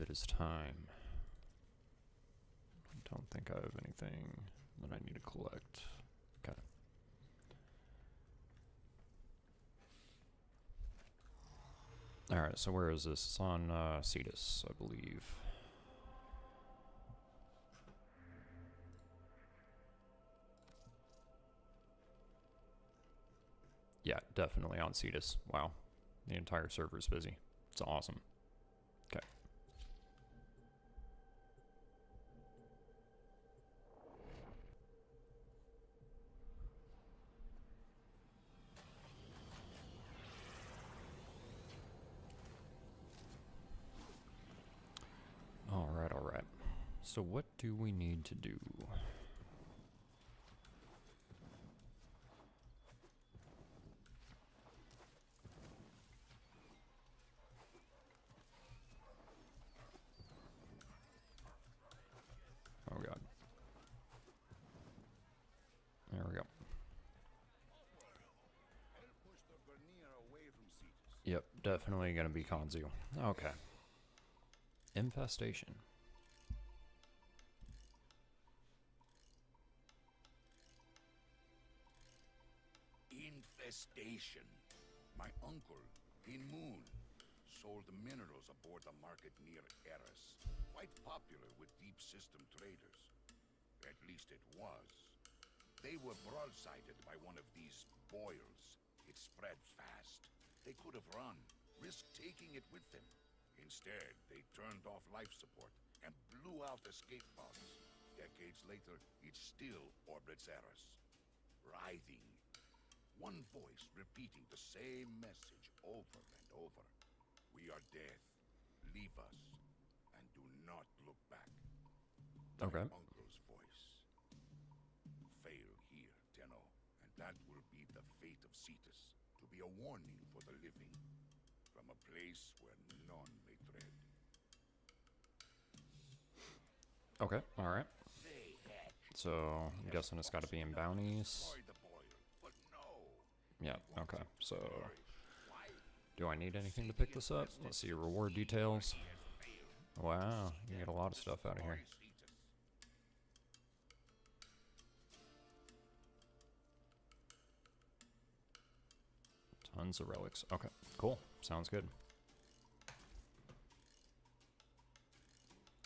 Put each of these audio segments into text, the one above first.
it is time. I don't think I have anything that I need to collect. Okay. Alright, so where is this? It's on Cetus, I believe. Yeah, definitely on Cetus. Wow. The entire server is busy. It's awesome. Okay. Alright, alright. So what do we need to do? Oh god. There we go. Yep, definitely gonna be Kanzu. Okay. Infestation. Infestation. My uncle, in Moon, sold the minerals aboard the market near Eris. Quite popular with deep system traders. At least it was. They were broadsided by one of these boils. It spread fast. They could have run, risked taking it with them. Instead, they turned off life support and blew out escape pods. Decades later, it still orbits Eris. Writhing. One voice repeating the same message over and over. We are death. Leave us. And do not look back. Okay. My uncle's voice. Fail here, Tenno. And that will be the fate of Cetus. To be a warning for the living. From a place where none may tread. Okay, alright. So, I'm guessing it's gotta be in bounties. Yeah, okay, so do I need anything to pick this up? Let's see, reward details. Wow, you get a lot of stuff out of here. Tons of relics. Okay, cool. Sounds good.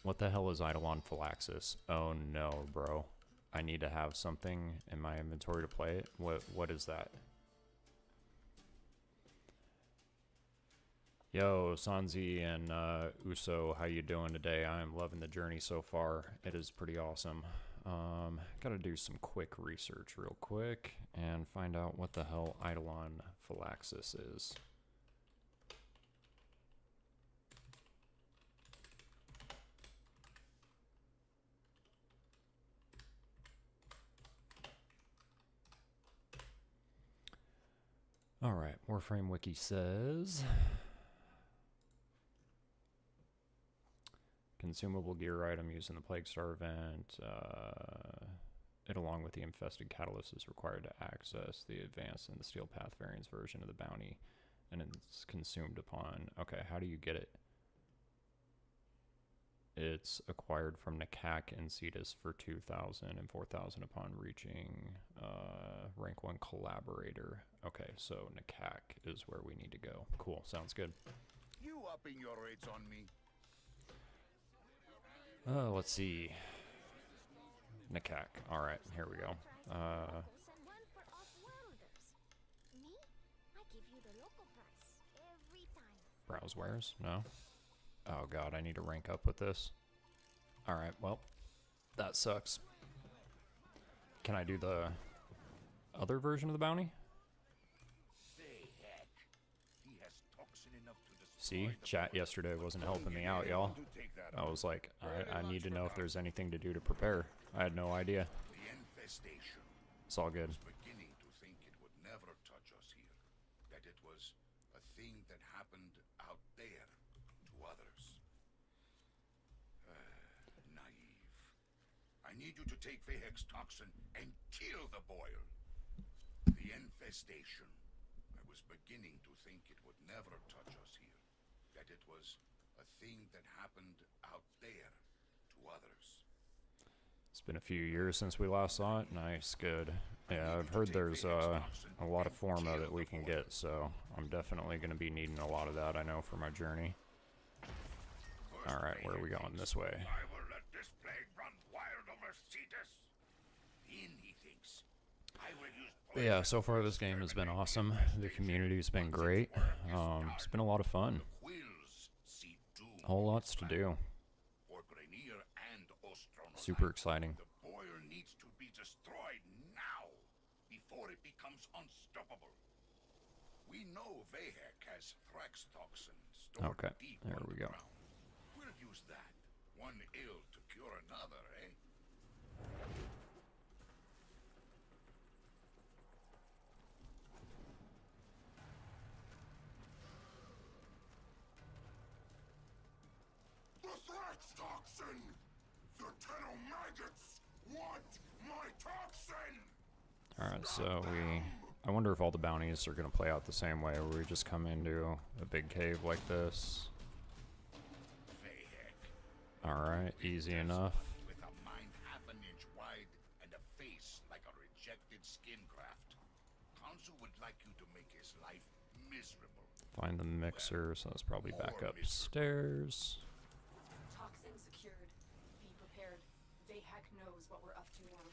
What the hell is Eidolon Phylaxis? Oh no, bro. I need to have something in my inventory to play it. What is that? Yo, Sanzi and Uso, how you doing today? I am loving the journey so far. It is pretty awesome. Gotta do some quick research real quick and find out what the hell Eidolon Phylaxis is. Alright, Warframe Wiki says... Consumable gear item used in the Plague Star event. It, along with the infested catalyst, is required to access the advanced and the Steel Path variants version of the bounty, and it's consumed upon. Okay, how do you get it? It's acquired from Nakak and Cetus for 2,000 and 4,000 upon reaching rank 1 collaborator. Okay, so Nakak is where we need to go. Cool, sounds good. You upping your rates on me? Let's see. Nakak. Alright, here we go. Browse wares? No? Oh god, I need to rank up with this. Alright, well, that sucks. Can I do the other version of the bounty? See, chat yesterday wasn't helping me out, y'all. I was like, I need to know if there's anything to do to prepare. I had no idea. It's all good. Beginning to think it would never touch us here. That it was a thing that happened out there to others. Naive. I need you to take the hex toxin and kill the boil. The infestation. I was beginning to think it would never touch us here. That it was A thing that happened out there to others. It's been a few years since we last saw it. Nice, good. Yeah, I've heard there's a lot of forma that we can get, so I'm definitely going to be needing a lot of that, I know, for my journey. Alright, where are we going? This way. I will let this plague run wild over Cetus. Then he thinks I will use But yeah, so far this game has been awesome. The community's been great. It's been a lot of fun. quills see doom. Whole lots to do. For Grenier and Ostronodite. Super exciting. The boil needs to be destroyed now, before it becomes unstoppable. We know Vahek has Thrax toxin stored Okay, deep there we go. underground. We'll use that. One ill to cure another, eh? The Thrax toxin! The Tenomaggots want my toxin! Alright, so I wonder if all the bounties are going to play out the same way, where we just come into a big cave like this. Alright, easy enough. With a mind half an inch wide and a face like a rejected skin graft. Kanzu would like you to make his life miserable. Find the mixer, so that's probably back upstairs. Toxin secured. Be prepared. Vahek knows what we're up to now.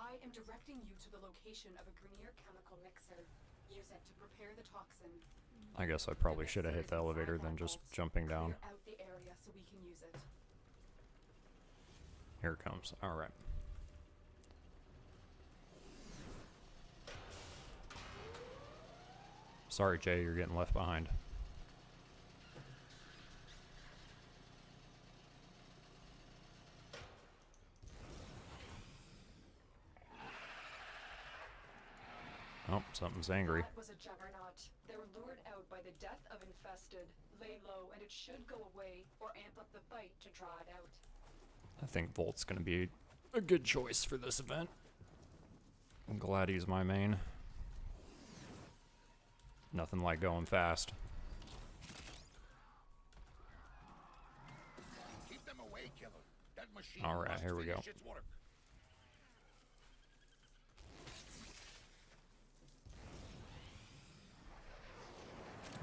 I am directing you to the location of a Grenier chemical mixer. Use it to prepare the toxin. I guess I probably should have hit the elevator than just jumping down. Clear out the area so we can use it. Here it comes. Alright. Sorry, Jay, you're getting left behind. Oh, something's angry. That was a juggernaut. They were lured out by the death of infested. Lay low and it should go away, or amp up the fight to draw it out. I think Volt's gonna be a good choice for this event. I'm glad he's my main. Nothing like going fast. Keep them away, killer. That machine Alright, must here we go. finish its work.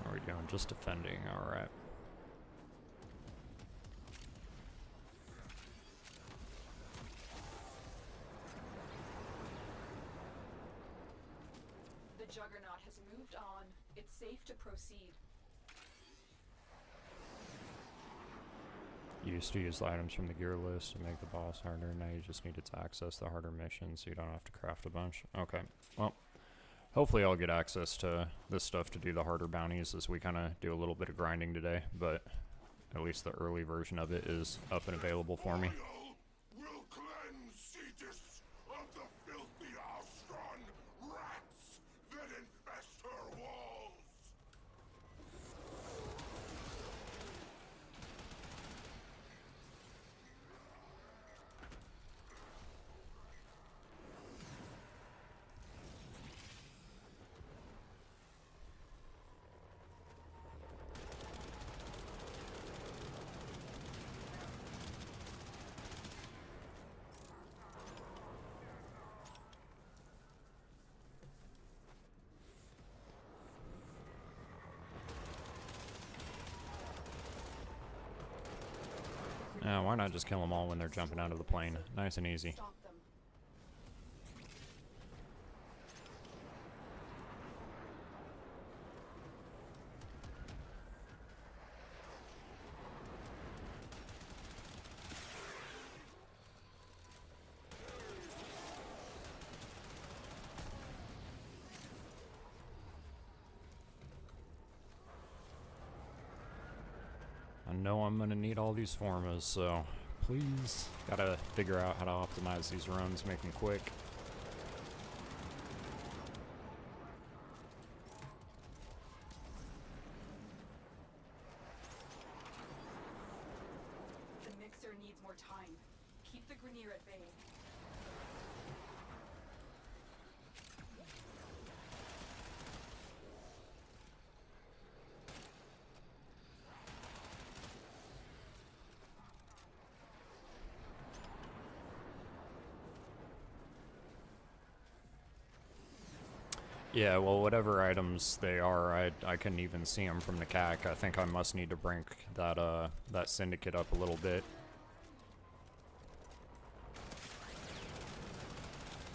What are we doing? Just defending. Alright. The juggernaut has moved on. It's safe to proceed. You used to use the items from the gear list to make the boss harder. Now you just need to access the harder missions, so you don't have to craft a bunch. Okay. Well, hopefully I'll get access to this stuff to do the harder bounties as we kind of do a little bit of grinding today, but at least the early version of it is up and available for me. Will cleanse Cetus of the filthy Ostron rats that infest her walls. Yeah, why not just kill them all when they're jumping out of the plane? Nice and easy. Stop them. I know I'm gonna need all these formas, so please gotta figure out how to optimize these runs, make them quick. The mixer needs more time. Keep the Grenier at bay. Yeah, well, whatever items they are, I couldn't even see them from the CAC. I think I must need to bring that Syndicate up a little bit.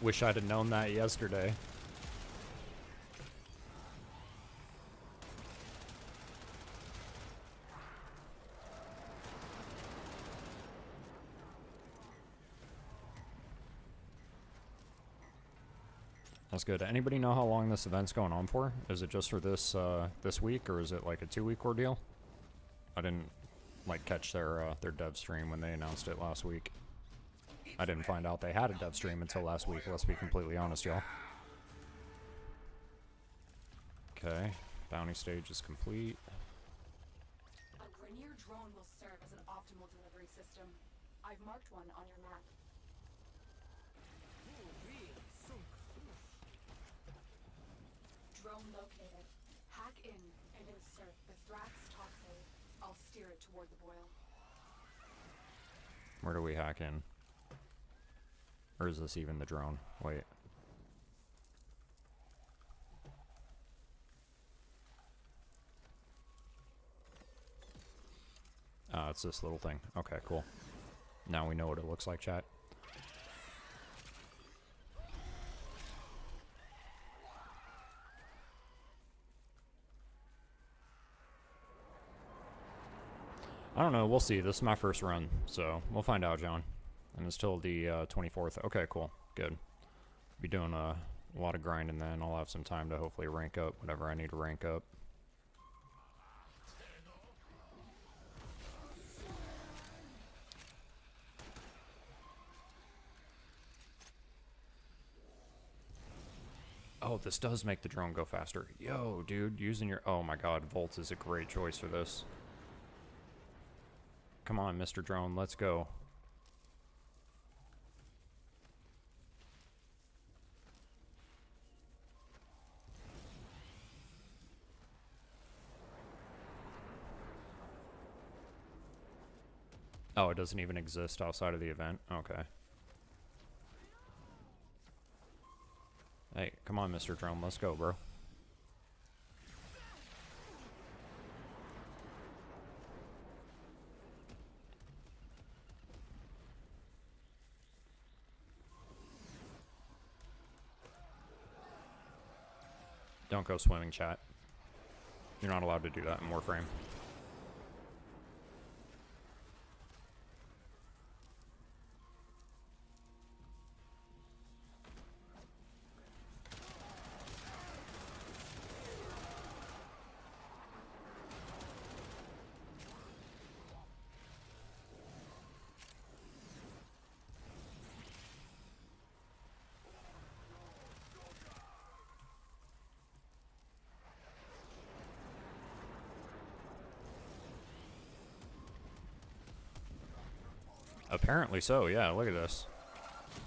Wish I'd have known that yesterday. That's good. Anybody know how long this event's going on for? Is it just for this this week, or is it like a 2-week ordeal? I didn't like catch their dev stream when they announced it last week. I didn't find out they had a dev stream until last week. Let's be completely honest, y'all. Okay, bounty stage is complete. A Grineer drone will serve as an optimal delivery system. I've marked one on your map. Drone located. Hack in and insert the Thrax toxin. I'll steer it toward the boil. Where do we hack in? Or is this even the drone? Wait. It's this little thing. Okay, cool. Now we know what it looks like, chat. I don't know, we'll see. This is my first run, so we'll find out, John. And it's till the 24th. Okay, cool. Good. Be doing a lot of grinding then. I'll have some time to hopefully rank up whatever I need to rank up. Oh, this does make the drone go faster. Yo, dude, using your... Oh my god, Volt is a great choice for this. Come on, Mr. Drone, let's go. Oh, it doesn't even exist outside of the event? Okay. Hey, come on, Mr. Drone, let's go, bro. Don't go swimming, chat. You're not allowed to do that in Warframe. Apparently so, yeah, look at this.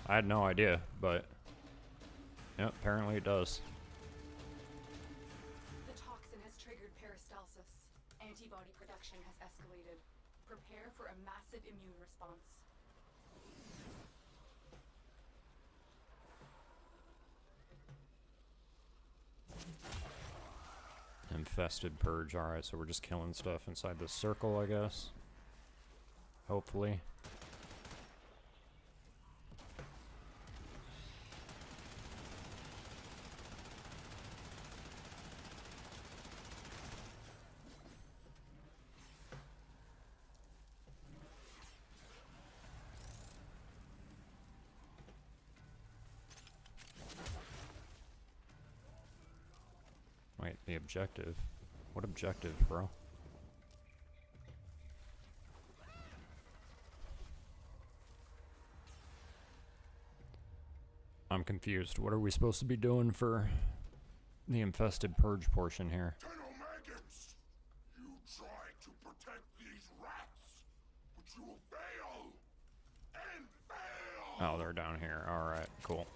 I had no idea, but... Yep, apparently it does. The toxin has triggered peristalsis. Antibody production has escalated. Prepare for a massive immune response. Infested purge, alright, so we're just killing stuff inside this circle, I guess. Hopefully. Wait, the objective? What objective, bro? I'm confused. What are we supposed to be doing for the infested purge portion here? Maggots! You try to protect these rats, but you will fail! And fail! Oh, they're down here. Alright, cool.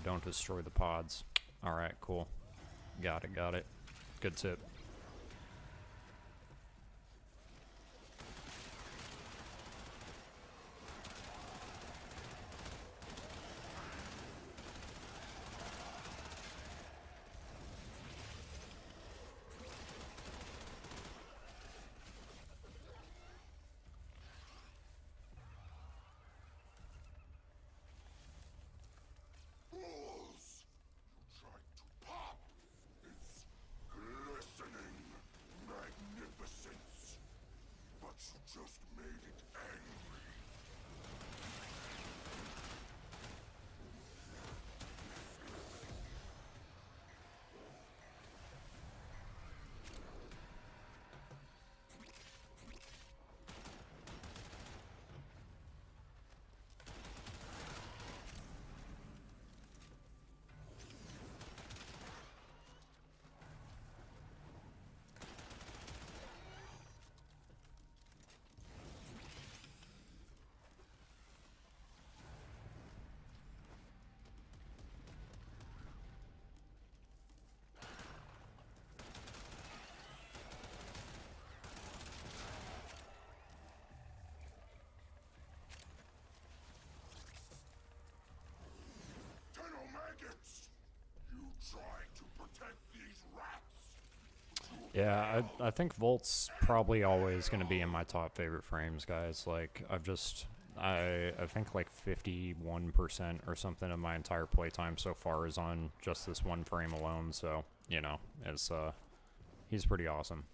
don't destroy the pods. Alright, cool. Got it, got it. Good tip. Fools! You tried to pop its glistening magnificence, but you just made it angry. Maggots! You tried to protect these rats! Yeah, I think Volt's probably always going to be in my top favorite frames, guys. Like, I think like 51% or something of my entire playtime so far is on just this one frame alone, so, you know, it's, he's pretty awesome.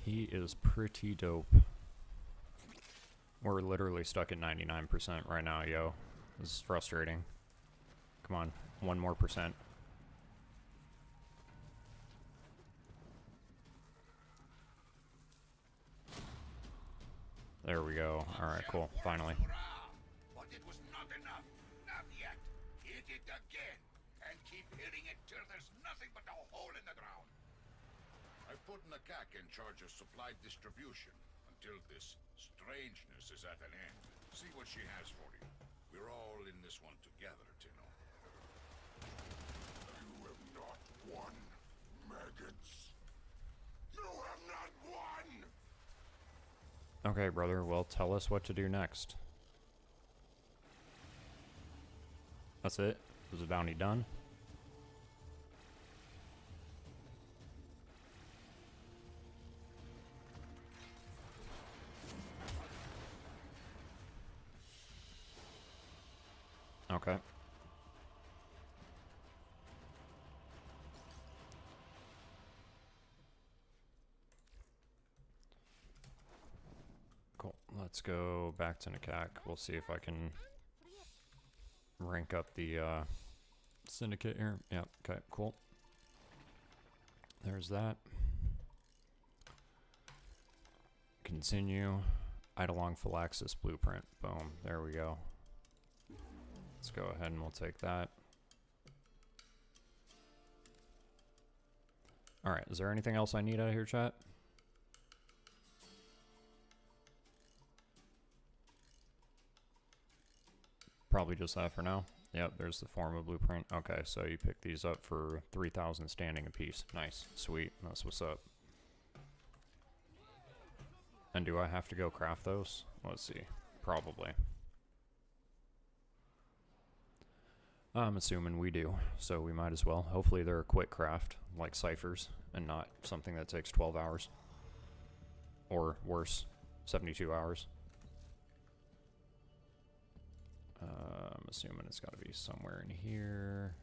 He is pretty dope. We're literally stuck at 99% right now, yo. This is frustrating. Come on, 1 more percent. There we go. Alright, cool. Finally. But it was not enough. Not yet. Hit it again. And keep hitting it till there's nothing but a hole in the ground. I put Nakak in charge of supply distribution until this strangeness is at an end. See what she has for you. We're all in this one together, Tino. You have not won, maggots. You have not won! Okay, brother. Well, tell us what to do next. That's it? Was the bounty done? Okay. Cool. Let's go back to Nakak. We'll see if I can rank up the Syndicate here. Yeah, okay, cool. There's that. Continue. Eidolon Phylaxis Blueprint. Boom. There we go. Let's go ahead and we'll take that. Alright, is there anything else I need out of here, chat? Probably just that for now. Yep, there's the forma blueprint. Okay, so you pick these up for 3,000 standing apiece. Nice. Sweet. That's what's up. And do I have to go craft those? Let's see. Probably. I'm assuming we do, so we might as well. Hopefully they're a quick craft, like ciphers, and not something that takes 12 hours. Or worse, 72 hours. I'm assuming it's got to be somewhere in here.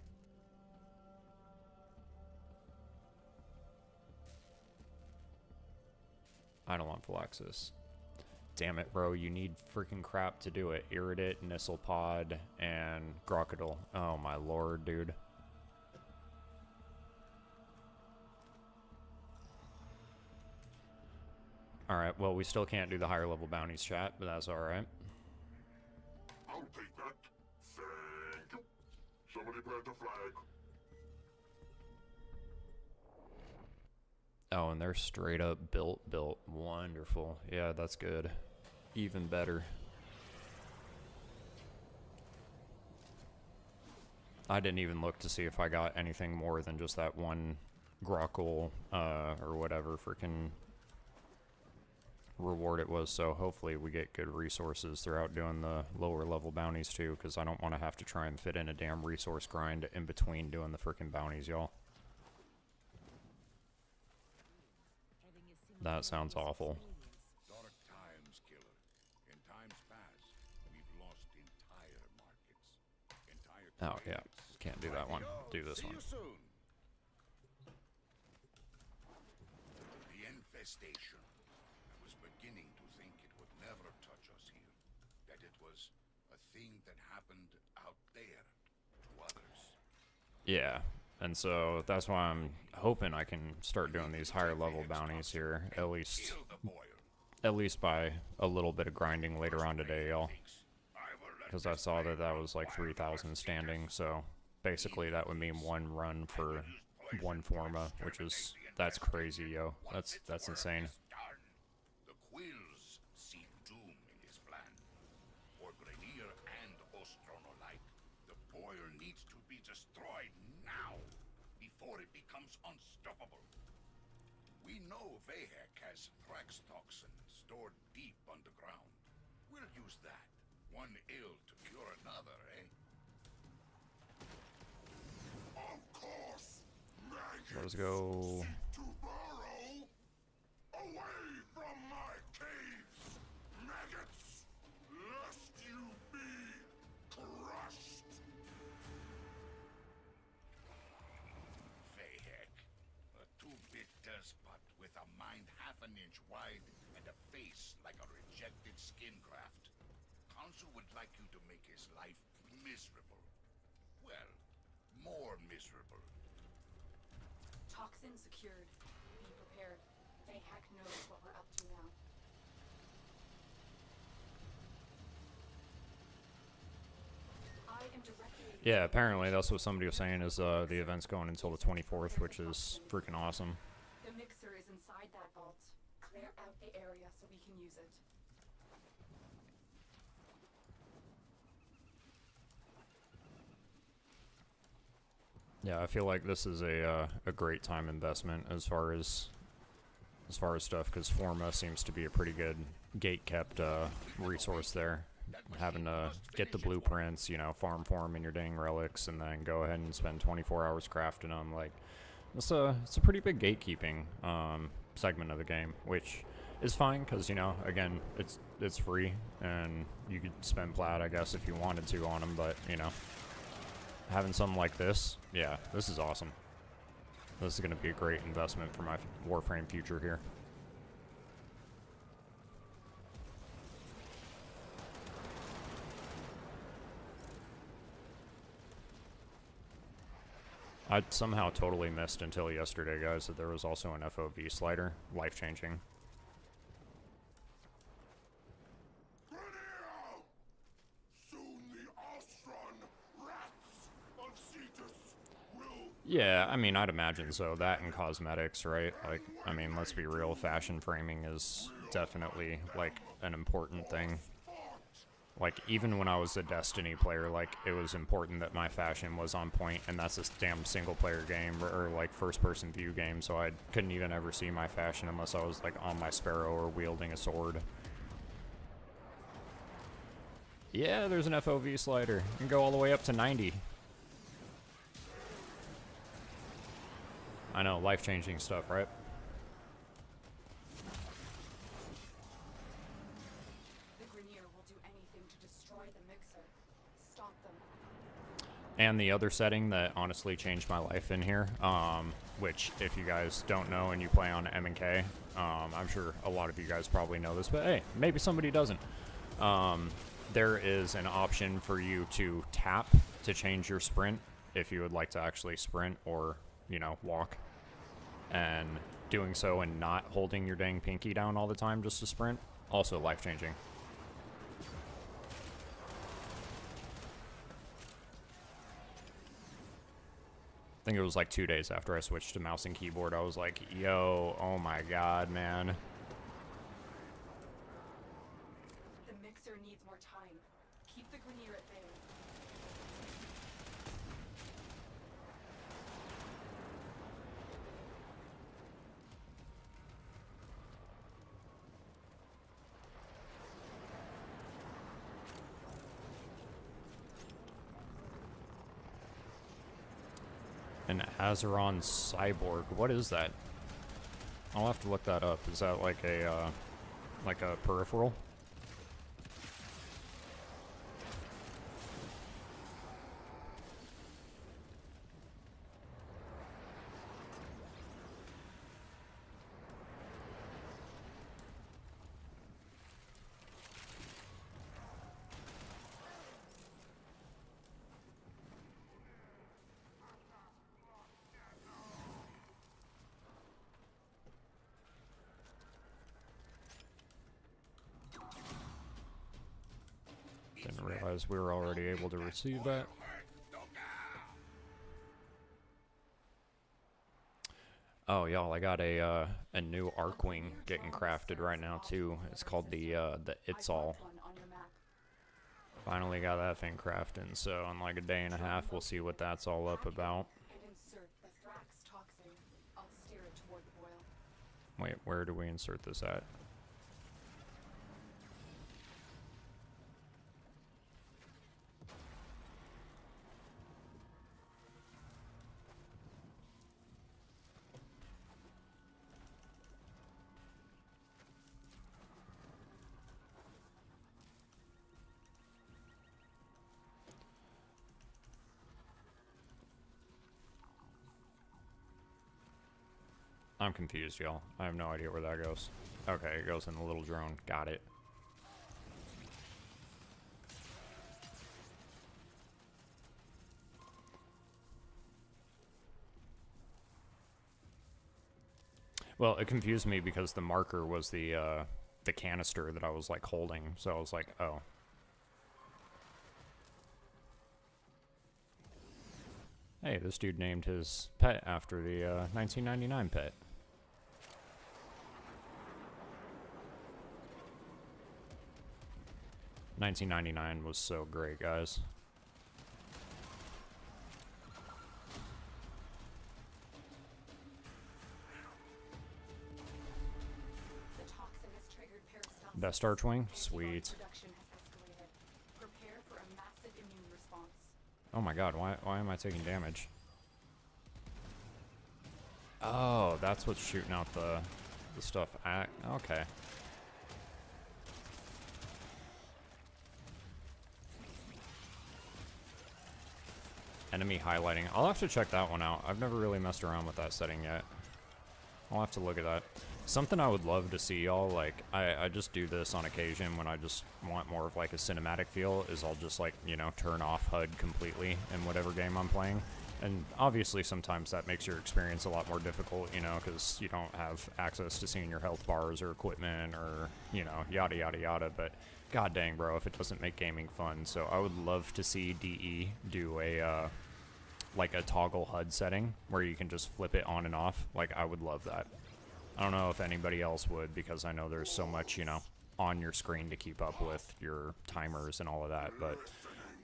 Eidolon Phylaxis. Damn it, bro. You need freaking crap to do it. Iridate, Nisselpod, and Crocodile. Oh my lord, dude. Alright, well, we still can't do the higher level bounties, chat, but that's alright. I'll take that. Thank you. Somebody plant a flag. Oh, and they're straight up built. Wonderful. Yeah, that's good. Even better. I didn't even look to see if I got anything more than just that one Grockle, or whatever freaking reward it was, so hopefully we get good resources throughout doing the lower level bounties too, because I don't want to have to try and fit in a damn resource grind in between doing the freaking bounties, y'all. That sounds awful. Dark times, killer. In times past, we've lost entire markets. Entire Oh, yeah. Can't do that one. Do this one. See you soon. The infestation. I was beginning to think it would never touch us here. That it was a thing that happened out there to others. Yeah, and so that's why I'm hoping I can start doing these higher level bounties here, at least by a little bit of grinding later on today, y'all. Because I saw that that was like 3,000 standing, so basically that would mean one run for one forma, which is, that's crazy, yo. That's insane. The Quills see doom in his plan. For Grenier and Ostron alike, the boil needs to be destroyed now, before it becomes unstoppable. We know Vahek has Thrax toxin stored deep underground. We'll use that. One ill to cure another, eh? Of course, Let's go. to burrow away from my caves, maggots, lest you be crushed. Vahek, a two-bit despot with a mind half an inch wide and a face like a rejected skin graft. Council would like you to make his life miserable. Well, more miserable. Toxin secured. Be prepared. Vahek knows what we're up to now. I am directly... Yeah, apparently that's what somebody was saying, is the event's going until the 24th, which is freaking awesome. The mixer is inside that vault. Clear out the area so we can use it. Yeah, I feel like this is a great time investment as far as stuff, because forma seems to be a pretty good gate-kept resource there. Having to get the blueprints, you know, farm for 'em in your dang relics, and then go ahead and spend 24 hours crafting them. Like, it's a pretty big gatekeeping segment of the game, which is fine because, you know, again, it's free, and you could spend plat, I guess, if you wanted to on them, but, you know, having something like this, yeah, this is awesome. This is going to be a great investment for my Warframe future here. I somehow totally missed until yesterday, guys, that there was also an FOV slider. Life-changing. Soon the Ostron rats of Cetus will... Yeah, I mean, I'd imagine so. That and cosmetics, right? Like, I mean, let's be real. Fashion framing is definitely, like, an important thing. Like, even when I was a Destiny player, like, it was important that my fashion was on point, and that's a damn single-player game, or like, first-person view game, so I couldn't even ever see my fashion unless I was, like, on my Sparrow or wielding a sword. Yeah, there's an FOV slider. You can go all the way up to 90. I know, life-changing stuff, right? The Grenier will do anything to destroy the mixer. Stop them. And the other setting that honestly changed my life in here, which if you guys don't know and you play on M&K, I'm sure a lot of you guys probably know this, but hey, maybe somebody doesn't. There is an option for you to tap to change your sprint if you would like to actually sprint or, you know, walk. And doing so and not holding your dang pinky down all the time just to sprint, also life-changing. think it was like 2 days after I switched to mouse and keyboard. I was like, yo, oh my god, man. The mixer needs more time. Keep the Grenier at bay. An Azeron cyborg. What is that? I'll have to look that up. Is that like a peripheral? Didn't realize we were already able to receive that. Oh, y'all, I got a new Arcwing getting crafted right now too. It's called the It's All. Finally got that thing crafting, so in like a day and a half we'll see what that's all up about. Wait, where do we insert this at? I'm confused, y'all. I have no idea where that goes. Okay, it goes in the little drone. Got it. Well, it confused me because the marker was the canister that I was like holding, so I was like, oh. Hey, this dude named his pet after the 1999 pet. $19.99 was so great, guys. Best Archwing? Sweet. Oh my god, why am I taking damage? Oh, that's what's shooting out the stuff at. Okay. Enemy highlighting. I'll have to check that one out. I've never really messed around with that setting yet. I'll have to look at that. Something I would love to see, y'all, like, I just do this on occasion when I just want more of, like, a cinematic feel, is I'll just, like, you know, turn off HUD completely in whatever game I'm playing. And obviously sometimes that makes your experience a lot more difficult, you know, because you don't have access to seeing your health bars or equipment or, you know, yada yada yada, but god dang, bro, if it doesn't make gaming fun. So I would love to see DE do a, like a toggle HUD setting where you can just flip it on and off. Like, I would love that. I don't know if anybody else would, because I know there's so much, you know, on your screen to keep up with your timers and all of that, but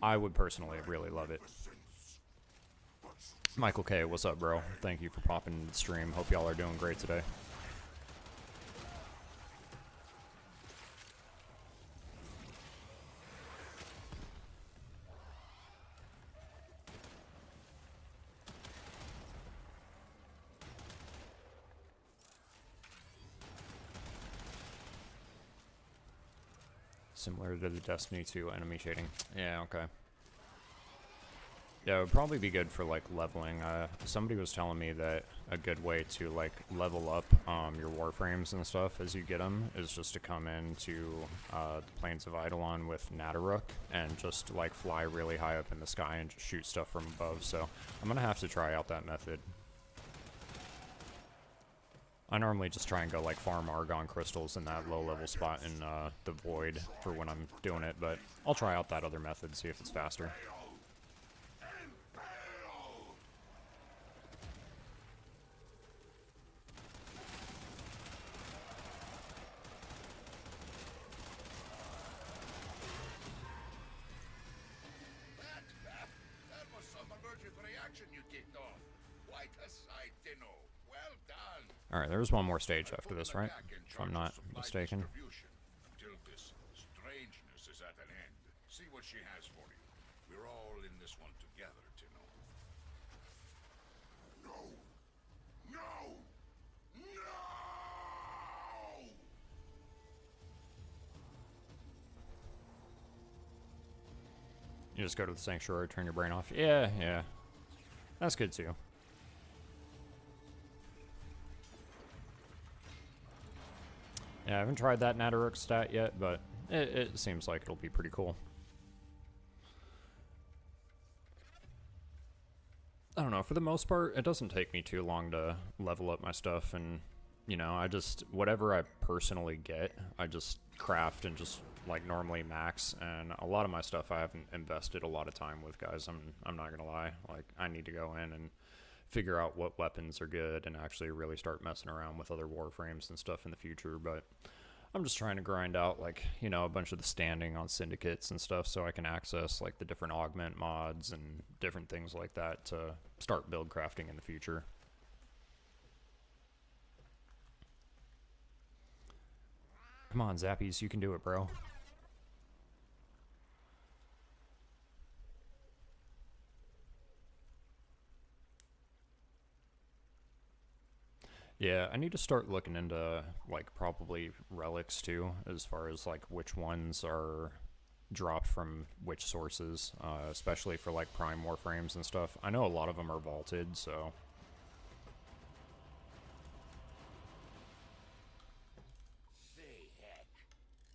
I would personally really love it. Michael K, what's up, bro? Thank you for popping into the stream. Hope y'all are doing great today. Similar to the Destiny 2 enemy shading. Yeah, okay. Yeah, it would probably be good for, like, leveling. Somebody was telling me that a good way to, like, level up your Warframes and stuff as you get them is just to come into the Plains of Eidolon with Nadaruk and just, like, fly really high up in the sky and just shoot stuff from above. So I'm going to have to try out that method. I normally just try and go, like, farm Argon crystals in that low-level spot in the Void for when I'm doing it, but I'll try out that other method, see if it's faster. Quite a sight, Dino. Well done. Alright, there's one more stage after Put this, him right? back in If charge I'm of not supply mistaken. distribution until this strangeness is at an end. See what she has for you. We're all in this one together, Tino. No! No! No! You just go to the sanctuary, turn your brain off. Yeah, yeah. That's good too. Yeah, I haven't tried that Natteruk stat yet, but it seems like it'll be pretty cool. I don't know, for the most part, it doesn't take me too long to level up my stuff, and, you know, I just, whatever I personally get, I just craft and just, like, normally max, and a lot of my stuff I haven't invested a lot of time with, guys, I'm not gonna lie. Like, I need to go in and figure out what weapons are good and actually really start messing around with other Warframes and stuff in the future, but I'm just trying to grind out, like, you know, a bunch of the standing on syndicates and stuff so I can access, like, the different augment mods and different things like that to start build crafting in the future. Come on, Zappies, you can do it, bro. Yeah, I need to start looking into, like, probably relics too, as far as, like, which ones are dropped from which sources, especially for, like, prime warframes and stuff. I know a lot of them are vaulted, so. Say heck.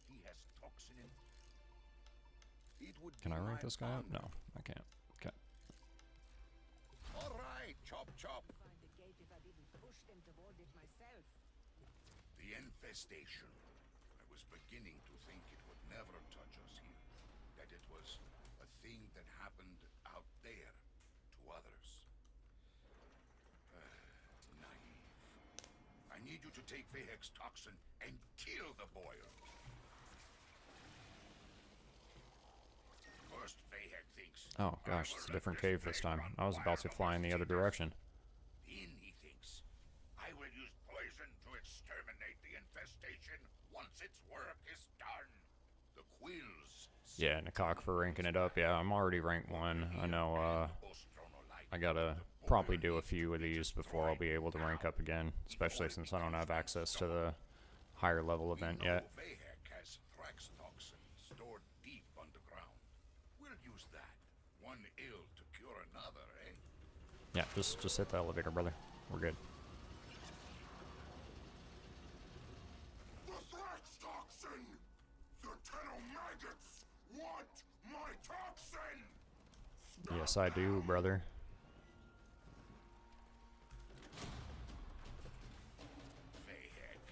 He has toxin in. It would Can be I rank my this guy up? honor. No, I can't. Okay. All right, chop chop. Find the gate if I didn't push them toward it myself. The infestation. I was beginning to think it would never touch us here. That it was a thing that happened out there to others. Naive. I need you to take Vahek's toxin and kill the boil. First, Vahek thinks. Oh gosh, it's a different cave this time. I was about to fly in the other direction. Then he thinks, I will use poison to exterminate the infestation once its work is done. The quills. Yeah, Nakak for ranking it up. Yeah, I'm already ranked 1. I know, I gotta probably do a few of these before I'll be able to rank up again, especially since I don't have access to the higher level event yet. Vahek has Thrax toxin stored deep underground. We'll use that. One ill to cure another, eh? Yeah, just hit the elevator, brother. We're good. The Thrax toxin! The Tenno maggots want my toxin! Yes, I do, brother. Vahek,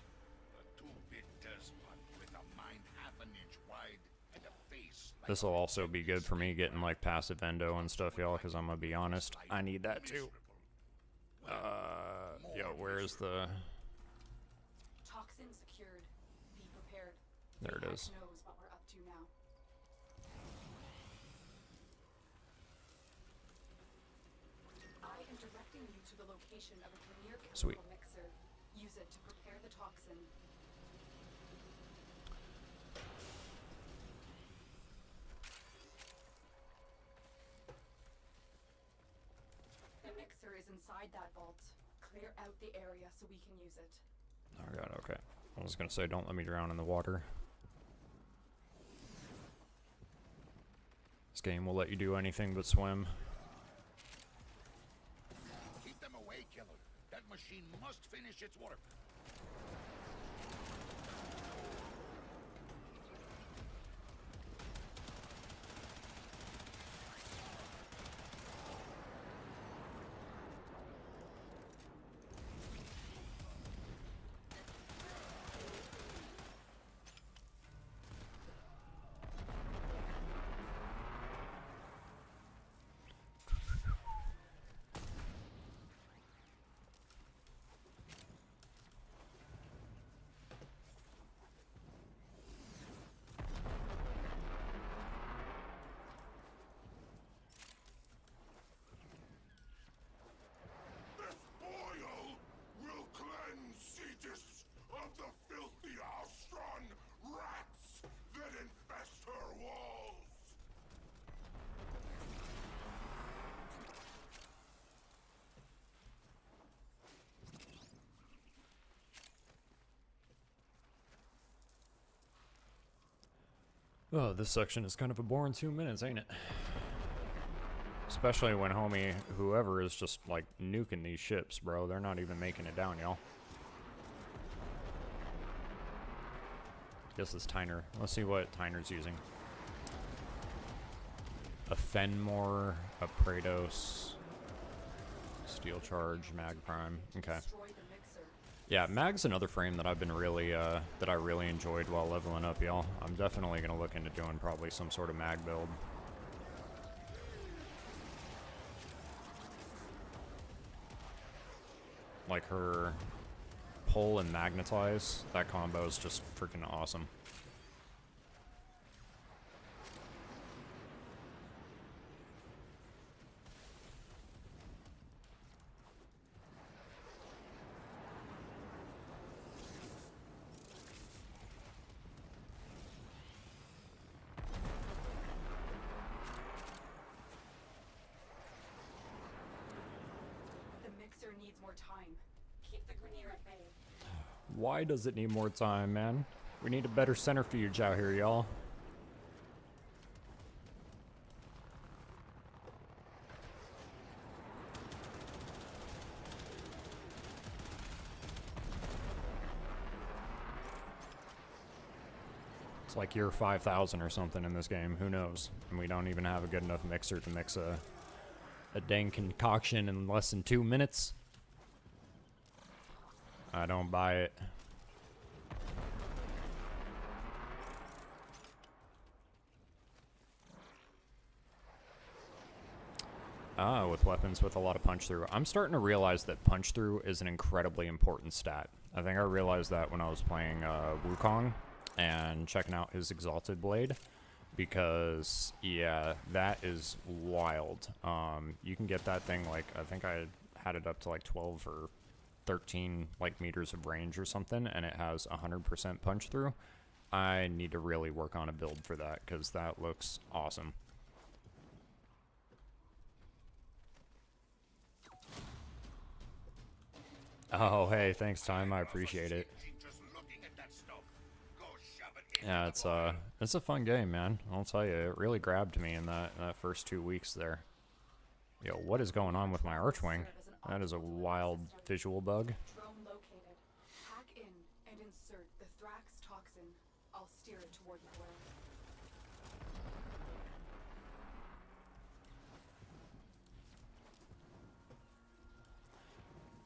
a two-bit despot with a mind half an inch wide and a face like This will also be good for me getting like passive endo and stuff, y'all, because I'm gonna be honest, I need that too. Yo, where's the... Toxin secured. Be prepared. There it Vahek is. knows what we're up to now. I am directing you to the location of a premier Sweet. chemical mixer. Use it to prepare the toxin. The mixer is inside that vault. Clear out the area so we can use it. Oh god, okay. I was gonna say, don't let me drown in the water. This game will let you do anything but swim. Keep them away, killer. That machine must finish its work. Oh, this section is kind of a boring 2 minutes, ain't it? Especially when homie, whoever is just, like, nuking these ships, bro. They're not even making it down, y'all. This is Tyner. Let's see what Tyner's using. A Fenmore, a Praetos, Steel Charge, Mag Prime. Okay. Yeah, Mag's another frame that I've been really, that I really enjoyed while leveling up, y'all. I'm definitely gonna look into doing probably some sort of Mag build. Like her pull and magnetize, that combo is just freaking awesome. Needs more time. Keep the Grenier at bay. Why does it need more time, man? We need a better centrifuge out here, y'all. It's like year 5,000 or something in this game. Who knows? And we don't even have a good enough mixer to mix a dang concoction in less than 2 minutes. I don't buy it. Ah, with weapons with a lot of punch through. I'm starting to realize that punch through is an incredibly important stat. I think I realized that when I was playing Wukong and checking out his Exalted Blade. Because, yeah, that is wild. You can get that thing, like, I think I had it up to like 12 or 13 like meters of range or something, and it has 100% punch through. I need to really work on a build for that, because that looks awesome. Oh, hey, thanks, Time. I appreciate it. Yeah, it's a fun game, man. I'll tell you, it really grabbed me in that first 2 weeks there. Yo, what is going on with my Archwing? That is a wild visual bug. Drone located. Hack in and insert the Thrax toxin. I'll steer it toward the well.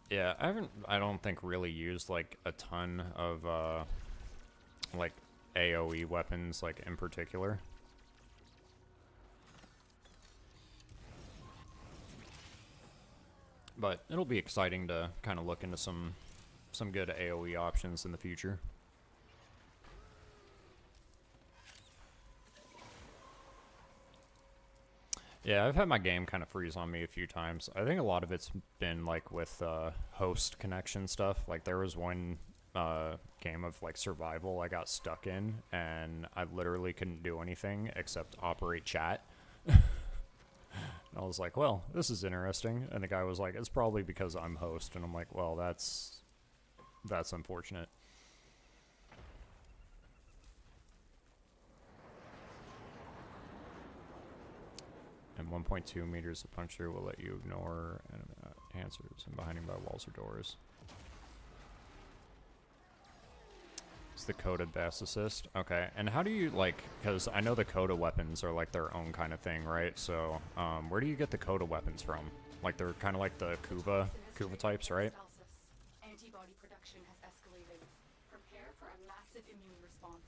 Yeah, I don't think really used like a ton of like AoE weapons like in particular. But it'll be exciting to kind of look into some good AoE options in the future. Yeah, I've had my game kind of freeze on me a few times. I think a lot of it's been like with host connection stuff. Like there was one game of like survival I got stuck in, and I literally couldn't do anything except operate chat. And I was like, well, this is interesting. And the guy was like, it's probably because I'm host. And I'm like, well, that's unfortunate. And 1.2 meters of punch through will let you ignore answers and behind him by walls or doors. It's the Coda Bass Assist. Okay, and how do you, like, because I know the Coda weapons are like their own kind of thing, right? So, where do you get the Coda weapons from? Like, they're kind of like the Kuva types, right? Antibody production has escalated. Prepare for a massive immune response.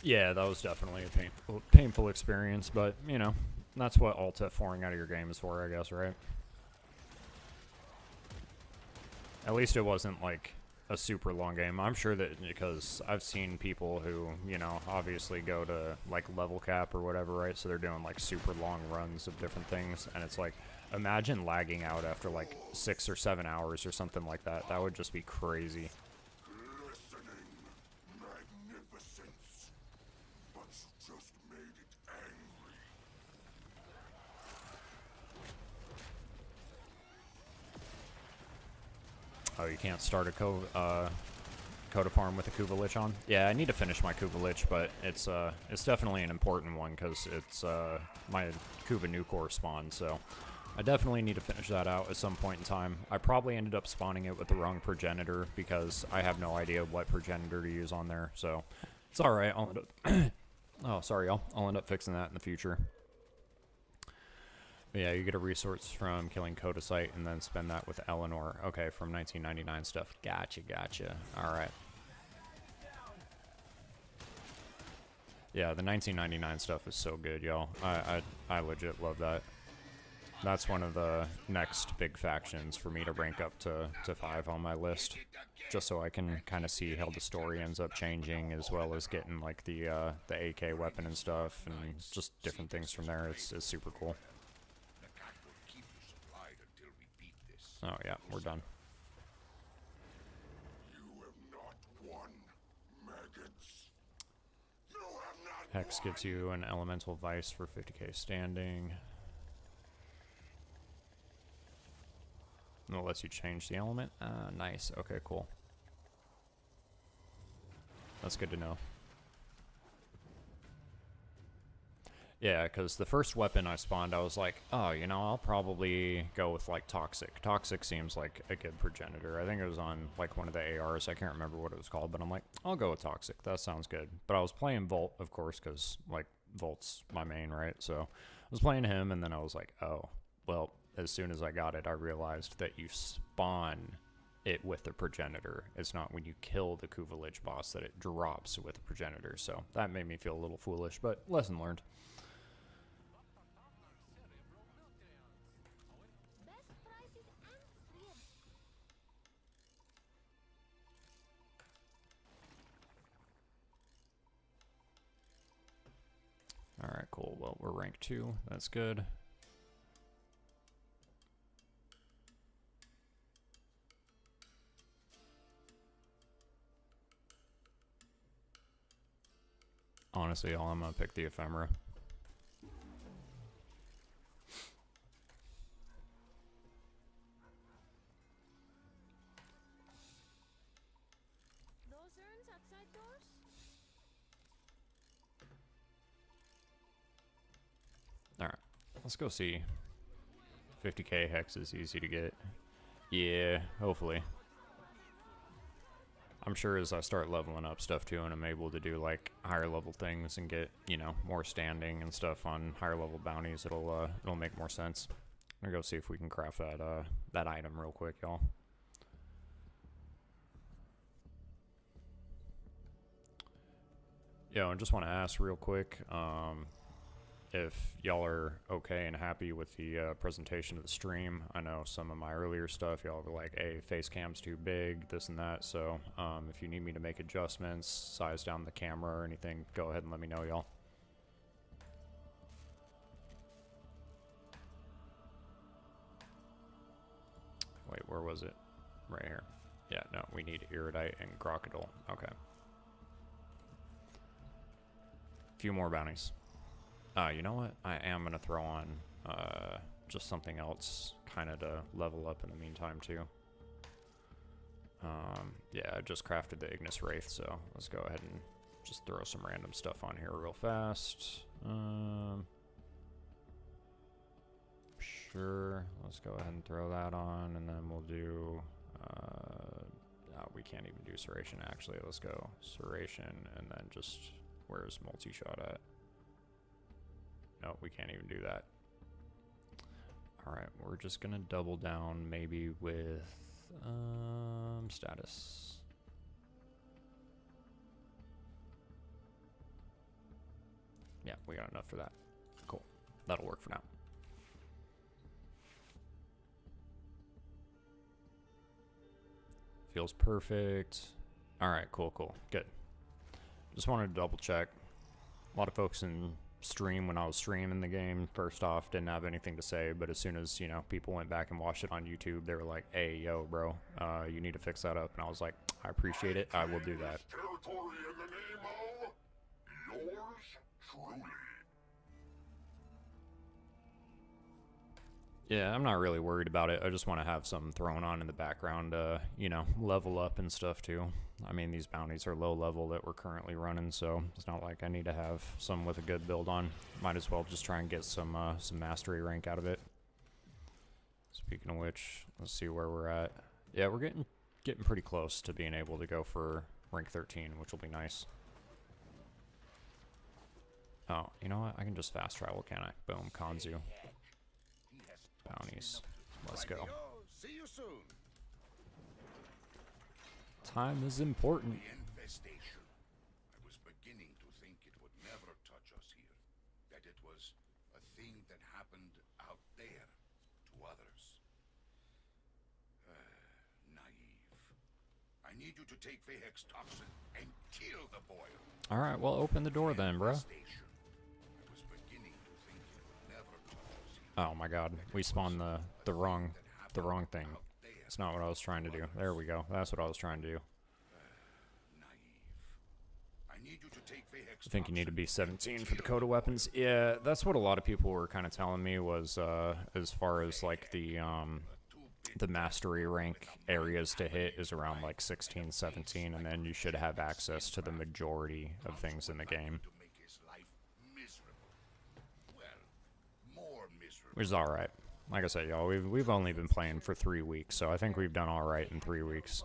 Yeah, that was definitely a painful experience, but, you know, that's what alt F4ing out of your game is for, I guess, right? At least it wasn't, like, a super long game. I'm sure that because I've seen people who, you know, obviously go to like level cap or whatever, right? So they're doing like super long runs of different things, and it's like, imagine lagging out after like 6 or 7 hours or something like that. That would just be crazy. Listening, magnificence. But you just made it angry. Oh, you can't start a Coda farm with a Kuva Lich on? Yeah, I need to finish my Kuva Lich, but it's definitely an important one because it's my Kuva new core spawn, so I definitely need to finish that out at some point in time. I probably ended up spawning it with the wrong progenitor because I have no idea what progenitor to use on there, so it's alright. I'll end up oh, sorry, I'll end up fixing that in the future. But yeah, you get a resource from killing Codicite and then spend that with Eleanor. Okay, from 1999 stuff. Gotcha. Alright. Yeah, the 1999 stuff is so good, y'all. I legit love that. That's one of the next big factions for me to rank up to 5 on my list. Just so I can kind of see how the story ends up changing, as well as getting like the AK weapon and stuff, and just different things from there. It's super cool. Oh yeah, we're done. You have not won, maggots. You have not Hex gives you an elemental vice for 50k standing. And it lets you change the element. Nice. Okay, cool. That's good to know. Yeah, because the first weapon I spawned, I was like, oh, you know, I'll probably go with, like, Toxic. Toxic seems like a good progenitor. I think it was on, like, one of the ARs. I can't remember what it was called, but I'm like, I'll go with Toxic. That sounds good. But I was playing Volt, of course, because, like, Volt's my main, right? So I was playing him, and then I was like, oh, well, as soon as I got it, I realized that you spawn it with the progenitor. It's not when you kill the Kuva Lich boss that it drops with the progenitor. So that made me feel a little foolish, but lesson learned. Alright, cool. Well, we're rank 2. That's good. Honestly, I'm gonna pick the Ephemera. Those urns outside doors? Alright, let's go see. 50k hex is easy to get. Yeah, hopefully. I'm sure as I start leveling up stuff too, and I'm able to do like higher level things and get, you know, more standing and stuff on higher level bounties, it'll make more sense. I'm gonna go see if we can craft that item real quick, y'all. Yo, I just want to ask real quick, if y'all are okay and happy with the presentation of the stream. I know some of my earlier stuff, y'all were like, hey, face cam's too big, this and that. So if you need me to make adjustments, size down the camera or anything, go ahead and let me know, y'all. Wait, where was it? Right here. Yeah, no, we need Iridite and Crocodile. Okay. Few more bounties. You know what? I am going to throw on just something else kind of to level up in the meantime, too. Yeah, I just crafted the Ignis Wraith, so let's go ahead and just throw some random stuff on here real fast. Sure, let's go ahead and throw that on, and then we'll do... we can't even do Serration, actually. Let's go Serration, and then just... Where's multi-shot at? No, we can't even do that. Alright, we're just gonna double down maybe with status. Yeah, we got enough for that. Cool. That'll work for now. feels perfect. Alright, cool. Good. Just wanted to double check. A lot of folks in stream when I was streaming the game, first off, didn't have anything to say, but as soon as, you know, people went back and watched it on YouTube, they were like, hey, yo, bro, you need to fix that up. And I was like, I appreciate it. I will do that. Territory in the name of yours truly. Yeah, I'm not really worried about it. I just want to have something thrown on in the background, you know, level up and stuff too. I mean, these bounties are low level that we're currently running, so it's not like I need to have some with a good build on. Might as well just try and get some mastery rank out of it. Speaking of which, let's see where we're at. Yeah, we're getting pretty close to being able to go for rank 13, which will be nice. Oh, you know what? I can just fast travel, can't I? Boom, Kanzu. Bounties. Let's go. See you soon. Time is important. The infestation. I was beginning to think it would never touch us here. That it was a thing that happened out there to others. Naive. I need you to take Vahek's toxin and kill the boil. Alright, well, open the door then, bro. Oh my god, we spawned the wrong thing. It's not what I was trying to do. There we go. That's what I was trying to do. I think you need to be 17 for the Coda weapons. Yeah, that's what a lot of people were kind of telling me was as far as like the mastery rank areas to hit is around like 16, 17, and then you should have access to the majority of things in the game. Which is alright. Like I said, y'all, we've only been playing for 3 weeks, so I think we've done alright in 3 weeks.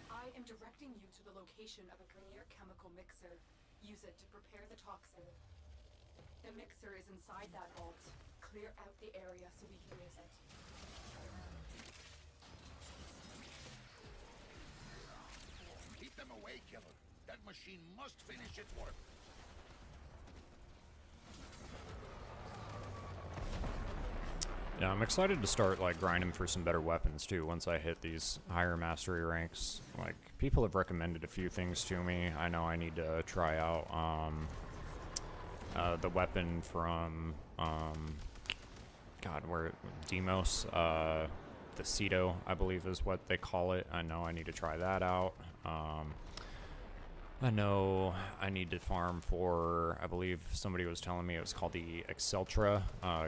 I am directing you to the location of a Grineer chemical mixer. Use it to prepare the toxin. The mixer is inside that vault. Clear out the area so we can use it. Keep them away, killer. That machine must finish its work. Yeah, I'm excited to start like grinding for some better weapons too once I hit these higher mastery ranks. Like, people have recommended a few things to me. I know I need to try out the weapon from God, where Demos, the Ceto, I believe is what they call it. I know I need to try that out. I know I need to farm for, I believe somebody was telling me it was called the Exceltra,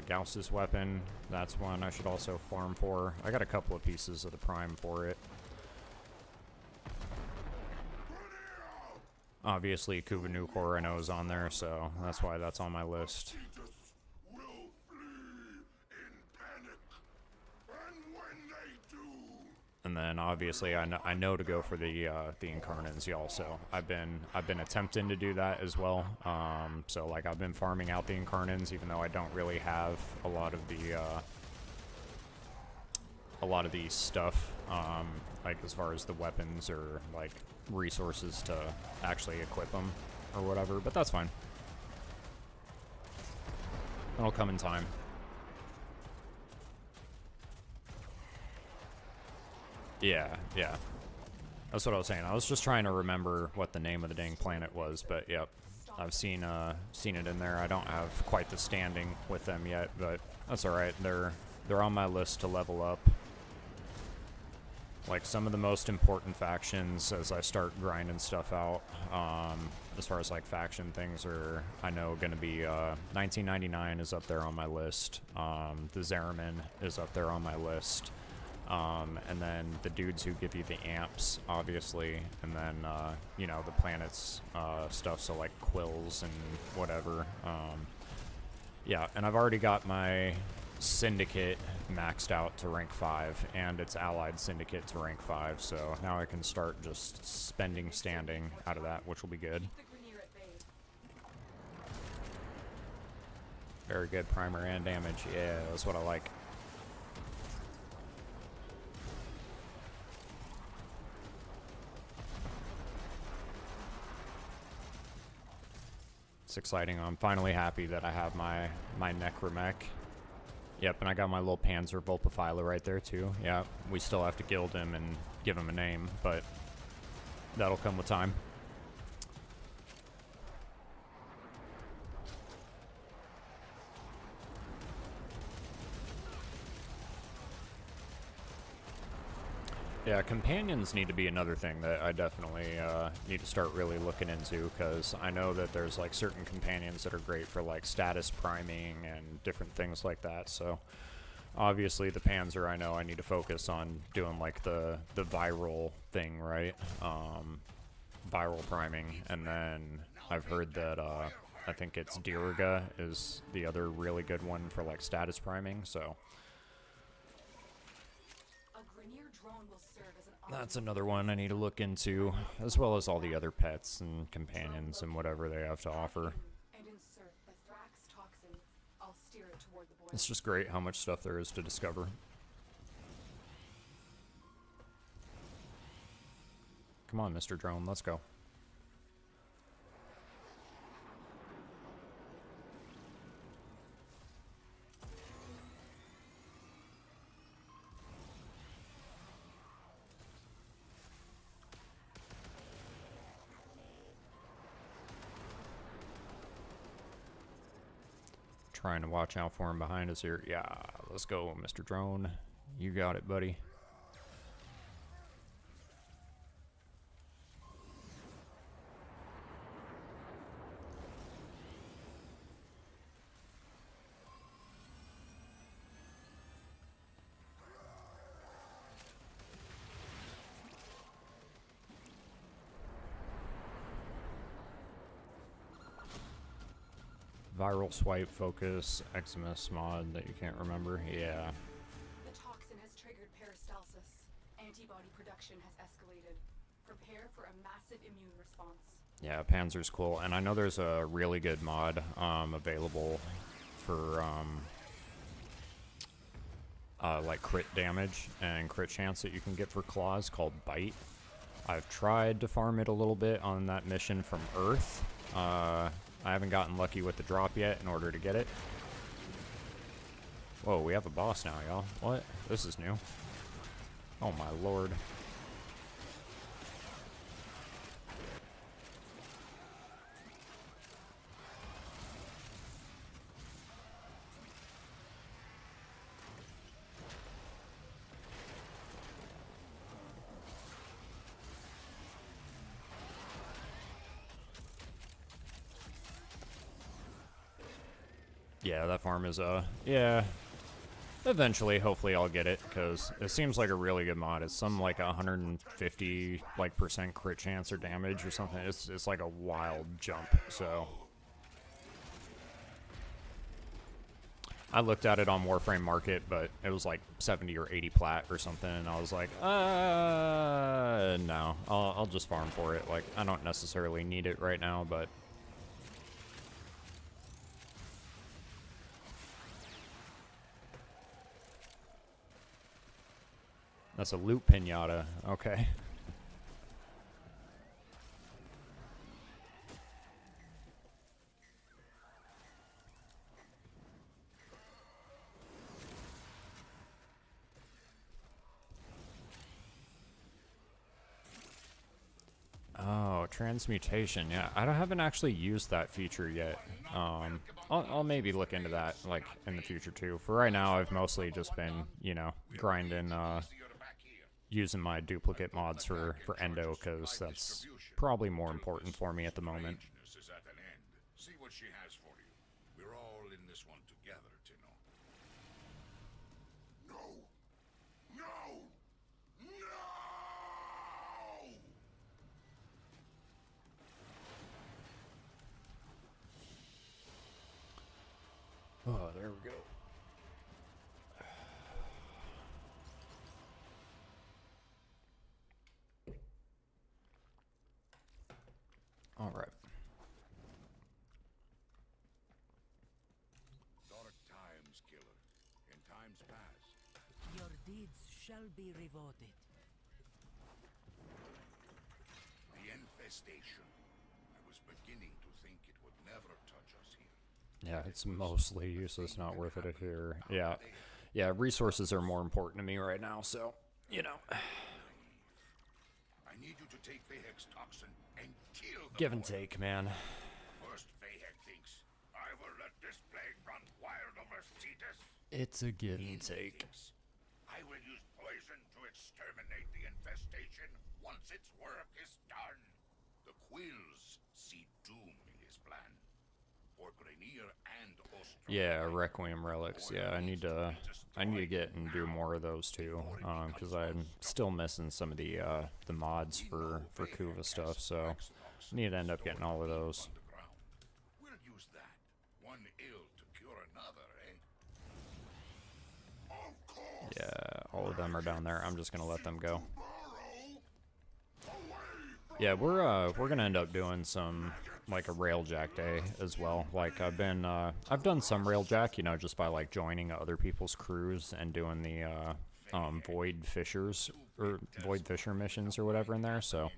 Gauss's weapon. That's one I should also farm for. I got a couple of pieces of the Prime for it. Obviously, Kuva Nukor I know is on there, so that's why that's on my list. And then obviously I know to go for the Incarnans, y'all. So I've been attempting to do that as well. So like I've been farming out the Incarnans, even though I don't really have a lot of the stuff, like as far as the weapons or like resources to actually equip them or whatever. But that's fine. It'll come in time. Yeah. That's what I was saying. I was just trying to remember what the name of the dang planet was, but yep. I've seen it in there. I don't have quite the standing with them yet, but that's alright. They're on my list to level up. Like some of the most important factions as I start grinding stuff out, as far as like faction things are, I know gonna be 1999 is up there on my list. The Zeramin is up there on my list. And then the dudes who give you the amps, obviously, and then, you know, the planets, stuff, so like quills and whatever. Yeah, and I've already got my Syndicate maxed out to rank 5, and its allied Syndicate to rank 5, so now I can start just spending standing out of that, which will be good. Very good primer and damage, yeah, that's what I like. It's exciting. I'm finally happy that I have my Necromech. Yep, and I got my little Panzer Vulpaphyla right there too. Yeah, we still have to guild him and give him a name, but that'll come with time. Yeah, companions need to be another thing that I definitely need to start really looking into, because I know that there's like certain companions that are great for like status priming and different things like that. So obviously the Panzer, I know I need to focus on doing like the viral thing, right? Viral priming, and then I've heard that I think it's Diriga is the other really good one for like status priming. So that's another one I need to look into, as well as all the other pets and companions and whatever they have to offer. It's just great how much stuff there is to discover. Come on, Mr. Drone, let's go. Trying to watch out for him behind us here. Yeah, let's go, Mr. Drone. You got it, buddy. Viral swipe focus, Eximus mod that you can't remember. Yeah. The toxin has triggered peristalsis. Antibody production has escalated. Prepare for a massive immune response. Yeah, Panzer's cool, and I know there's a really good mod available for like crit damage and crit chance that you can get for claws called Bite. I've tried to farm it a little bit on that mission from Earth. I haven't gotten lucky with the drop yet in order to get it. Whoa, we have a boss now, y'all. What? This is new. Oh my lord. Yeah, that farm is, yeah. Eventually, hopefully I'll get it, because it seems like a really good mod. It's some, like, 150, like, % crit chance or damage or something. It's like a wild jump, so. I looked at it on Warframe Market, but it was, like, 70 or 80 plat or something, and I was like, no. I'll just farm for it. Like, I don't necessarily need it right now, but... That's a loot pinata. Okay. Oh, transmutation. Yeah, I haven't actually used that feature yet. I'll maybe look into that, like, in the future, too. For right now, I've mostly just been, you know, grinding, using my duplicate mods for Endo, because that's probably more important for me at the moment. See what she has for you. We're all in this one together, Tino. No! No! No! Oh, there we go. All right. Dark times, killer. In times past. Your deeds shall be rewarded. The infestation. I was beginning to think it would never touch us here. Yeah, it's mostly useless, not worth it if you're... Yeah, yeah, resources are more important to me right now, so, you know. I need you to take Vahek's toxin and kill the Give and boy. take, man. First, Vahek thinks, I will let this plague run wild over Cetus. It's a give and take. Thinks, I will use poison to exterminate the infestation once its work is done. The Quills see doom in his plan. For Grenier and Ostrom. Yeah, Requiem relics. Yeah, I need to get and do more of those too, because I'm still missing some of the mods for Kuva stuff. So I need to end up getting all of those. We'll use that. One ill to cure another, eh? Of course. Yeah, all of them are down there. I'm just gonna let them go. Yeah, we're gonna end up doing some like a railjack day as well. Like I've done some railjack, you know, just by like joining other people's crews and doing the void fishers or void fisher missions or whatever in there. So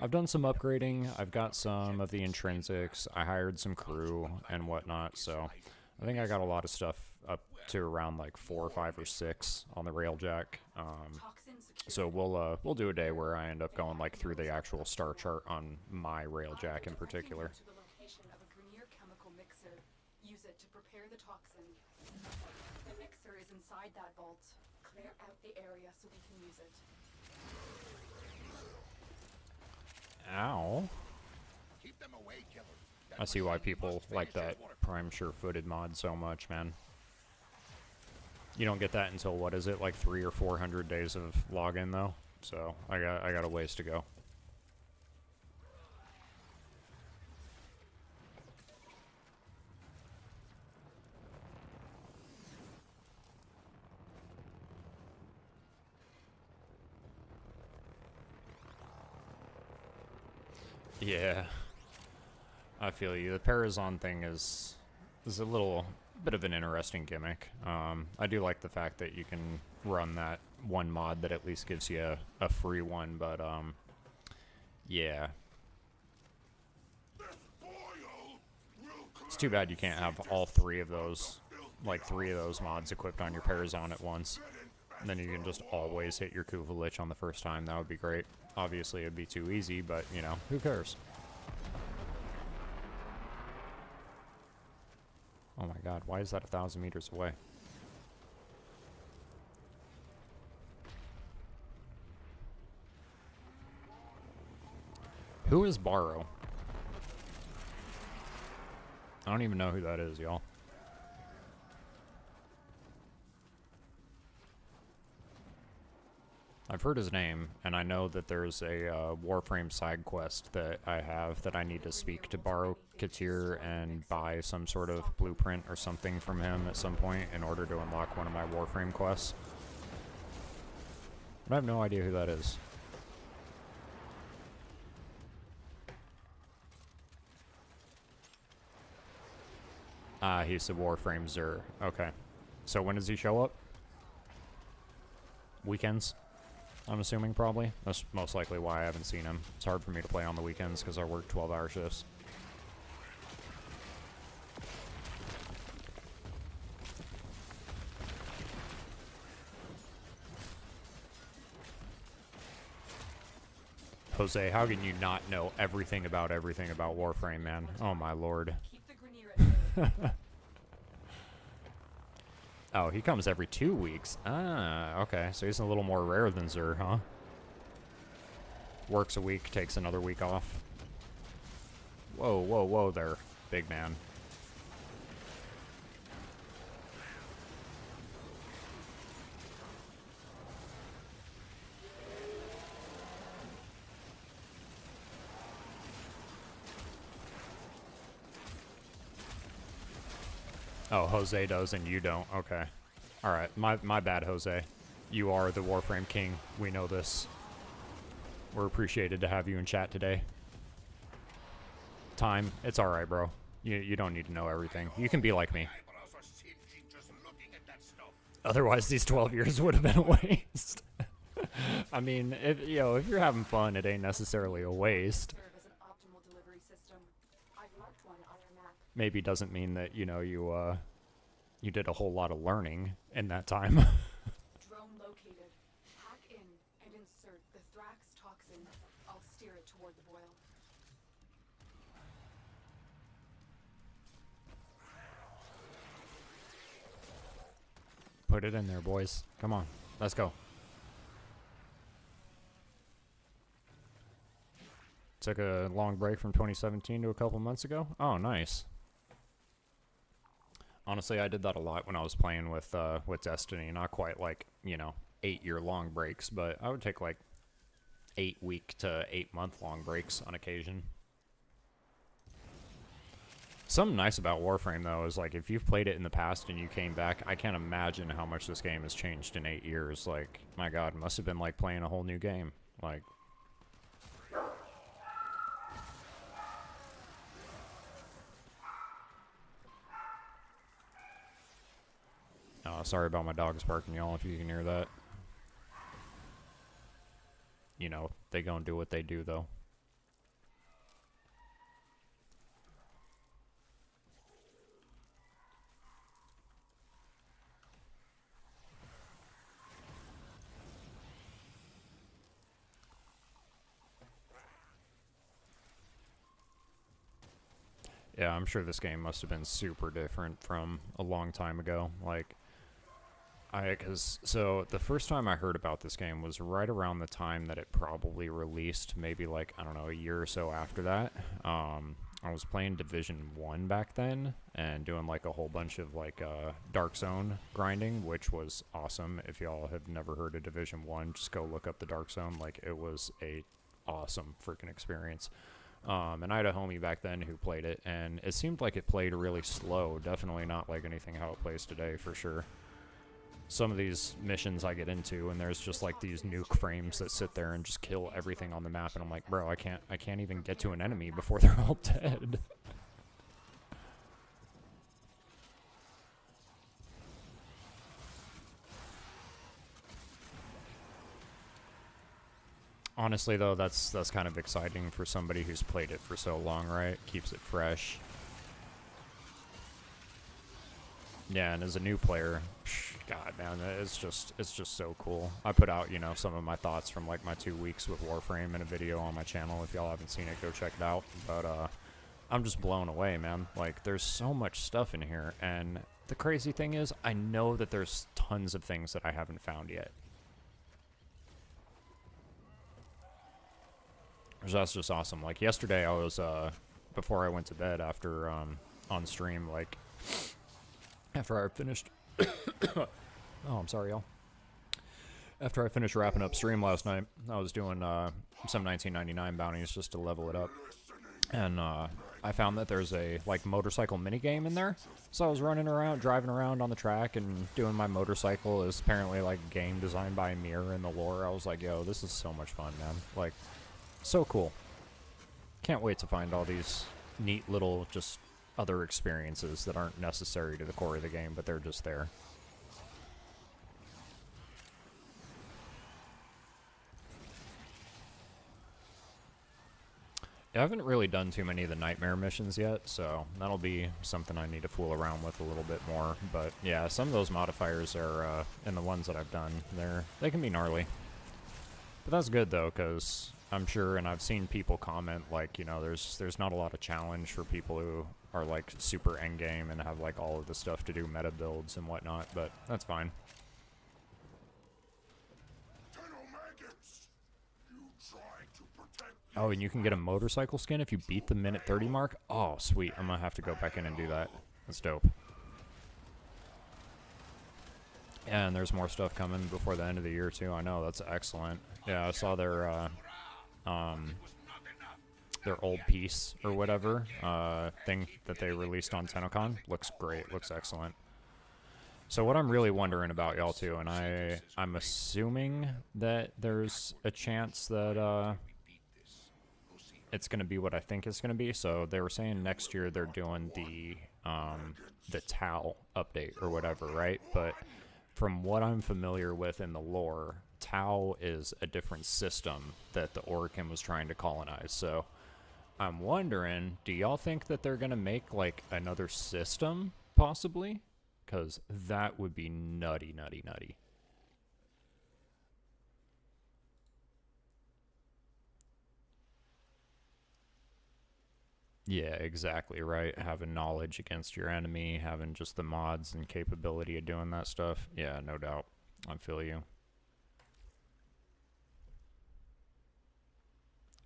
I've done some upgrading. I've got some of the intrinsics. I hired some crew and whatnot. So I think I got a lot of stuff up to around like 4 or 5 or 6 on the railjack. So we'll do a day where I end up going like through the actual star chart on my railjack in particular. To the location of a Grenier chemical mixer. Use it to prepare the toxin. The mixer is inside that vault. Clear out the area so we can use it. Ow. Keep them away, killer. I see why people like that Prime Sure-Footed mod so much, man. You don't get that until, what is it, like 300 or 400 days of login though. So I got a ways to go. Yeah, I feel you. The Parazon thing is a little bit of an interesting gimmick. I do like the fact that you can run that one mod that at least gives you a free one, but yeah. It's too bad you can't have all 3 of those, like 3 of those mods equipped on your Parazon at once. And then you can just always hit your Kuva Lich on the first time. That would be great. Obviously, it'd be too easy, but, you know, who cares? Oh my god, why is that 1,000 meters away? Who is Barrow? I don't even know who that is, y'all. I've heard his name, and I know that there's a Warframe side quest that I have that I need to speak to Barrow Katir and buy some sort of blueprint or something from him at some point in order to unlock one of my Warframe quests. But I have no idea who that is. Ah, he's the Warframe Zur. Okay. So when does he show up? Weekends? I'm assuming probably. That's most likely why I haven't seen him. It's hard for me to play on the weekends because I work 12-hour shifts. Jose, how can you not know everything about Warframe, man? Oh my lord. Keep the Grenier at bay. Oh, he comes every 2 weeks. Ah, okay. So he's a little more rare than Zur, huh? Works a week, takes another week off. Whoa, whoa, whoa there, big man. Oh, Jose does and you don't. Okay. Alright, my bad, Jose. You are the Warframe King. We know this. We're appreciated to have you in chat today. Time. It's alright, bro. You don't need to know everything. You can be like me. Otherwise, these 12 years would have been a waste. I mean, if you're having fun, it ain't necessarily a waste. Serve as an optimal delivery system. I've marked one on your map. maybe doesn't mean that, you know, you did a whole lot of learning in that time. Drone located. Hack in and insert the Thrax toxin. I'll steer it toward the boil. Put it in there, boys. Come on. Let's go. Took a long break from 2017 to a couple months ago. Oh, nice. Honestly, I did that a lot when I was playing with Destiny. Not quite like, you know, 8-year-long breaks, but I would take like 8-week to 8-month-long breaks on occasion. Something nice about Warframe, though, is like if you've played it in the past and you came back, I can't imagine how much this game has changed in 8 years. Like, my God, it must have been like playing a whole new game. Like, sorry about my dogs barking, y'all, if you can hear that. You know, they gonna do what they do, though. Yeah, I'm sure this game must have been super different from a long time ago. Like, so the first time I heard about this game was right around the time that it probably released, maybe like, I don't know, a year or so after that. I was playing Division 1 back then and doing like a whole bunch of like Dark Zone grinding, which was awesome. If y'all have never heard of Division 1, just go look up the Dark Zone. Like, it was a awesome freaking experience. And I had a homie back then who played it, and it seemed like it played really slow. Definitely not like anything how it plays today, for sure. Some of these missions I get into, and there's just like these nuke frames that sit there and just kill everything on the map, and I'm like, bro, I can't even get to an enemy before they're all dead. Honestly, though, that's kind of exciting for somebody who's played it for so long, right? Keeps it fresh. Yeah, and as a new player, God, man, it's just so cool. I put out, you know, some of my thoughts from like my 2 weeks with Warframe in a video on my channel. If y'all haven't seen it, go check it out. But I'm just blown away, man. Like, there's so much stuff in here, and the crazy thing is, I know that there's tons of things that I haven't found yet. So that's just awesome. Like, yesterday I was, before I went to bed after, on stream, like, after I finished, oh, I'm sorry, y'all. After I finished wrapping up stream last night, I was doing, some 1999 bounties just to level it up. And, I found that there's a, like, motorcycle minigame in there. So I was running around, driving around on the track and doing my motorcycle. It was apparently, like, a game designed by Mir in the lore. I was like, yo, this is so much fun, man. Like, so cool. Can't wait to find all these neat little just other experiences that aren't necessary to the core of the game, but they're just there. I haven't really done too many of the nightmare missions yet, so that'll be something I need to fool around with a little bit more. But yeah, some of those modifiers are, in the ones that I've done, they can be gnarly. But that's good though, because I'm sure, and I've seen people comment, like, you know, there's not a lot of challenge for people who are, like, super endgame and have, like, all of the stuff to do meta builds and whatnot, but that's fine. Oh, and you can get a motorcycle skin if you beat the minute 30 mark? Oh, sweet. I'm gonna have to go back in and do that. That's dope. Yeah, and there's more stuff coming before the end of the year, too. I know, that's excellent. Yeah, I saw their old piece or whatever thing that they released on TennoCon. Looks great. Looks excellent. So what I'm really wondering about, y'all, too, and I'm assuming that there's a chance that it's going to be what I think it's going to be. So they were saying next year they're doing the Tau update or whatever, right? But from what I'm familiar with in the lore, Tau is a different system that the Orokin was trying to colonize. So I'm wondering, do y'all think that they're gonna make like another system possibly? Because that would be nutty, nutty, nutty. Yeah, exactly right. Having knowledge against your enemy, having just the mods and capability of doing that stuff. Yeah, no doubt. I feel you.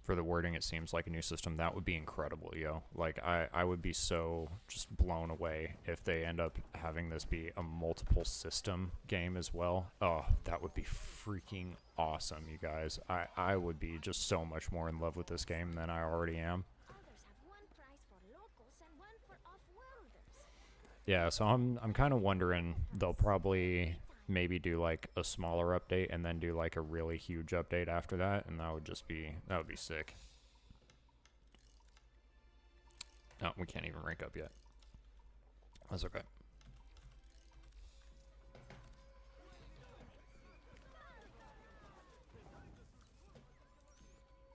For the wording, it seems like a new system. That would be incredible, yo. Like, I would be so just blown away if they end up having this be a multiple system game as well. Oh, that would be freaking awesome, you guys. I would be just so much more in love with this game than I already am. Others have one prize for locals and one for off-worlders. Yeah, so I'm kind of wondering they'll probably maybe do like a smaller update and then do like a really huge update after that, and that would be sick. No, we can't even rank up yet. That's okay.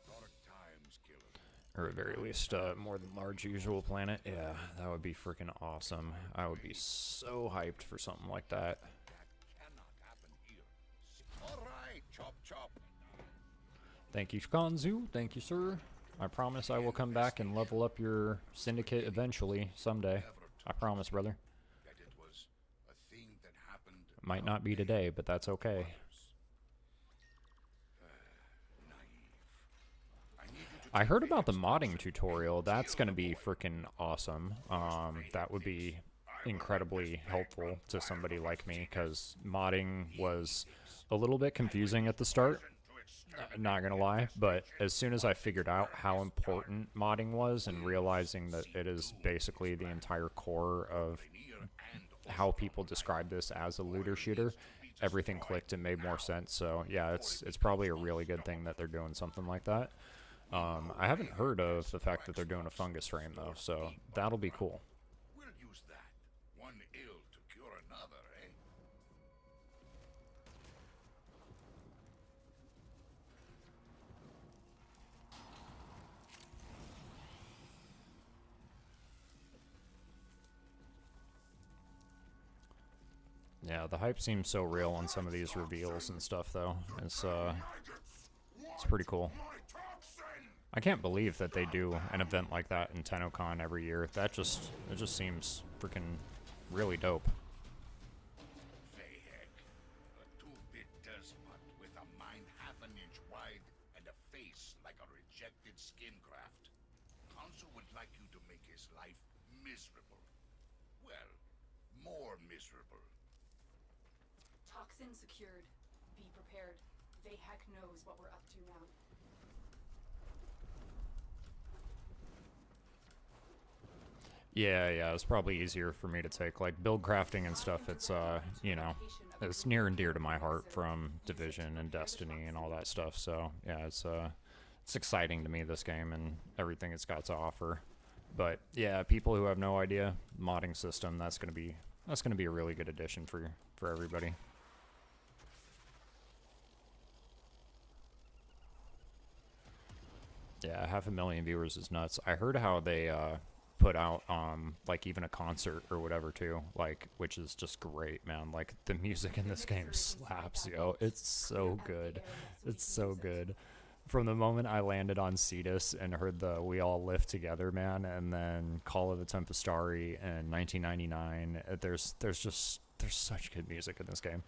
Dark times, killer. Or at very least, more than large usual planet. Yeah, that would be freaking awesome. I would be so hyped for something like that. That cannot happen here. All right, chop chop. Thank you, Skanzu. Thank you, sir. I promise I will come back and level up your syndicate eventually, someday. I promise, brother. That it was a thing that happened. Might not be today, but that's okay. I heard about the modding tutorial. That's going to be freaking awesome. That would be incredibly helpful to somebody like me, because modding was a little bit confusing at the start. Not gonna lie, but as soon as I figured out how important modding was and realizing that it is basically the entire core of how people describe this as a looter shooter, everything clicked and made more sense. So yeah, it's probably a really good thing that they're doing something like that. I haven't heard of the fact that they're doing a fungus frame though, so that'll be cool. We'll use that. One ill to cure another, eh? Yeah, the hype seems so real on some of these reveals and stuff though. It's pretty cool. I can't believe that they do an event like that in TennoCon every year. It just seems freaking really dope. Fayheck, a two-bit despot with a mind half an inch wide and a face like a rejected skin graft. Council would like you to make his life miserable. Well, more miserable. Toxin secured. Be prepared. They heck knows what we're up to now. Yeah, it's probably easier for me to take. Like, build crafting and stuff, it's, you know, it's near and dear to my heart from Division and Destiny and all that stuff. So, yeah, it's exciting to me, this game, and everything it's got to offer. But, yeah, people who have no idea, modding system, that's gonna be a really good addition for everybody. Yeah, 500,000 viewers is nuts. I heard how they, put out like even a concert or whatever too, like, which is just great, man. Like, the music in this game slaps, yo. It's so good. It's so good. From the moment I landed on Cetus and heard the We All Live Together, man, and then Call of the Tempestari in 1999, there's such good music in this game.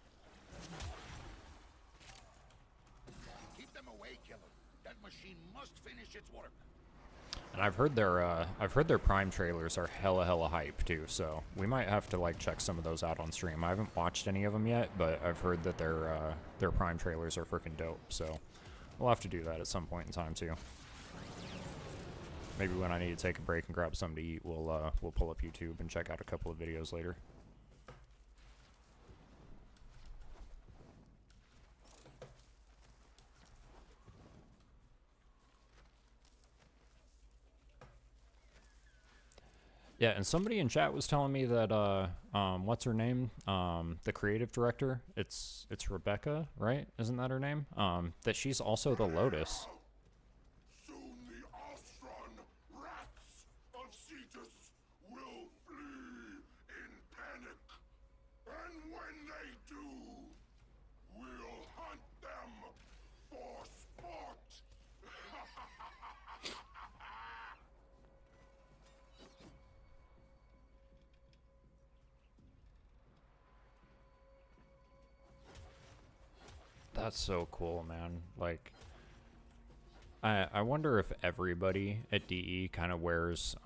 Keep them away, killer. That machine must finish its work. And I've heard their Prime trailers are hella hype too, so we might have to like check some of those out on stream. I haven't watched any of them yet, but I've heard that their Prime trailers are freaking dope, so we'll have to do that at some point in time too. Maybe when I need to take a break and grab something to eat, we'll pull up YouTube and check out a couple of videos later. Yeah, and somebody in chat was telling me that what's her name? The creative director. It's Rebecca, right? Isn't that her name? That she's also the Lotus. Soon the Ostron they do, we'll hunt them for sport. That's so cool, man. Like, I wonder if everybody at DE kind of wears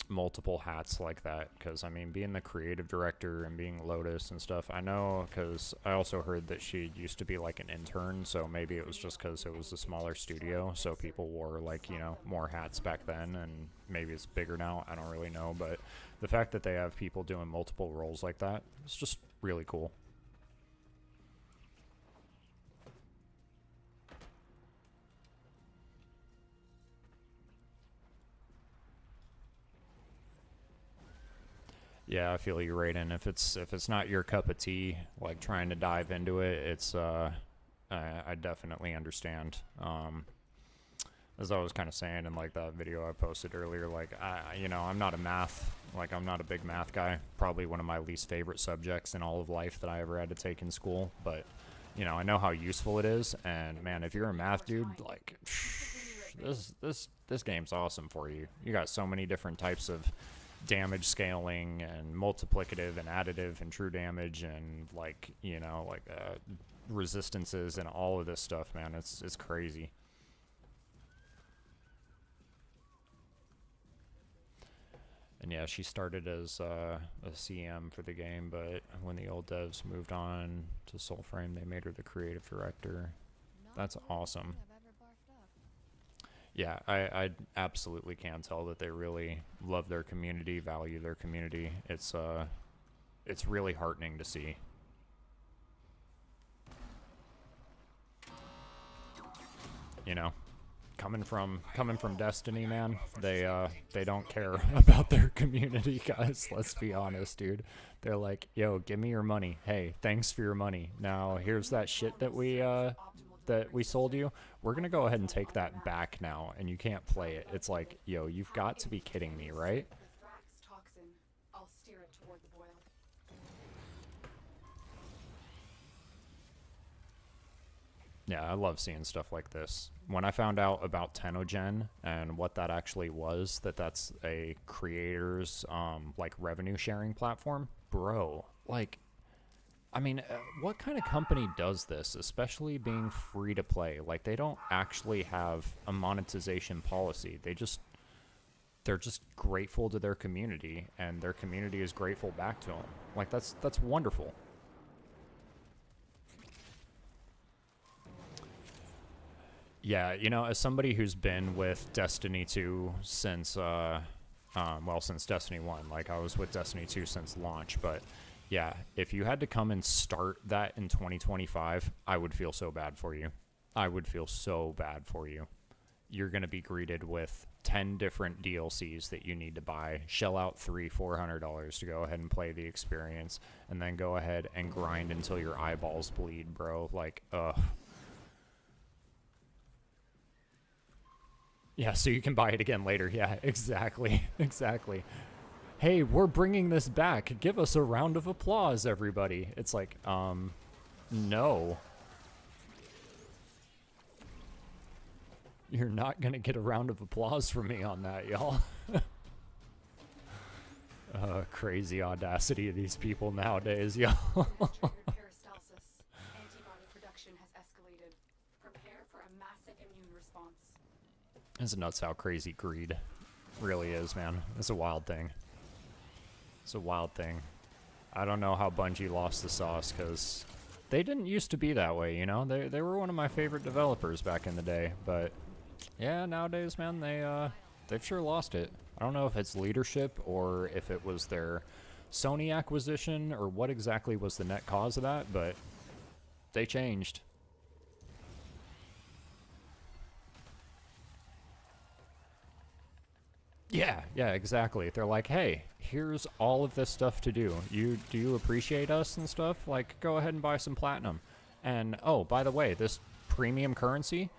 multiple hats like that, because I mean, being the creative director and being Lotus and stuff, I know, because I also heard that she used to be like an intern, so maybe it was just because it was a smaller studio, so people wore like, you know, more hats back then, and maybe it's bigger now, I don't really know, but the fact that they have people doing multiple roles like that, it's just really cool. Yeah, I feel you, Raiden. If it's not your cup of tea, like trying to dive into it, it's I definitely understand. As I was kind of saying in like that video I posted earlier, like I'm not I'm not a big math guy. Probably one of my least favorite subjects in all of life that I ever had to take in school. But I know how useful it is, and man, if you're a math dude, like this game's awesome for you. You got so many different types of damage scaling and multiplicative and additive and true damage and resistances and all of this stuff, man. It's crazy. And yeah, she started as a CM for the game, but when the old devs moved on to Soulframe, they made her the creative director. That's awesome. Yeah, I absolutely can tell that they really love their community, value their community. It's really heartening to see. Coming from Destiny, man, they don't care about their community, guys. Let's be honest, dude. They're like, yo, give me your money. Hey, thanks for your money. Now here's that shit that we sold you. We're gonna go ahead and take that back now, and you can't play it. It's like, yo, you've got to be kidding me, right? Yeah, I love seeing stuff like this. When I found out about Tenogen and what that actually was, that's a creator's like revenue sharing platform, bro, like, I mean, what kind of company does this, especially being free to play? Like, they don't actually have a monetization policy. They're just grateful to their community, and their community is grateful back to them. Like, that's wonderful. Yeah, as somebody who's been with Destiny 2 since since Destiny 1, like, I was with Destiny 2 since launch, but yeah, if you had to come and start that in 2025, I would feel so bad for you. I would feel so bad for you. You're going to be greeted with 10 different DLCs that you need to buy, shell out $300-400 to go ahead and play the experience, and then go ahead and grind until your eyeballs bleed, bro. Like, ugh. Yeah, so you can buy it again later. Yeah, exactly. Exactly. Hey, we're bringing this back. Give us a round of applause, everybody. It's like, no. You're not gonna get a round of applause from me on that, y'all. Crazy audacity of these people nowadays, y'all. It's nuts how crazy greed really is, man. It's a wild thing. It's a wild thing. I don't know how Bungie lost the sauce, because they didn't used to be that way, They were one of my favorite developers back in the day, but yeah, nowadays, man, they've sure lost it. I don't know if it's leadership or if it was their Sony acquisition or what exactly was the net cause of that, but they changed. Yeah, exactly. They're like, hey, here's all of this stuff to do. Do you appreciate us and stuff? Like, go ahead and buy some platinum. And, oh, by the way, this premium currency,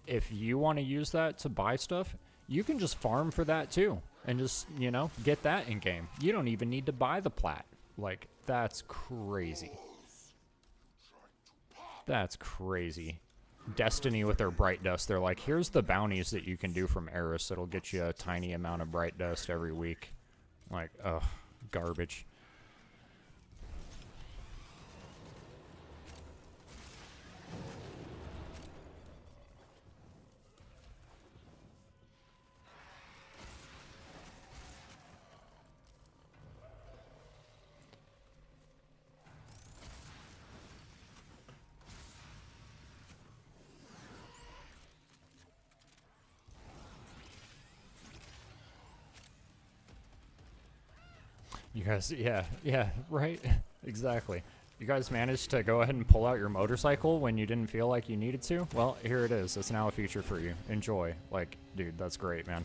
if you want to use that to buy stuff, you can just farm for that too. And just, get that in-game. You don't even need to buy the plat. Like, that's crazy. That's crazy. Destiny with their bright dust, they're like, here's the bounties that you can do from Eris. It'll get you a tiny amount of bright dust every week. Like, ugh, garbage. You guys, yeah, right, exactly. You guys managed to go ahead and pull out your motorcycle when you didn't feel like you needed to? Well, here it is. It's now a feature for you. Enjoy. Like, dude, that's great, man.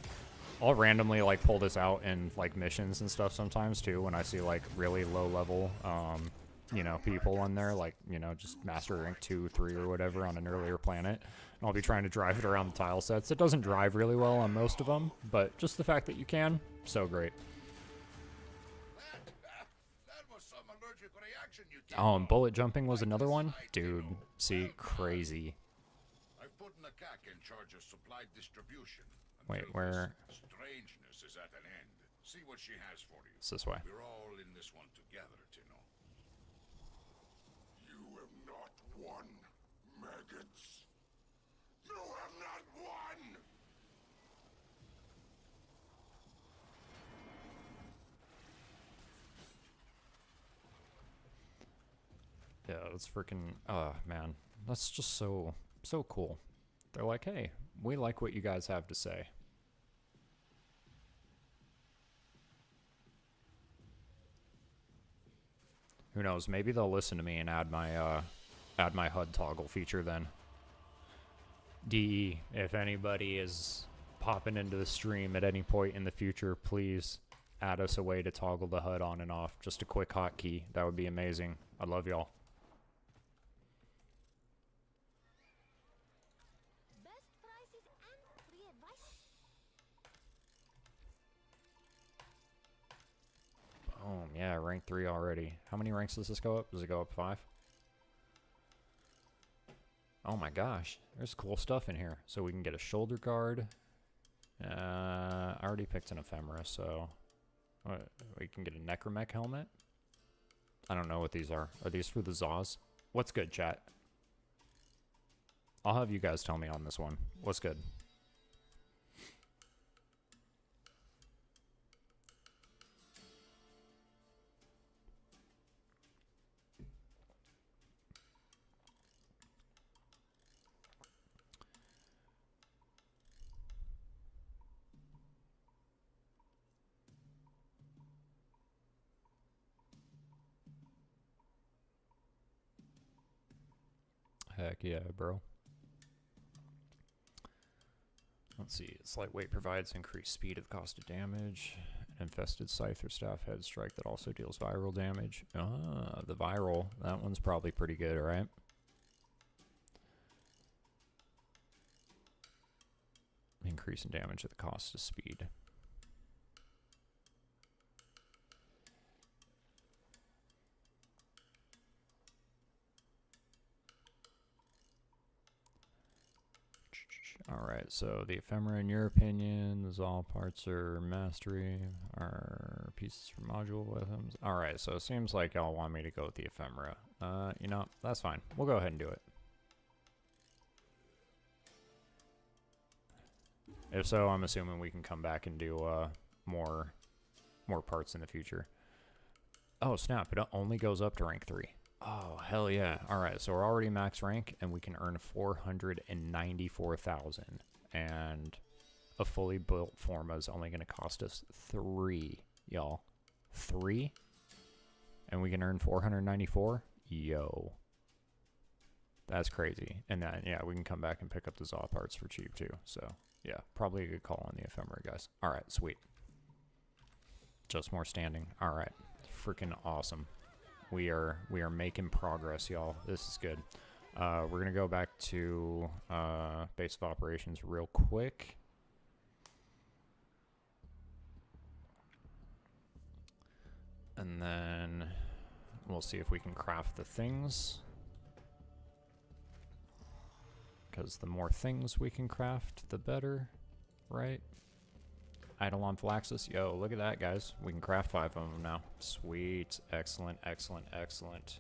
I'll randomly, like, pull this out in, like, missions and stuff sometimes, too, when I see, like, really low-level, you know, people on there, like, you know, just Master Rank 2, 3, or whatever on an earlier planet. And I'll be trying to drive it around the tile sets. It doesn't drive really well on most of them, but just the fact that you can, so great. Oh, and bullet jumping was another one? Dude, see, crazy. I've put Nakak in charge of supply distribution. Wait, where? Strangeness is at an end. See what she has for you. It's this way. We're all in this one together, Tino. You have not won, maggots. You have not won! Yeah, that's freaking, man, that's just so cool. They're like, hey, we like what you guys have to say. Who knows, maybe they'll listen to me and add my HUD toggle feature then. DE, if anybody is popping into the stream at any point in the future, please add us a way to toggle the HUD on and off. Just a quick hotkey, that would be amazing. I love y'all. Oh, yeah, rank 3 already. How many ranks does this go up? Does it go up 5? Oh my gosh, there's cool stuff in here. So we can get a shoulder guard. I already picked an ephemera, so we can get a necromech helmet. I don't know what these are. Are these for the Zaws? What's good, chat? I'll have you guys tell me on this one. What's good? Heck yeah, bro. Let's see. Its lightweight provides increased speed of cost of damage. An infested scythe or staff head strike that also deals viral damage. Ah, the viral. That one's probably pretty good, right? Increase in damage at the cost of speed. Alright, so the ephemera, in your opinion, is all parts are mastery, are pieces for module weapons. Alright, so it seems like y'all want me to go with the ephemera. You know, that's fine. We'll go ahead and do it. If so, I'm assuming we can come back and do more parts in the future. Oh, snap. It only goes up to rank 3. Oh, hell yeah. Alright, so we're already max rank, and we can earn 494,000. And a fully built forma is only going to cost us 3, y'all. 3? And we can earn 494? Yo. That's crazy. And then, yeah, we can come back and pick up the Zaw parts for cheap, too. So, yeah, probably a good call on the ephemera, guys. Alright, sweet. Just more standing. Alright. Freaking awesome. We are making progress, y'all. This is good. We're going to go back to base of operations real quick. And then we'll see if we can craft the things. Because the more things we can craft, the better, right? Eidolon Flaxus. Yo, look at that, guys. We can craft 5 of them now. Sweet. Excellent, excellent, excellent.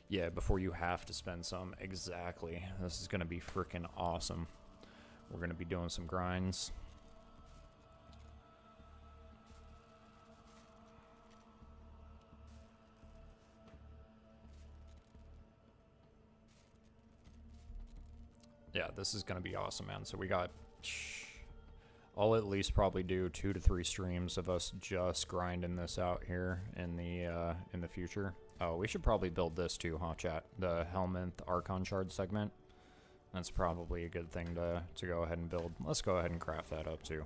Yeah, before you have to spend some. Exactly. This is going to be freaking awesome. We're going to be doing some grinds. Yeah, this is going to be awesome, man. So we got... I'll at least probably do 2 to 3 streams of us just grinding this out here in the future. Oh, we should probably build this too, huh, chat? The Helminth Archon Shard segment. That's probably a good thing to go ahead and build. Let's go ahead and craft that up too.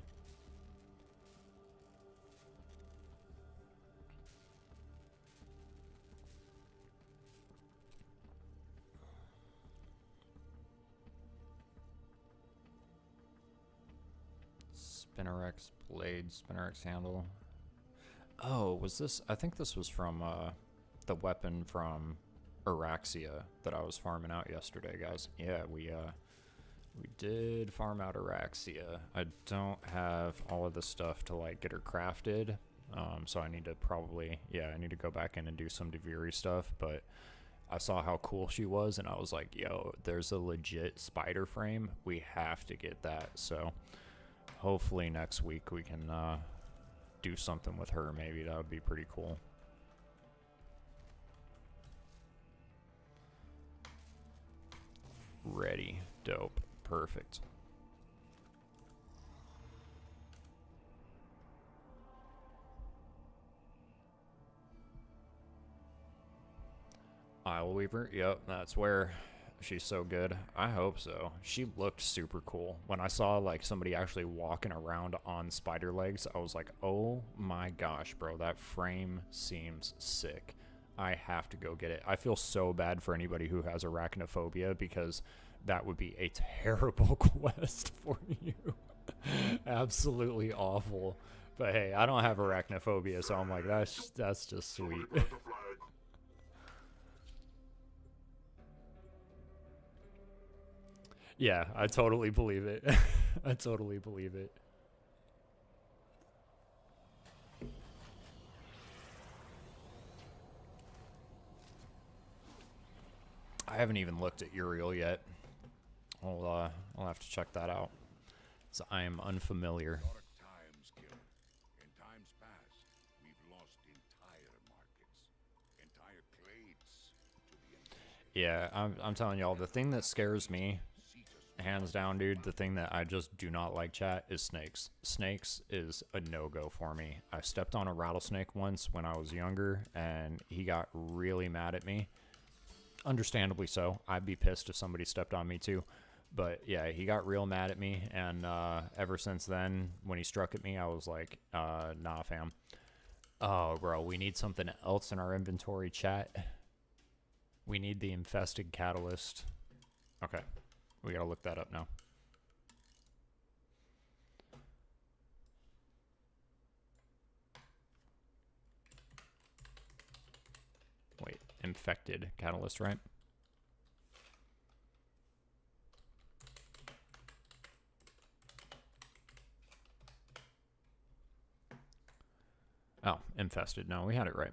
Spinnerex blade, Spinnerex handle. Oh, was this? I think this was from the weapon from Araxia that I was farming out yesterday, guys. Yeah, we did farm out Araxia. I don't have all of the stuff to like get her crafted, so I need to probably, yeah, I need to go back in and do some Deviri stuff. But I saw how cool she was, and I was like, yo, there's a legit spider frame. We have to get that. So hopefully next week we can do something with her. Maybe that would be pretty cool. Ready. Dope. Perfect. Isle Weaver. Yep, that's where she's so good. I hope so. She looked super cool. When I saw like somebody actually walking around on spider legs, I was like, oh my gosh, bro, that frame seems sick. I have to go get it. I feel so bad for anybody who has arachnophobia because that would be a terrible quest for you. Absolutely awful. But hey, I don't have arachnophobia, so I'm like, that's just sweet. Yeah, I totally believe it. I totally believe it. I haven't even looked at Uriel yet. I'll have to check that out. So I am unfamiliar. A lot of times, killer. In times past, we've lost entire markets, entire clades to the infestation. Yeah, I'm telling y'all, the thing that scares me, hands down, dude, the thing that I just do not like, chat, is snakes. Snakes is a no-go for me. I stepped on a rattlesnake once when I was younger, and he got really mad at me. Understandably so. I'd be pissed if somebody stepped on me too. But yeah, he got real mad at me, and ever since then, when he struck at me, I was like, nah, fam. Oh, bro, we need something else in our inventory, chat. We need the infested catalyst. Okay, we gotta look that up now. Wait, infected catalyst, right? Oh, infested. No, we had it right.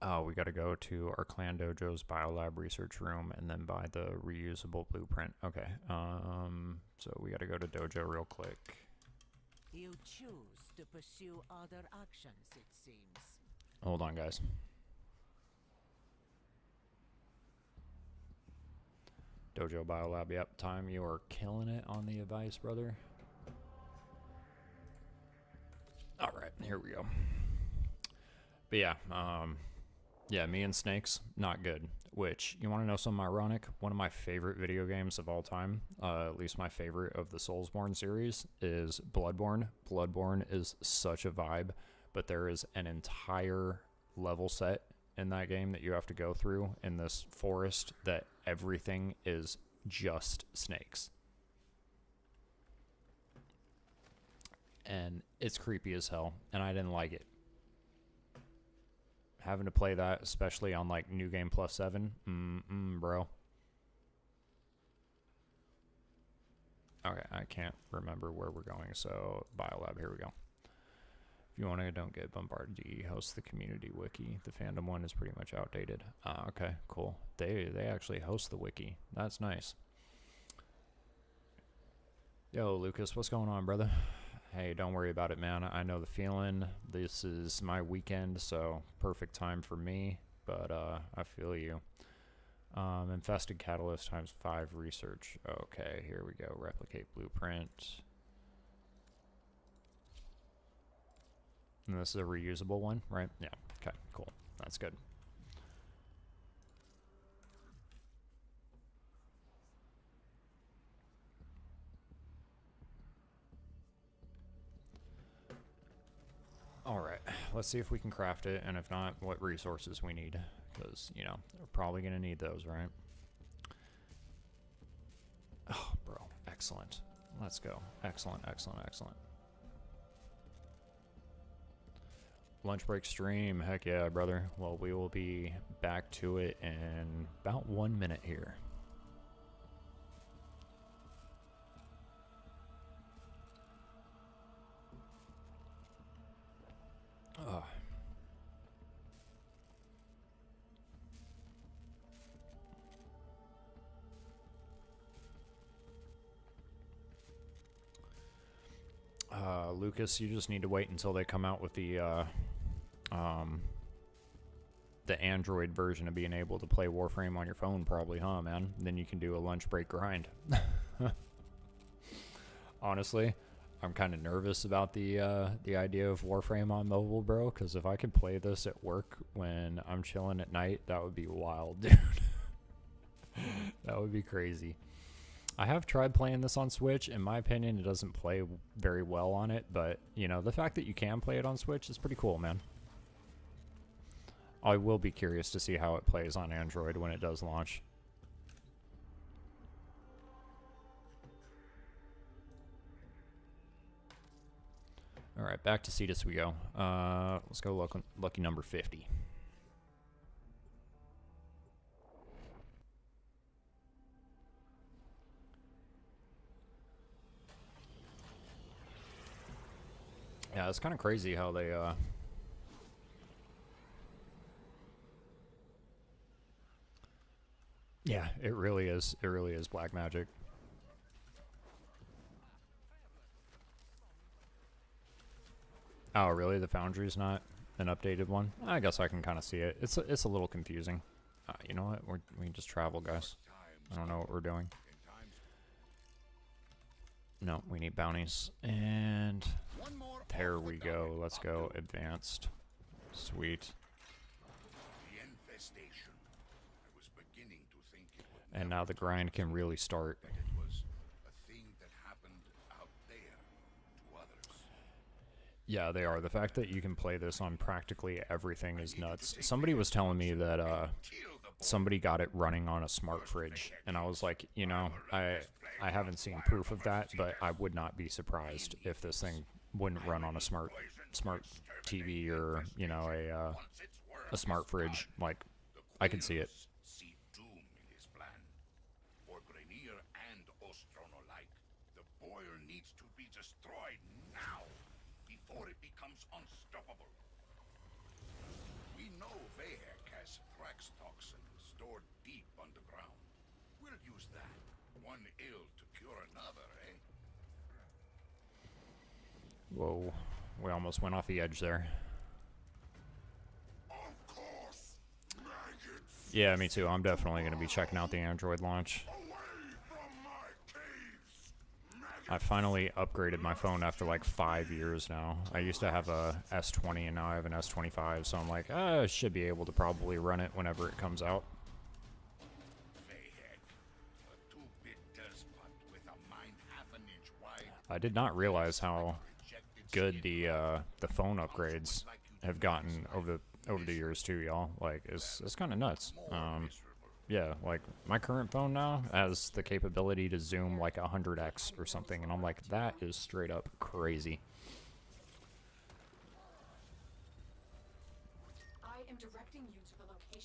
Oh, we got to go to our clan dojo's biolab research room and then buy the reusable blueprint. Okay. So we got to go to dojo real quick. You choose to pursue other actions, it seems. Hold on, guys. Dojo biolab. Yep, time. You are killing it on the advice, brother. All right, here we go. But yeah, yeah, me and snakes, not good. Which, you want to know something ironic? One of my favorite video games of all time, at least my favorite of the Soulsborne series, is Bloodborne. Bloodborne is such a vibe, but there is an entire level set in that game that you have to go through in this forest that everything is just snakes. and it's creepy as hell, and I didn't like it. Having to play that, especially on like New Game Plus 7, bro. Okay, I can't remember where we're going, so Biolab, here we go. If you want to don't get bombarded, host the community wiki. The fandom one is pretty much outdated. Okay, cool. They actually host the wiki. That's nice. Yo, Lucas, what's going on, brother? Hey, don't worry about it, man. I know the feeling. This is my weekend, so perfect time for me, but I feel you. Infested catalyst times 5 research. Okay, here we go. Replicate blueprint. And this is a reusable one, right? Yeah. Okay, cool. That's good. Alright, let's see if we can craft it, and if not, what resources we need. Because, you know, we're probably going to need those, right? Oh, bro. Excellent. Let's go. Excellent, excellent, excellent. Lunch break stream. Heck yeah, brother. Well, we will be back to it in about 1 minute here. Lucas, you just need to wait until they come out with the Android version of being able to play Warframe on your phone, probably, huh, man? Then you can do a lunch break grind. Honestly, I'm kind of nervous about the idea of Warframe on mobile, bro, because if I could play this at work when I'm chilling at night, that would be wild, dude. That would be crazy. I have tried playing this on Switch. In my opinion, it doesn't play very well on it, but, you know, the fact that you can play it on Switch is pretty cool, man. I will be curious to see how it plays on Android when it does launch. Alright, back to Cetus we go. Let's go lucky number 50. Yeah, it's kind of crazy how they, yeah, it really is. It really is black magic. Oh, really? The Foundry's not an updated one? I guess I can kind of see it. It's a little confusing. You know what? We can just travel, guys. I don't know what we're doing. No, we need bounties. And there we go. Let's go. Advanced. Sweet. The infestation. I was beginning to think it would And now the grind can really start. that it was a thing that happened out there to others. Yeah, they are. The fact that you can play this on practically everything is nuts. Somebody was telling me that somebody got it running on a smart fridge, and I was like, you know, I haven't seen proof of that, but I would not be surprised if this thing wouldn't run on a smart TV or, you know, a smart fridge. Like, I can see it. See doom in his plan. For Grenier and Ostron alike, the boil needs to be destroyed now, before it becomes unstoppable. We know Vehek has Thrax toxin stored deep underground. We'll use that. One ill to cure another, eh? Whoa, we almost went off the edge there. Of course, maggots. Yeah, me too. I'm definitely going to be checking out the Android launch. Away from my caves. I finally upgraded my phone after like 5 years now. I used to have a S20 and now I have an S25, so I'm like, I should be able to probably run it whenever it comes out. Vehek, a two-bit despot with a mind half an inch wide. I did not realize how good the phone upgrades have gotten over the years too, y'all. Like, it's kind of nuts. Yeah, like my current phone now has the capability to zoom like 100x or something, and I'm like, that is straight up crazy.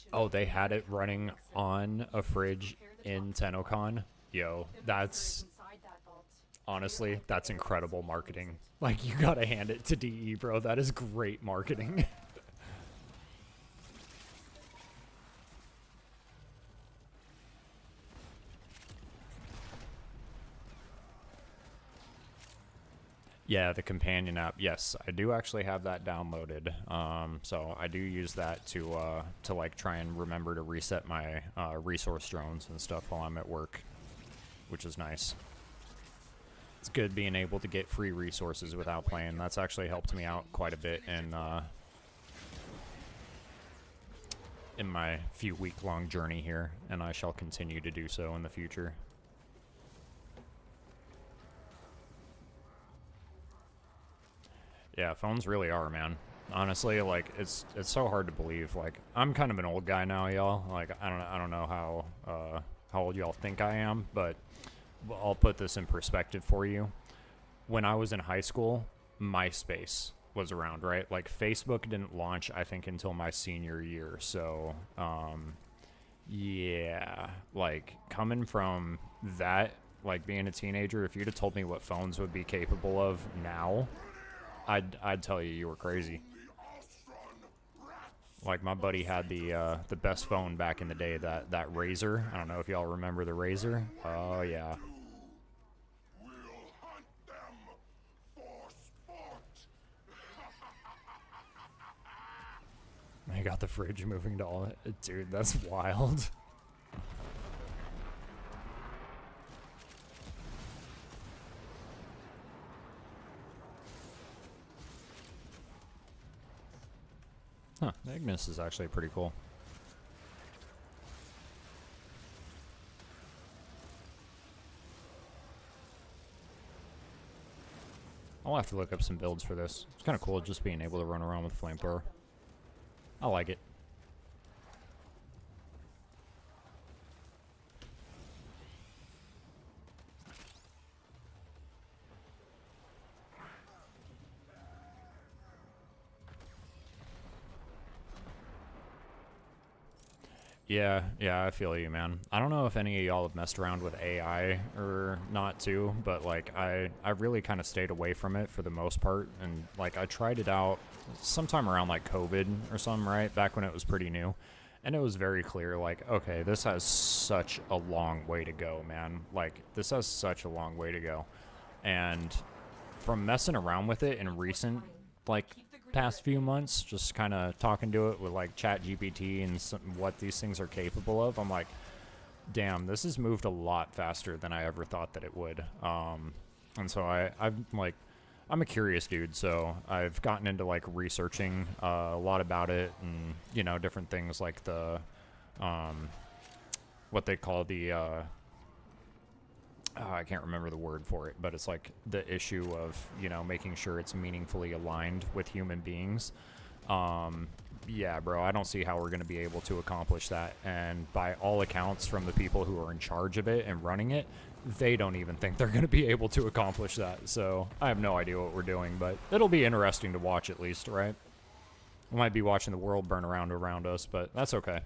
infestation. Oh, they had it running on a fridge in Tenocon. Yo, that's Inside that vault. honestly, that's incredible marketing. Like, you gotta hand it to DE, bro. That is great marketing. Yeah, the companion app. Yes, I do actually have that downloaded. So I do use that to like try and remember to reset my resource drones and stuff while I'm at work, which is nice. It's good being able to get free resources without playing. That's actually helped me out quite a bit in my few week-long journey here, and I shall continue to do so in the future. Yeah, phones really are, man. Honestly, like it's so hard to believe. Like, I'm kind of an old guy now, y'all. Like, I don't know how old y'all think I am, but I'll put this in perspective for you. When I was in high school, MySpace was around, right? Like, Facebook didn't launch, I think, until my senior year. So, yeah, like coming from that, like being a teenager, if you'd have told me what phones would be capable of now, I'd tell you were crazy. Like, my buddy had the best phone back in the day, that Razor. I don't know if y'all remember the Razor. Oh yeah. I got the fridge moving to all. Dude, that's wild. Huh, Ignis is actually pretty cool. I'll have to look up some builds for this. It's kind of cool just being able to run around with flamethrower. I like it. Yeah, I feel you, man. I don't know if any of y'all have messed around with AI or not too, but like I really kind of stayed away from it for the most part, and like I tried it out sometime around like COVID or something, right? Back when it was pretty new. And it was very clear, like, okay, this has such a long way to go, man. Like, this has such a long way to go. And from messing around with it in recent, like, past few months, just kind of talking to it with like Chat GPT and what these things are capable of, I'm like, damn, this has moved a lot faster than I ever thought that it would. And so I'm a curious dude, so I've gotten into like researching a lot about it, and you know, different things like the what they call the I can't remember the word for it, but it's like the issue of, you know, making sure it's meaningfully aligned with human beings. Yeah, bro, I don't see how we're going to be able to accomplish that. And by all accounts, from the people who are in charge of it and running it, they don't even think they're going to be able to accomplish that. So I have no idea what we're doing, but it'll be interesting to watch at least, right? We might be watching the world burn around us, but that's okay.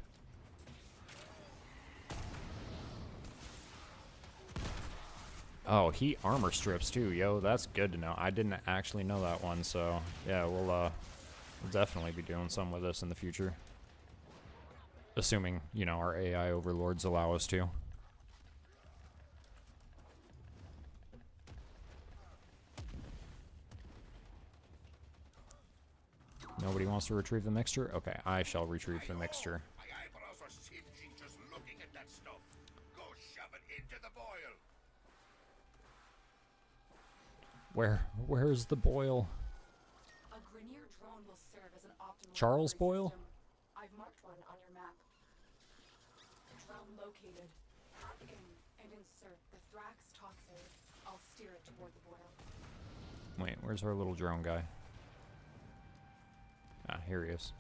Oh, heat armor strips too, yo. That's good to know. I didn't actually know that one, so yeah, we'll definitely be doing some with this in the future. Assuming, you know, our AI overlords allow us to. Nobody wants to retrieve the mixture? Okay, I shall retrieve the mixture. My eyebrows are singeing just looking at that stuff. Go shove it into the boil. Where's the boil? A Grineer drone will serve as an optimal Charles delivery Boyle? system. I've marked one on your map. Drone located. Hack in and insert the Thrax toxin. I'll steer it toward the boil. Wait, where's our little drone guy? Ah, here he is.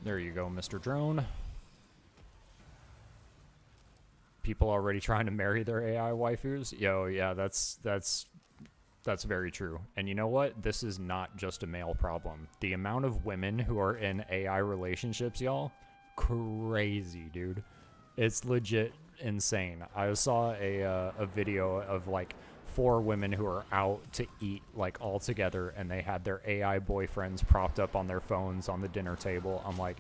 There you go, Mr. Drone. People already trying to marry their AI waifus? Yo, yeah, that's That's very true. And you know what? This is not just a male problem. The amount of women who are in AI relationships, y'all, crazy, dude. It's legit insane. I saw a video of like 4 women who are out to eat like all together, and they had their AI boyfriends propped up on their phones on the dinner table. I'm like,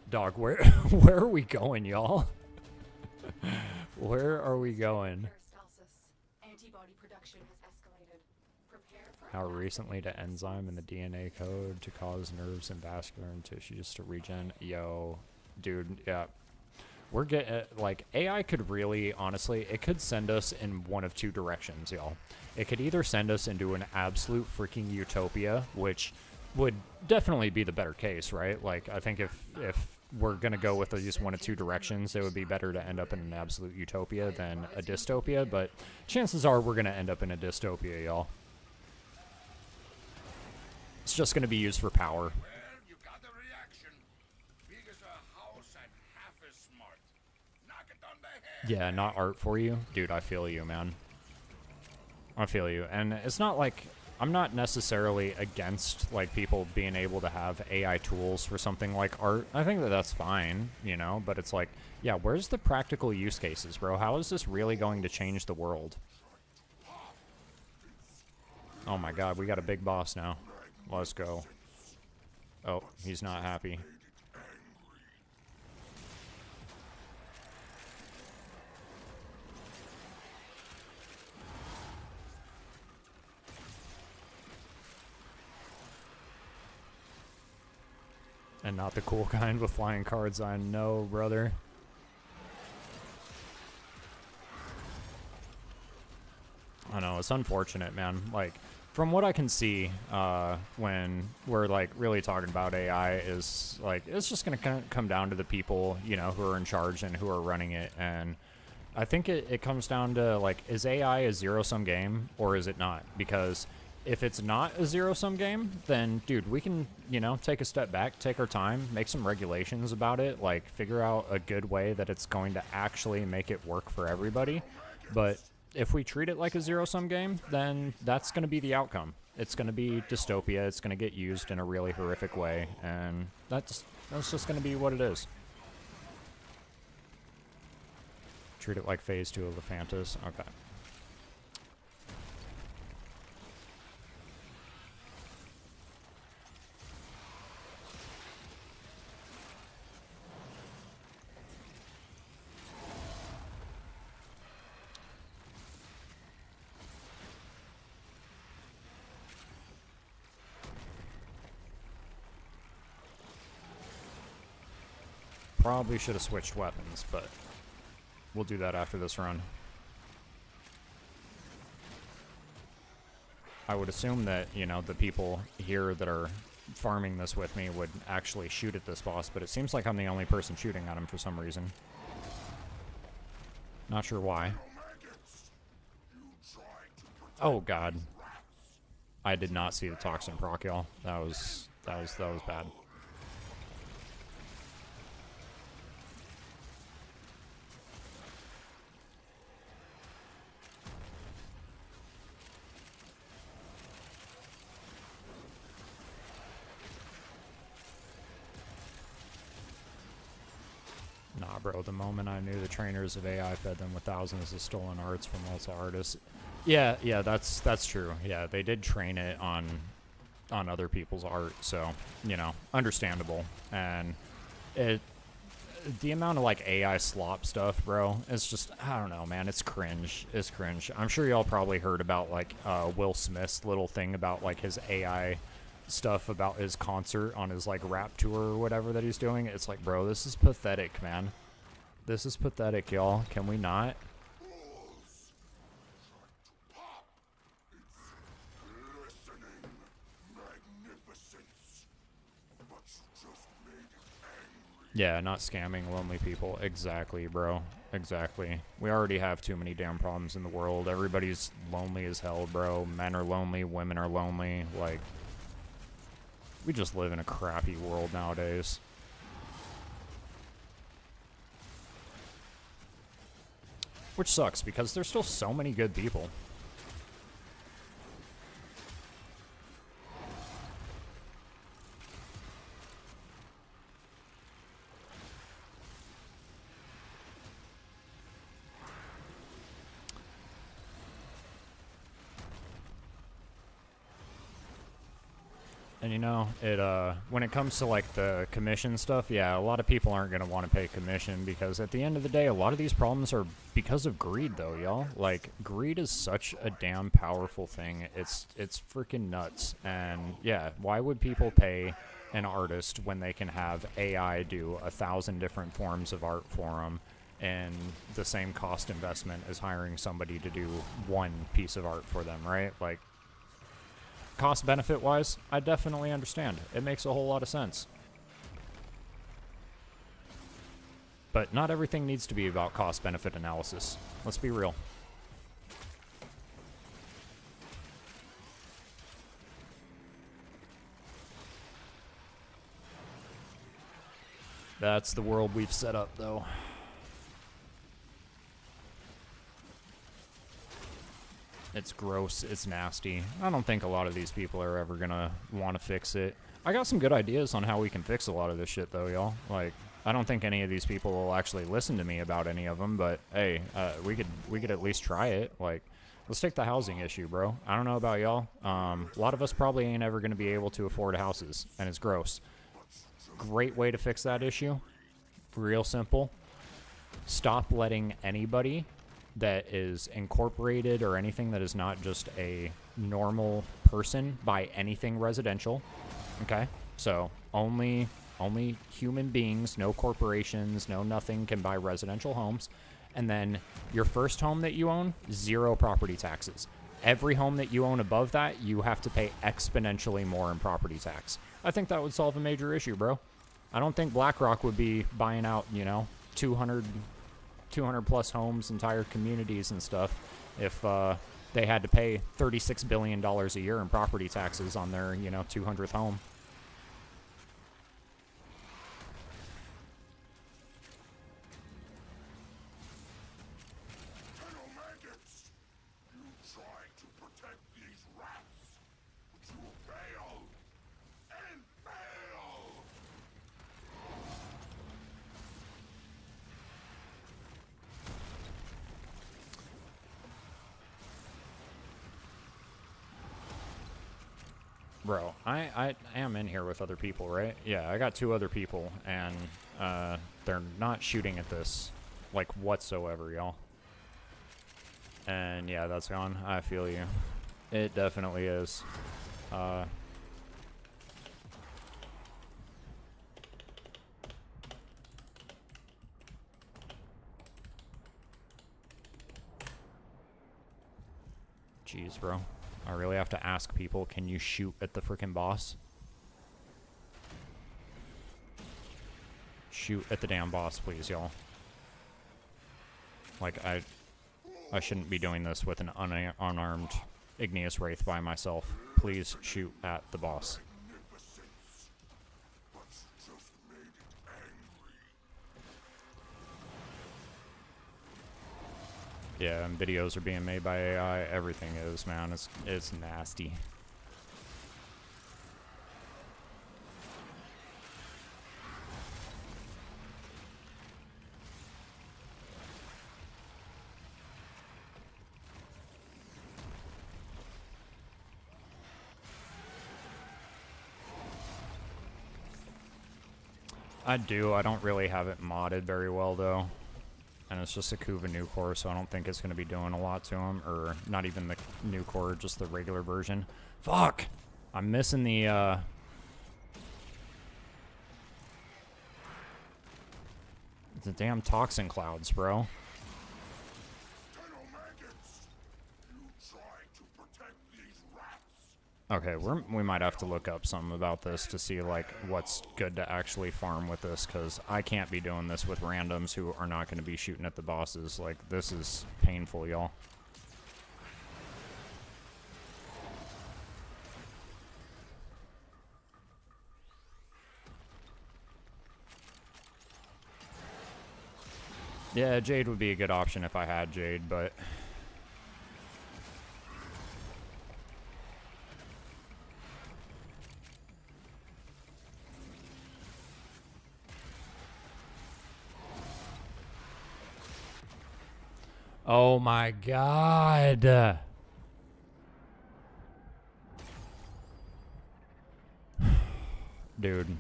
dog, where where are we going, y'all? Where are we going? Parastasis. Antibody production has escalated. Prepare for How a massive recently to enzyme in the DNA code to cause nerves and vascular and tissues to regen. Yo, dude, yeah. We're getting, like, AI could really, honestly, it could send us in one of 2 directions, y'all. It could either send us into an absolute freaking utopia, which would definitely be the better case, right? Like, I think if we're going to go with these one of 2 directions, it would be better to end up in an absolute utopia than a dystopia, but chances are we're going to end up in a dystopia, y'all. It's just going to be used for power. Well, you got the reaction. Big as a house and half as smart. Knock it on the head. Yeah, not art for you? Dude, I feel you, man. I feel you. And it's not like, I'm not necessarily against, like, people being able to have AI tools for something like art. I think that that's fine, you know? But it's like, yeah, where's the practical use cases, bro? How is this really going to change the world? Oh my god, we got a big boss now. Let's go. Oh, he's not happy. And not the cool kind with flying cards, I know, brother. I know, it's unfortunate, man. Like, from what I can see, when we're, like, really talking about AI is, like, it's just going to come down to the people, you know, who are in charge and who are running it. And I think it comes down to, like, is AI a zero-sum game or is it not? Because if it's not a zero-sum game, then, dude, we can, you know, take a step back, take our time, make some regulations about it, like, figure out a good way that it's going to actually make it work for everybody. But if we treat it like a zero-sum game, then that's going to be the outcome. It's going to be dystopia. It's going to get used in a really horrific way, and that's just going to be what it is. Treat it like Phase 2 of the Fantas. Okay. Probably should have switched weapons, but we'll do that after this run. I would assume that, you know, the people here that are farming this with me would actually shoot at this boss, but it seems like I'm the only person shooting at him for some reason. Not sure why. Oh god. I did not see the toxin proc, y'all. That was bad. Nah, bro, the moment I knew the trainers of AI fed them with thousands of stolen arts from local artists. Yeah, that's true. Yeah, they did train it on other people's art, so, you know, understandable. And the amount of, like, AI slop stuff, bro, it's just, I don't know, man, it's cringe. It's cringe. I'm sure y'all probably heard about, like, Will Smith's little thing about, like, his AI stuff about his concert on his, like, rap tour or whatever that he's doing. It's like, bro, this is pathetic, man. This is pathetic, y'all. Can we not? Yeah, not scamming lonely people. Exactly, bro. Exactly. We already have too many damn problems in the world. Everybody's lonely as hell, bro. Men are lonely, women are lonely. Like, we just live in a crappy world nowadays. Which sucks, because there's still so many good people. And you know, when it comes to like the commission stuff, yeah, a lot of people aren't gonna want to pay commission because at the end of the day, a lot of these problems are because of greed, though, y'all. Like, greed is such a damn powerful thing. It's freaking nuts. And yeah, why would people pay an artist when they can have AI do 1,000 different forms of art for them and the same cost investment as hiring somebody to do one piece of art for them, right? Like, cost benefit wise, I definitely understand. It makes a whole lot of sense. But not everything needs to be about cost benefit analysis. Let's be real. That's the world we've set up, though. It's gross. It's nasty. I don't think a lot of these people are ever gonna want to fix it. I got some good ideas on how we can fix a lot of this shit, though, y'all. Like, I don't think any of these people will actually listen to me about any of them, but hey, we could at least try it. Like, let's take the housing issue, bro. I don't know about y'all. A lot of us probably ain't ever gonna be able to afford houses, and it's gross. Great way to fix that issue. Real simple. Stop letting anybody that is incorporated or anything that is not just a normal person buy anything residential. Okay? So only human beings, no corporations, no nothing can buy residential homes. And then your first home that you own, 0 property taxes. Every home that you own above that, you have to pay exponentially more in property tax. I think that would solve a major issue, bro. I don't think BlackRock would be buying out, 200 plus homes, entire communities and stuff if they had to pay $36 billion a year in property taxes on their, 200th home. Colonel Maggots, you tried to protect these rats, but you failed and failed. Bro, I am in here with other people, right? Yeah, I got 2 other people, and they're not shooting at this, like, whatsoever, y'all. And yeah, that's gone. I feel you. It definitely is. Jeez, bro. I really have to ask people, can you shoot at the frickin' boss? Shoot at the damn boss, please, y'all. Like, I shouldn't be doing this with an unarmed Igneous Wraith by myself. Please shoot at the boss. Magnificence, but you just made it angry. Yeah, and videos are being made by AI. Everything is, man. It's nasty. I do. I don't really have it modded very well, though. And it's just a Kuva new core, so I don't think it's going to be doing a lot to him. Or not even the new core, just the regular version. Fuck! I'm missing the, the damn toxin clouds, bro. Colonel Maggots, you tried to protect these rats. Okay, we might have to look up something about this to see, like, what's good to actually farm with this, because I can't be doing this with randoms who are not going to be shooting at the bosses. Like, this is painful, y'all. Yeah, Jade would be a good option if I had Jade, but... Oh my god! Dude.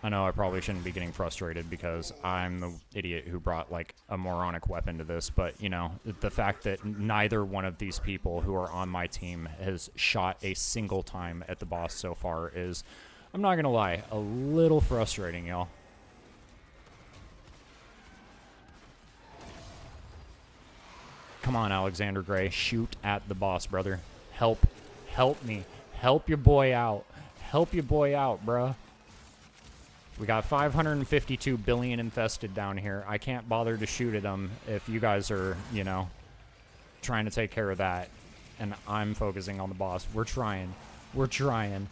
I know I probably shouldn't be getting frustrated because I'm the idiot who brought, like, a moronic weapon to this, but, you know, the fact that neither one of these people who are on my team has shot a single time at the boss so far is, I'm not gonna lie, a little frustrating, y'all. Come on, Alexander Gray, shoot at the boss, brother. Help me. Help your boy out. Help your boy out, bruh. We got 552 billion infested down here. I can't bother to shoot at them if you guys are, you know, trying to take care of that. And I'm focusing on the boss. We're trying. We're trying.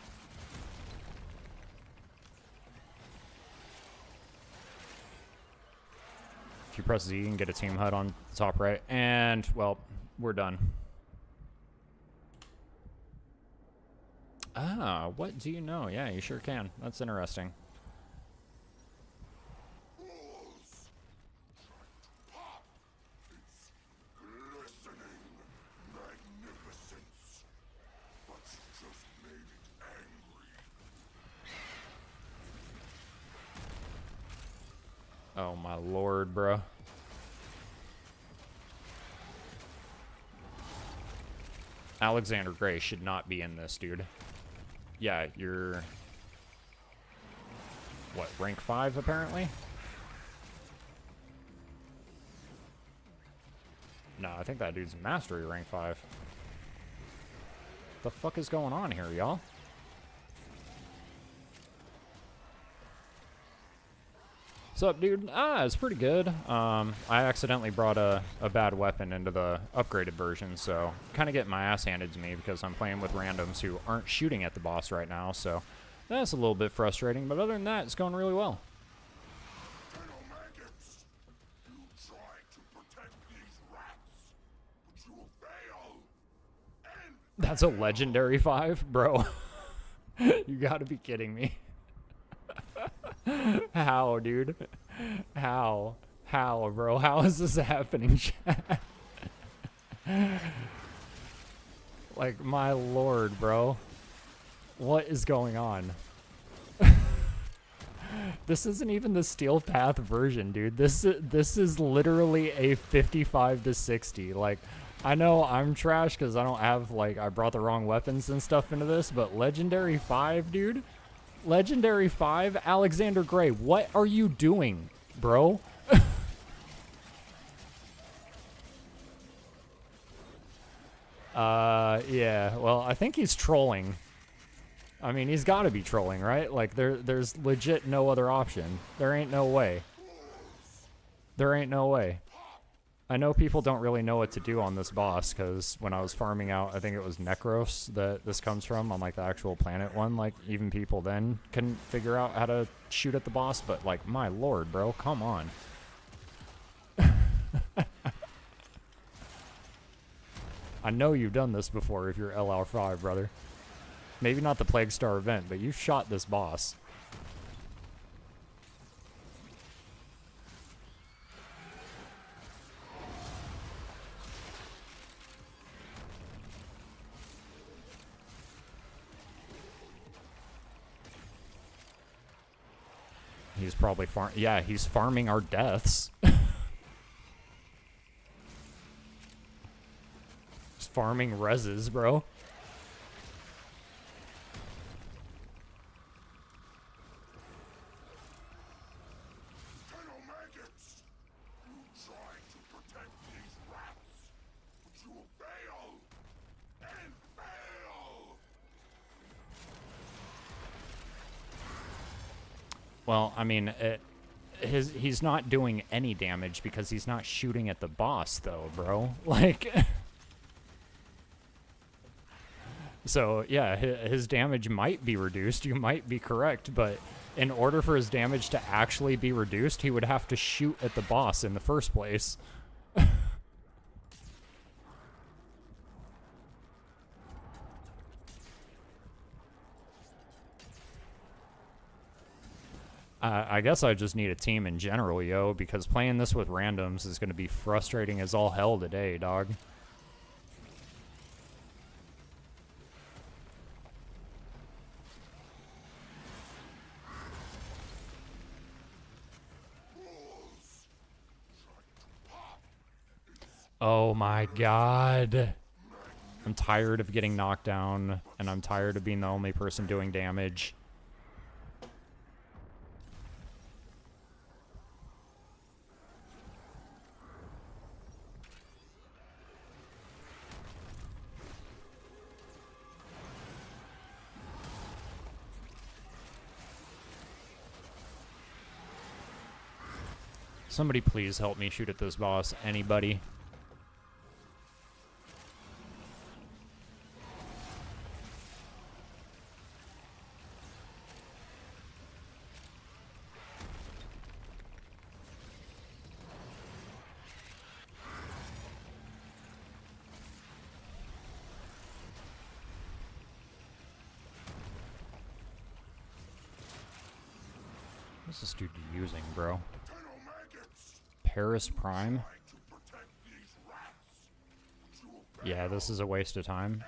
If you press Z, you can get a team HUD on the top right. And, well, we're done. Ah, what do you know? Yeah, you sure can. That's interesting. Oh my lord, bro. Alexander Gray should not be in this, dude. Yeah, you're... what, rank 5, apparently? No, I think that dude's mastery rank 5. The fuck is going on here, y'all? What's up, dude? Ah, it's pretty good. I accidentally brought a bad weapon into the upgraded version, so kind of getting my ass handed to me because I'm playing with randoms who aren't shooting at the boss right now, so that's a little bit frustrating, but other than that, it's going really well. That's a legendary 5? Bro, you gotta be kidding me. How, dude? How? How, bro? How is this happening, chat? Like, my lord, bro. What is going on? This isn't even the Steel Path version, dude. This is literally a 55 to 60. Like, I know I'm trash because I don't have, like, I brought the wrong weapons and stuff into this, but Legendary 5, dude? Legendary 5? Alexander Gray, what are you doing, bro? Yeah, well, I think he's trolling. I mean, he's got to be trolling, right? Like, there's legit no other option. There ain't no way. There ain't no way. I know people don't really know what to do on this boss, because when I was farming out, I think it was Necros that this comes from, on, like, the actual planet one. Like, even people then couldn't figure out how to shoot at the boss, but, like, my lord, bro, come on. I know you've done this before if you're LR5, brother. Maybe not the Plague Star event, but you shot this boss. He's probably yeah, he's farming our deaths. He's farming reses, bro. Well, I mean, he's not doing any damage because he's not shooting at the boss, though, bro. Like, so, yeah, his damage might be reduced. You might be correct, but in order for his damage to actually be reduced, he would have to shoot at the boss in the first place. I guess I just need a team in general, yo, because playing this with randoms is going to be frustrating as all hell today, dog. Oh my god. I'm tired of getting knocked down, and I'm tired of being the only person doing damage. Somebody please help me shoot at this boss. Anybody? What's this dude using, bro? Paris Prime? Yeah, this is a waste of time.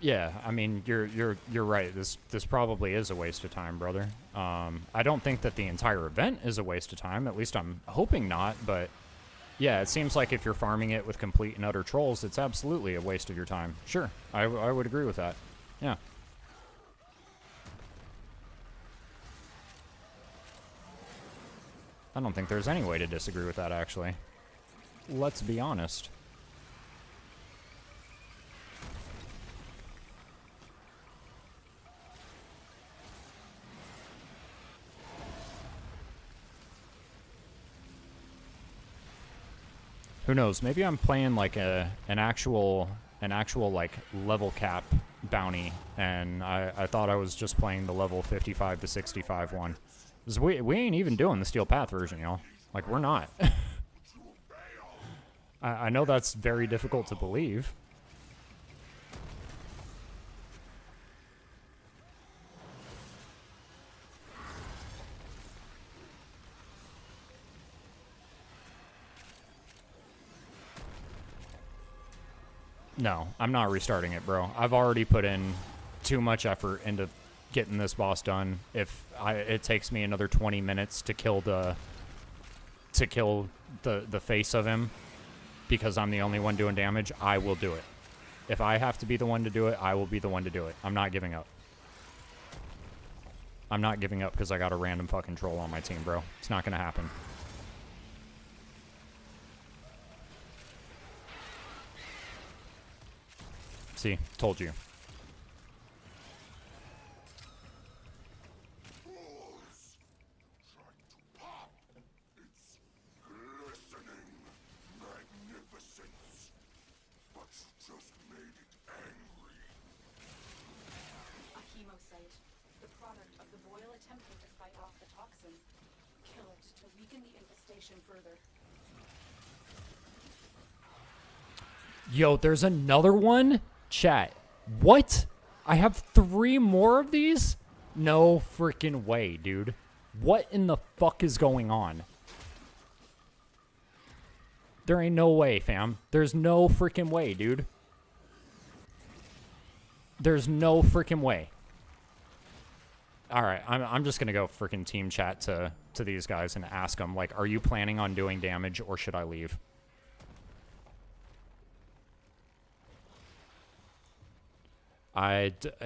Yeah, I mean, you're right. This probably is a waste of time, brother. I don't think that the entire event is a waste of time. At least I'm hoping not, but yeah, it seems like if you're farming it with complete and utter trolls, it's absolutely a waste of your time. Sure, I would agree with that. Yeah. I don't think there's any way to disagree with that, actually. Let's be honest. Who knows? Maybe I'm playing like an actual like level cap bounty, and I thought I was just playing the level 55 to 65 one. 'Cause we ain't even doing the Steel Path version, y'all. Like, we're not. I know that's very difficult to believe. No, I'm not restarting it, bro. I've already put in too much effort into getting this boss done. If it takes me another 20 minutes to kill the face of him because I'm the only one doing damage, I will do it. If I have to be the one to do it, I will be the one to do it. I'm not giving up. I'm not giving up because I got a random fucking troll on my team, bro. It's not gonna happen. See, told you. Further. Yo, there's another one? Chat. What? I have 3 more of these? No freaking way, dude. What in the fuck is going on? There ain't no way, fam. There's no freaking way, dude. There's no freaking way. Alright, I'm just gonna go freaking team chat to these guys and ask them, like, are you planning on doing damage or should I leave?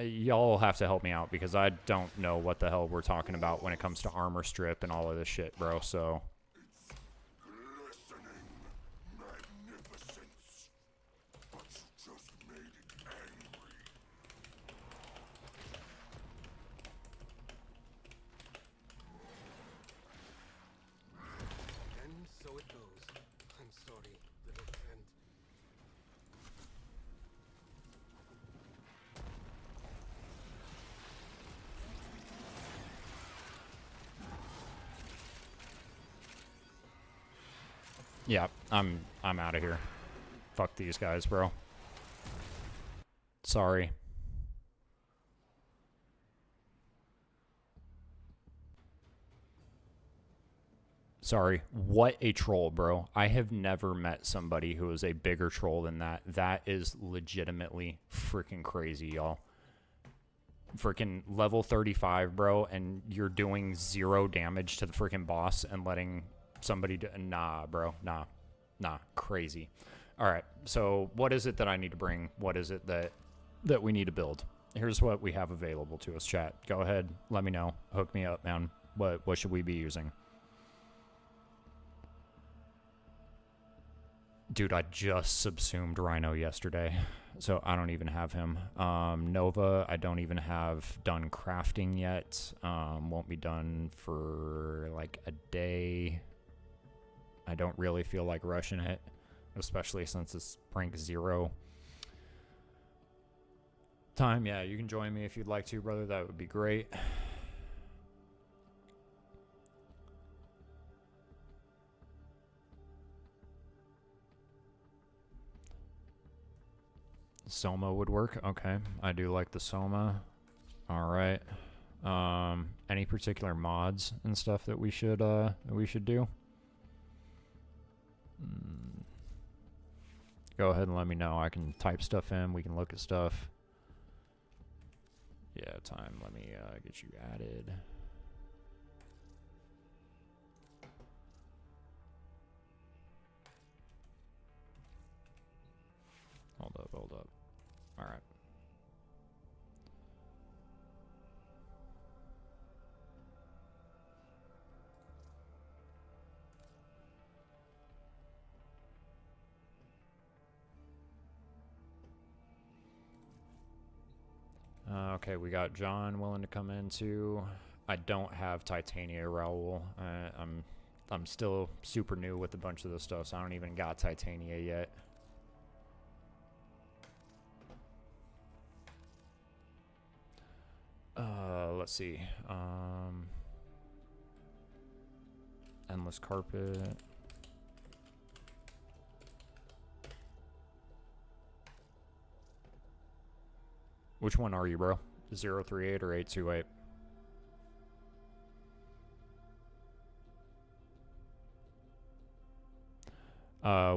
Y'all have to help me out because I don't know what the hell we're talking about when it comes to armor strip and all of this shit, bro, so... Yeah, I'm out of here. Fuck these guys, bro. Sorry. Sorry. What a troll, bro. I have never met somebody who is a bigger troll than that. That is legitimately freaking crazy, y'all. Freaking level 35, bro, and you're doing 0 damage to the freaking boss and letting somebody to, nah, bro, nah, crazy. All right, so what is it that I need to bring? What is it that we need to build? Here's what we have available to us, chat. Go ahead, let me know. Hook me up, man. What should we be using? Dude, I just subsumed Rhino yesterday, so I don't even have him. Nova, I don't even have done crafting yet. Won't be done for like a day. I don't really feel like rushing it, especially since it's rank 0 time. Yeah, you can join me if you'd like to, brother. That would be great. Soma would work. Okay, I do like the Soma. All right. Any particular mods and stuff that we should do? Go ahead and let me know. I can type stuff in. We can look at stuff. Yeah, time. Let me get you added. Hold up. All right. Okay, we got John willing to come in too. I don't have Titania, Raul. I'm still super new with a bunch of this stuff, so I don't even got Titania yet. Let's see. Endless carpet. Which one are you, bro? 038 or 828?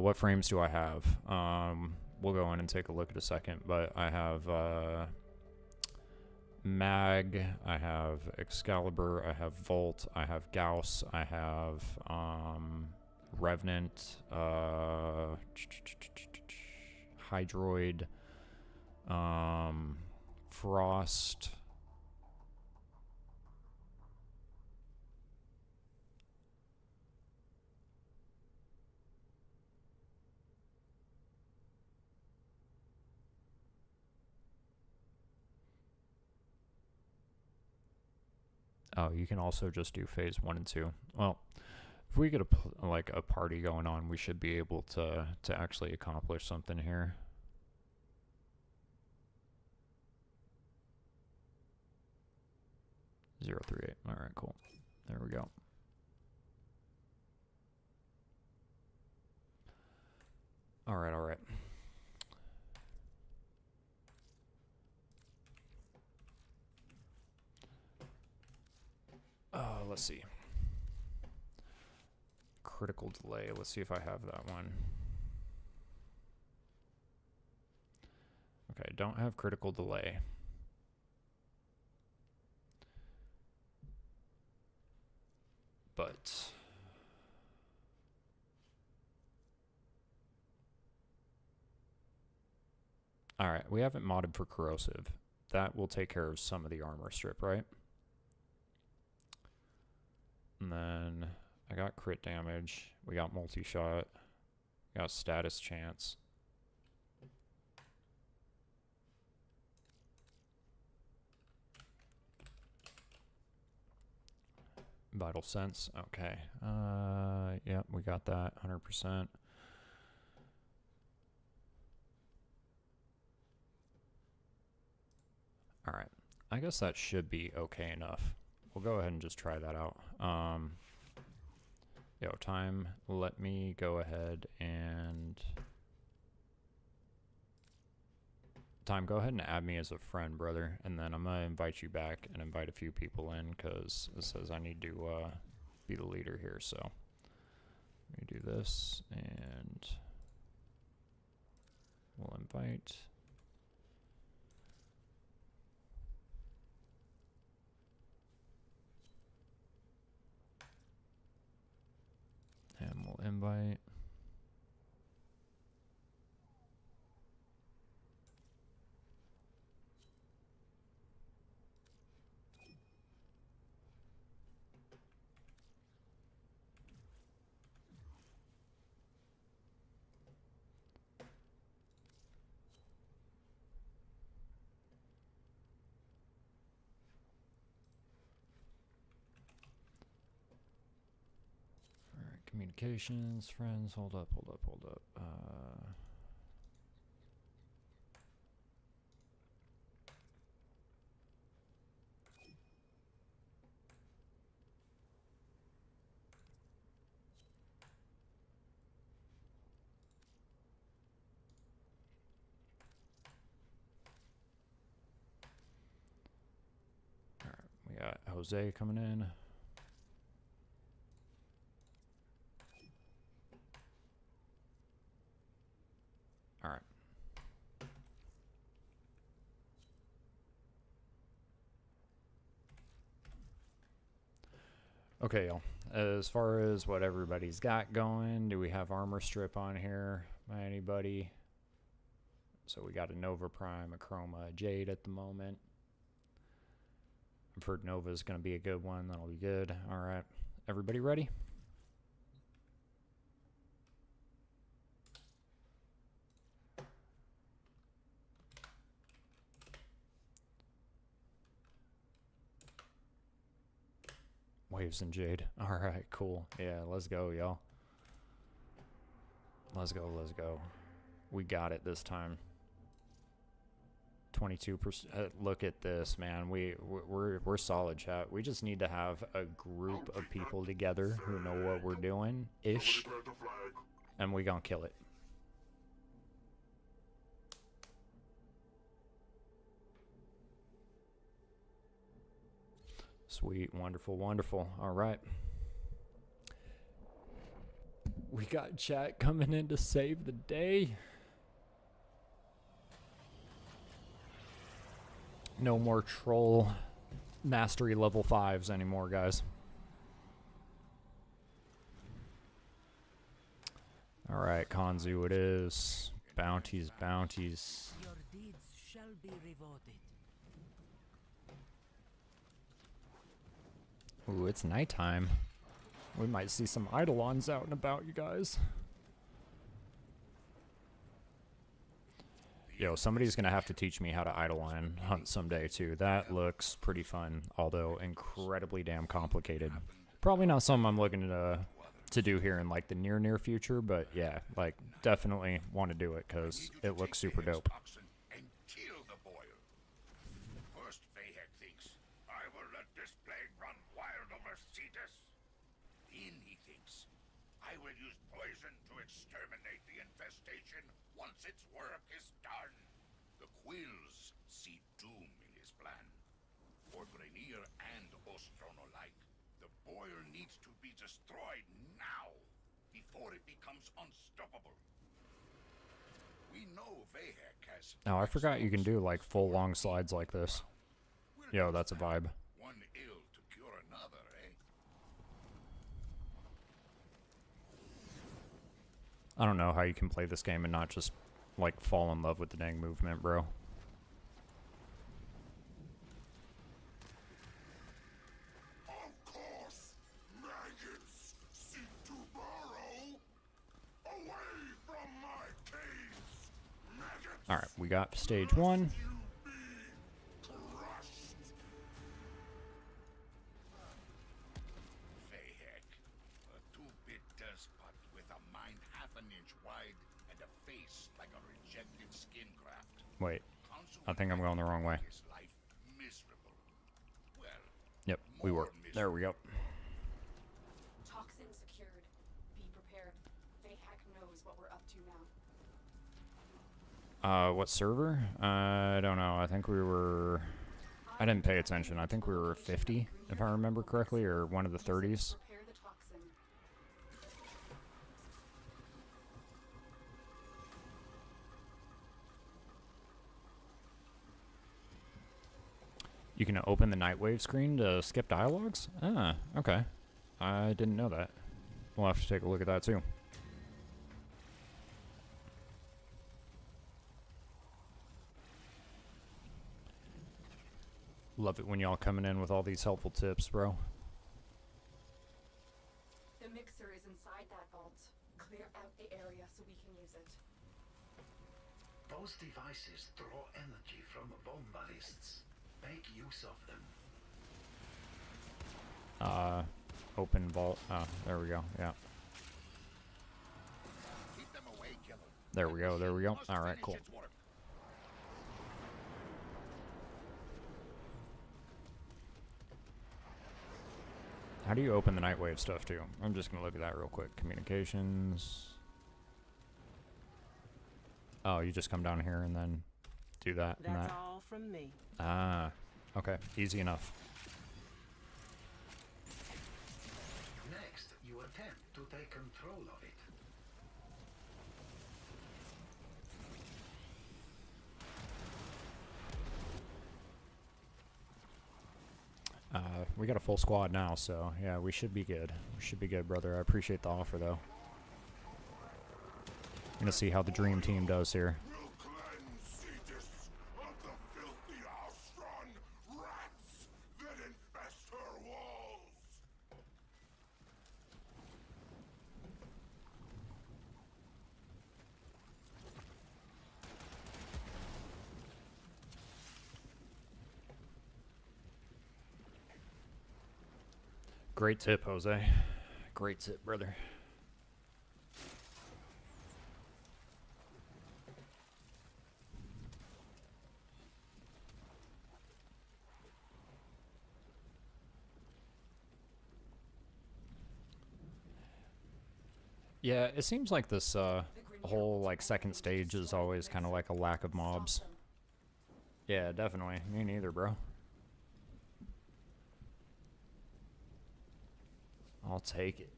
What frames do I have? We'll go in and take a look at a second, but I have Mag, I have Excalibur, I have Volt, I have Gauss, I have Revenant, Hydroid, Frost. Oh, you can also just do phase 1 and 2. Well, if we get a party going on, we should be able to actually accomplish something here. Zero 38. All right, cool. There we go. All right, all right. Let's see. Critical delay. Let's see if I have that one. Okay, don't have critical delay. But all right, we haven't modded for corrosive. That will take care of some of the armor strip, right? And then I got crit damage. We got multi-shot. Got status chance. Vital sense. Okay. Yep, we got that 100%. All right. I guess that should be okay enough. We'll go ahead and just try that out. Yo, time. Let me go ahead and... Time, go ahead and add me as a friend, brother. And then I'm going to invite you back and invite a few people in because it says I need to be the leader here. So let me do this and we'll invite... invite. Communications, friends, hold up. Alright, we got Jose coming in. Alright. Okay, y'all. As far as what everybody's got going, do we have armor strip on here by anybody? So we got a Nova Prime, a Chroma, a Jade at the moment. I've heard Nova's going to be a good one. That'll be good. Alright. Everybody ready? Waves and Jade. Alright, cool. Yeah, let's go, y'all. Let's go. We got it this time. 22%. Look at this, man. We're solid, chat. We just need to have a group of people together who know what we're doing, ish, and we gonna kill it. Sweet, wonderful. All right. We got chat coming in to save the day. No more troll mastery level 5s anymore, guys. All right, Kanzu it is. Bounties. Your deeds shall be rewarded. Ooh, it's nighttime. We might see some Eidolons out and about, you guys. Yo, somebody's gonna have to teach me how to Eidolon hunt someday too. That looks pretty fun, although incredibly damn complicated. Probably not something I'm looking to do here in like the near future, but yeah, like definitely want to do it because it looks super dope. And kill the boil. First, Vahek thinks, I will let this plague run wild over Cetus. Then he thinks, I will use poison to exterminate the infestation once its work is done. The Quills see doom in his plan. For Grenier and Ostron alike, the boil needs to be destroyed now, before it becomes unstoppable. We know Vahek has... Now, I forgot you can do like full long slides like this. Yo, that's a vibe. One ill to cure another, eh? I don't know how you can play this game and not just like fall in love with the dang movement, bro. Of course, maggots seek to burrow away from my caves. Maggots, All right, we got stage 1. you be crushed. Vahek, a two-bit despot with a mind half an inch wide and a face like a rejected skin graft. Wait, I think I'm going the wrong way. His life miserable. Well, Yep, we were. There we go. Toxin secured. Be prepared. Vahek knows what we're up to now. What server? I don't know. I think we were... I didn't pay attention. I think we were 50, if I remember correctly, or one of the 30s. Prepare the toxin. You can open the Nightwave screen to skip dialogues? Ah, okay. I didn't know that. We'll have to take a look at that too. Love it when y'all coming in with all these helpful tips, bro. The mixer is inside that vault. Clear out the area so we can use it. Those devices draw energy from bomb ballists. Make use of them. Open vault. There we go. Yeah. Keep them away, killer. There we go. There we go. Must All right, finish cool. its work. How do you open the Nightwave stuff too? I'm just gonna look at that real quick. Communications. Oh, you just come down here and then do that and That's that. all from me. Ah, okay, easy enough. Next, you attempt to take control of it. We got a full squad now, so yeah, we should be good. We should be good, brother. I appreciate the offer, though. I'm gonna see how the dream team does here. We'll cleanse Cetus of the filthy Alstron rats that infest her walls. Great tip, Jose. Great tip, brother. Yeah, it seems like this whole like second stage is always kind of like a lack of mobs. Yeah, definitely. Me neither, bro. I'll take it.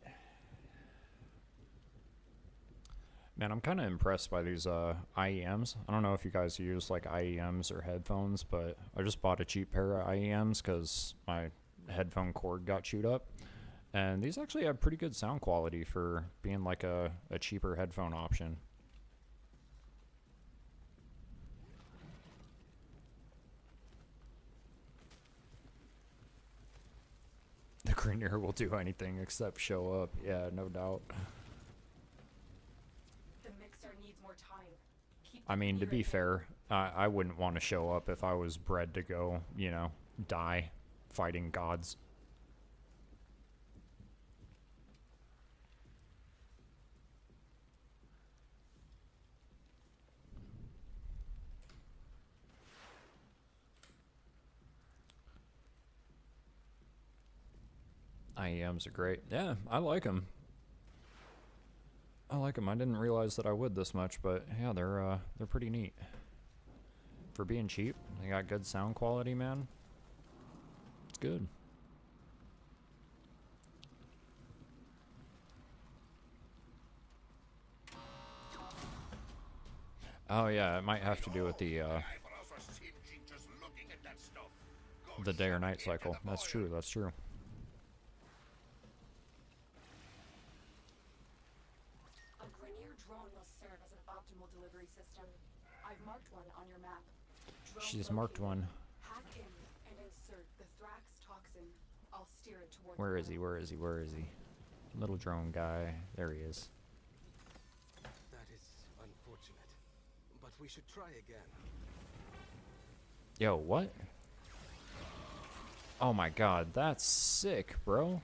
Man, I'm kind of impressed by these IEMs. I don't know if you guys use like IEMs or headphones, but I just bought a cheap pair of IEMs because my headphone cord got chewed up. And these actually have pretty good sound quality for being like a cheaper headphone option. The Grenier will do anything except show up. Yeah, no doubt. The mixer needs more time. Keep I mean, to the be gear fair, I wouldn't want to show up if I was bred to go, you know, die fighting gods. IEMs are great. Yeah, I like them. I like them. I didn't realize that I would this much, but yeah, they're pretty neat. For being cheap, they got good sound quality, man. It's good. Oh yeah, it might have to do with the Eyebrows are singeing just looking at that stuff. Go the day or shove night it into cycle. the That's boiler. true. That's true. A Grenier drone will serve as an optimal delivery system. I've marked one on your map. Drone She's marked located. one. Hack in and insert the Thrax toxin. I'll steer it toward Where the is he? portal. Where is he? Where is he? Little drone guy. There he is. That is unfortunate, but we should try again. Yo, what? Oh my god, that's sick, bro.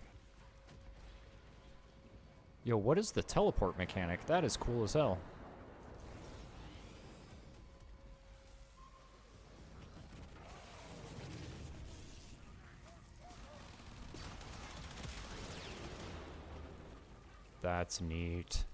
Yo, what is the teleport mechanic? That is cool as hell. That's neat.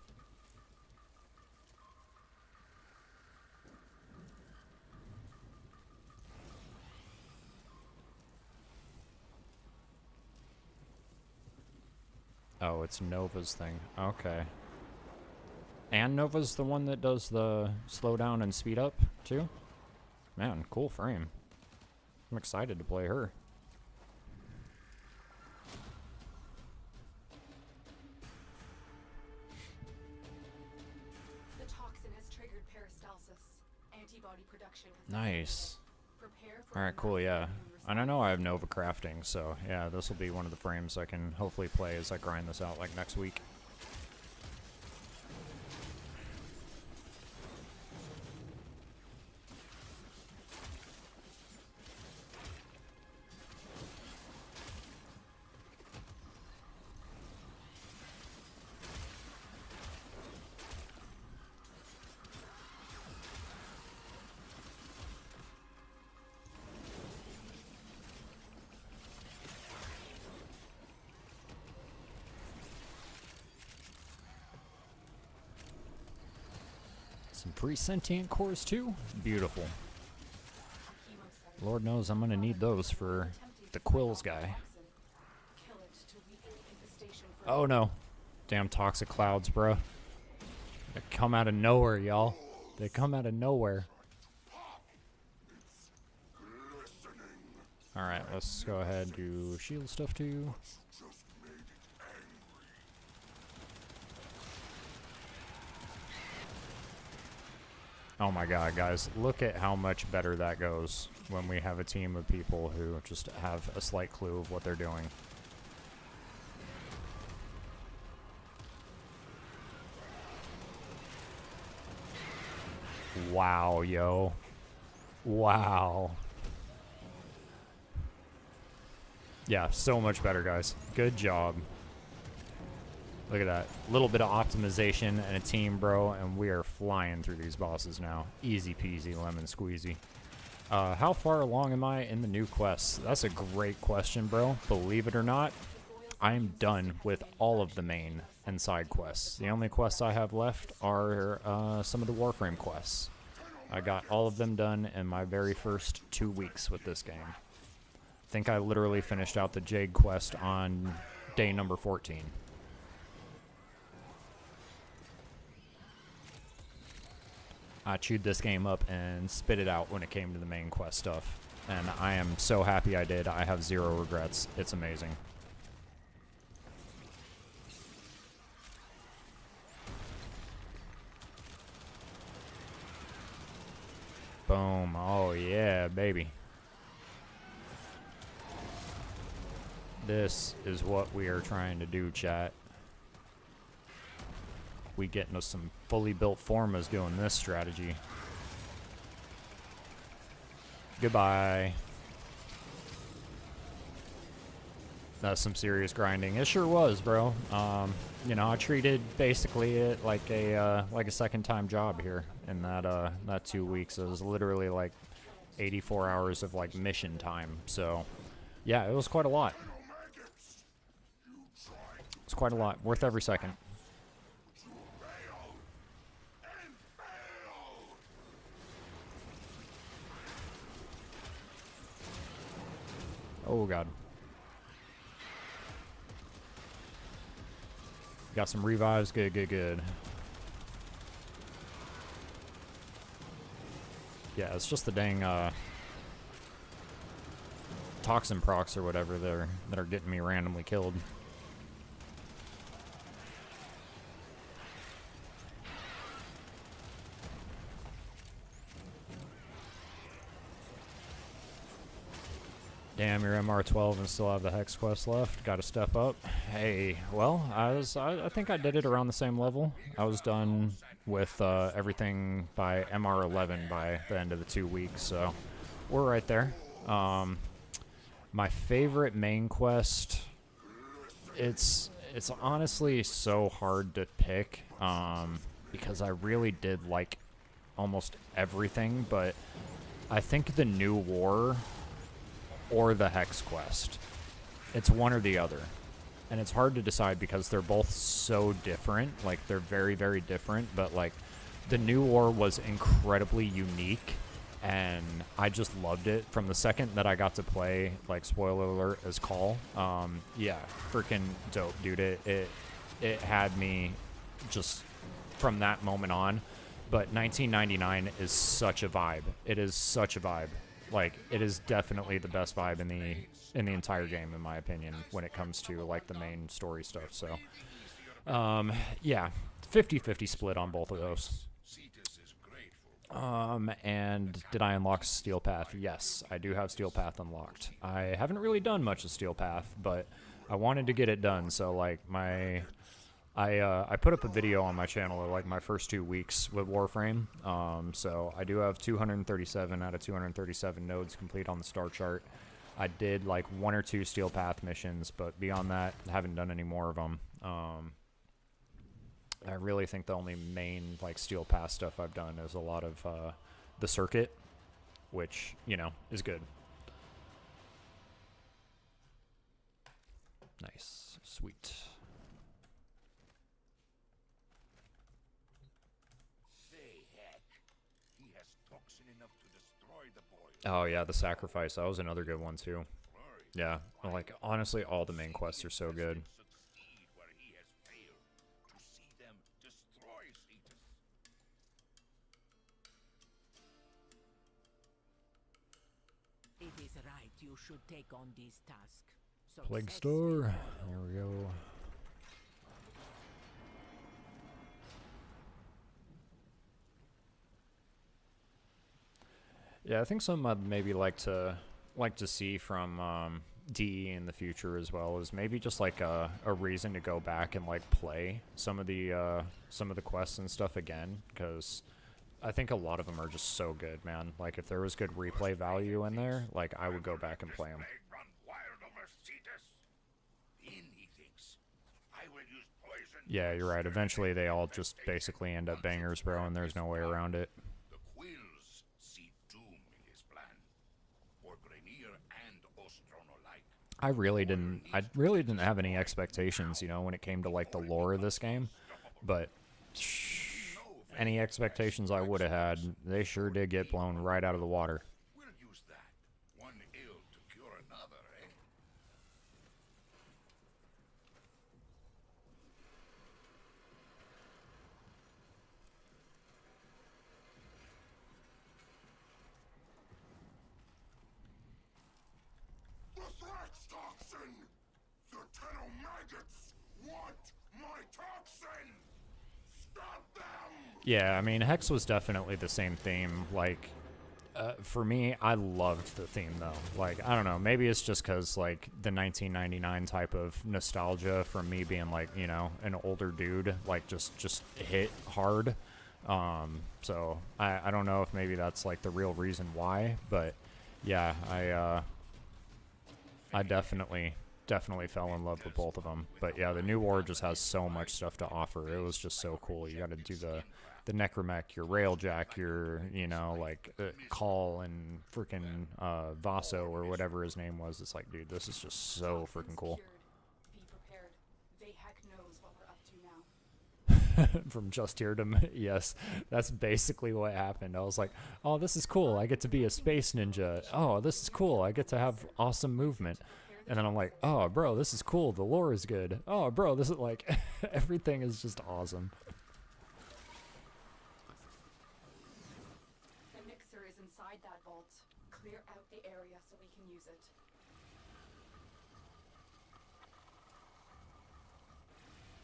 Oh, it's Nova's thing. Okay. And Nova's the one that does the slow down and speed up, too? Man, cool frame. I'm excited to play her. The toxin has triggered peristalsis. Antibody production has Nice. Prepare for Alright, a cool, massive yeah. immune And I know I have Nova crafting, so yeah, this will be one of the frames I can hopefully play as I grind this out like next week. Some pre-sentient cores too. Beautiful. Lord knows I'm gonna need those for the Quills guy. Oh no. Damn toxic clouds, bro. They come out of nowhere, y'all. They come out of nowhere. Alright, let's go ahead and do shield stuff too. Oh my god, guys, look at how much better that goes when we have a team of people who just have a slight clue of what they're doing. Wow, yo. Wow. Yeah, so much better, guys. Good job. Look at that. Little bit of optimization and a team, bro, and we are flying through these bosses now. Easy peasy, lemon squeezy. How far along am I in the new quests? That's a great question, bro. Believe it or not, I'm done with all of the main and side quests. The only quests I have left are some of the Warframe quests. I got all of them done in my very first 2 weeks with this game. I think I literally finished out the Jade quest on day number 14. I chewed this game up and spit it out when it came to the main quest stuff. And I am so happy I did. I have zero regrets. It's amazing. Boom. Oh yeah, baby. This is what we are trying to do, chat. We getting us some fully built formas doing this strategy. Goodbye. That's some serious grinding. It sure was, bro. You know, I treated basically it like a second time job here in that 2 weeks. It was literally like 84 hours of like mission time. So yeah, it was quite a lot. It's quite a lot. Worth every second. Oh god. Got some revives. Good, good, good. Yeah, it's just the dang toxin procs or whatever that are getting me randomly killed. Damn, you're MR12 and still have the Hex quest left. Got to step up. Hey, well, I think I did it around the same level. I was done with everything by MR11 by the end of the 2 weeks, so we're right there. My favorite main quest, it's honestly so hard to pick because I really did like almost everything, but I think the New War or the Hex quest. It's one or the other. And it's hard to decide because they're both so different. Like, they're very, very different. But, like, the New War was incredibly unique. And I just loved it. From the second that I got to play, like, spoiler alert, as Call. Yeah, freaking dope, dude. It had me just from that moment on. But 1999 is such a vibe. It is such a vibe. Like, it is definitely the best vibe in the entire game, in my opinion, when it comes to, like, the main story stuff. So, yeah, 50-50 split on both of those. And did I unlock Steel Path? Yes, I do have Steel Path unlocked. I haven't really done much of Steel Path, but I wanted to get it done. So like I put up a video on my channel of like my first 2 weeks with Warframe. So I do have 237 out of 237 nodes complete on the star chart. I did like 1 or 2 Steel Path missions, but beyond that, I haven't done any more of them. I really think the only main like Steel Path stuff I've done is a lot of the circuit, which, you know, is good. Nice. Sweet. Say, heck, he has toxin enough to destroy the boy. Oh yeah, the sacrifice. That was another good one too. Yeah, like honestly, all the main quests are so good. Succeed where he has failed. To see them destroy Cetus. It is right you should take on this task. Plague Success Store. will There we go. Yeah, I think something I'd maybe like to see from DE in the future as well is maybe just like a reason to go back and like play some of the quests and stuff again, because I think a lot of them are just so good, man. Like if there was good replay value in there, like I would go back and play them. Run wild over Cetus. Then he thinks, I will use poison. Yeah, you're right. Eventually they all just basically end up bangers, bro, and there's no way around it. The Quills see doom in his plan. For Grenier and Ostron alike. I really didn't have any expectations, you know, when it came to like the lore of this game, but any expectations I would have had, they sure did get blown right out of the water. We'll use that. One ill to cure another, eh? The threats toxin! The Tenomaggots want my toxin! Stop them! Yeah, I mean, Hex was definitely the same theme. Like, for me, I loved the theme, though. Like, I don't know, maybe it's just because, like, the 1999 type of nostalgia from me being, like, you know, an older dude, like, just hit hard. So, I don't know if maybe that's, like, the real reason why, but, yeah, I definitely fell in love with both of them. But yeah, the new war just has so much stuff to offer. It was just so cool. You got to do the necromech, your railjack, your, you know, like Call and freaking Vaso or whatever his name was. It's like, dude, this is just so freaking cool. Be prepared. They heck knows what we're up to now. From just here to yes, that's basically what happened. I was like, oh, this is cool. I get to be a space ninja. Oh, this is cool. I get to have awesome movement. And then I'm like, oh, bro, this is cool. The lore is good. Oh, bro, this is like, everything is just awesome. The mixer is inside that vault. Clear out the area so we can use it.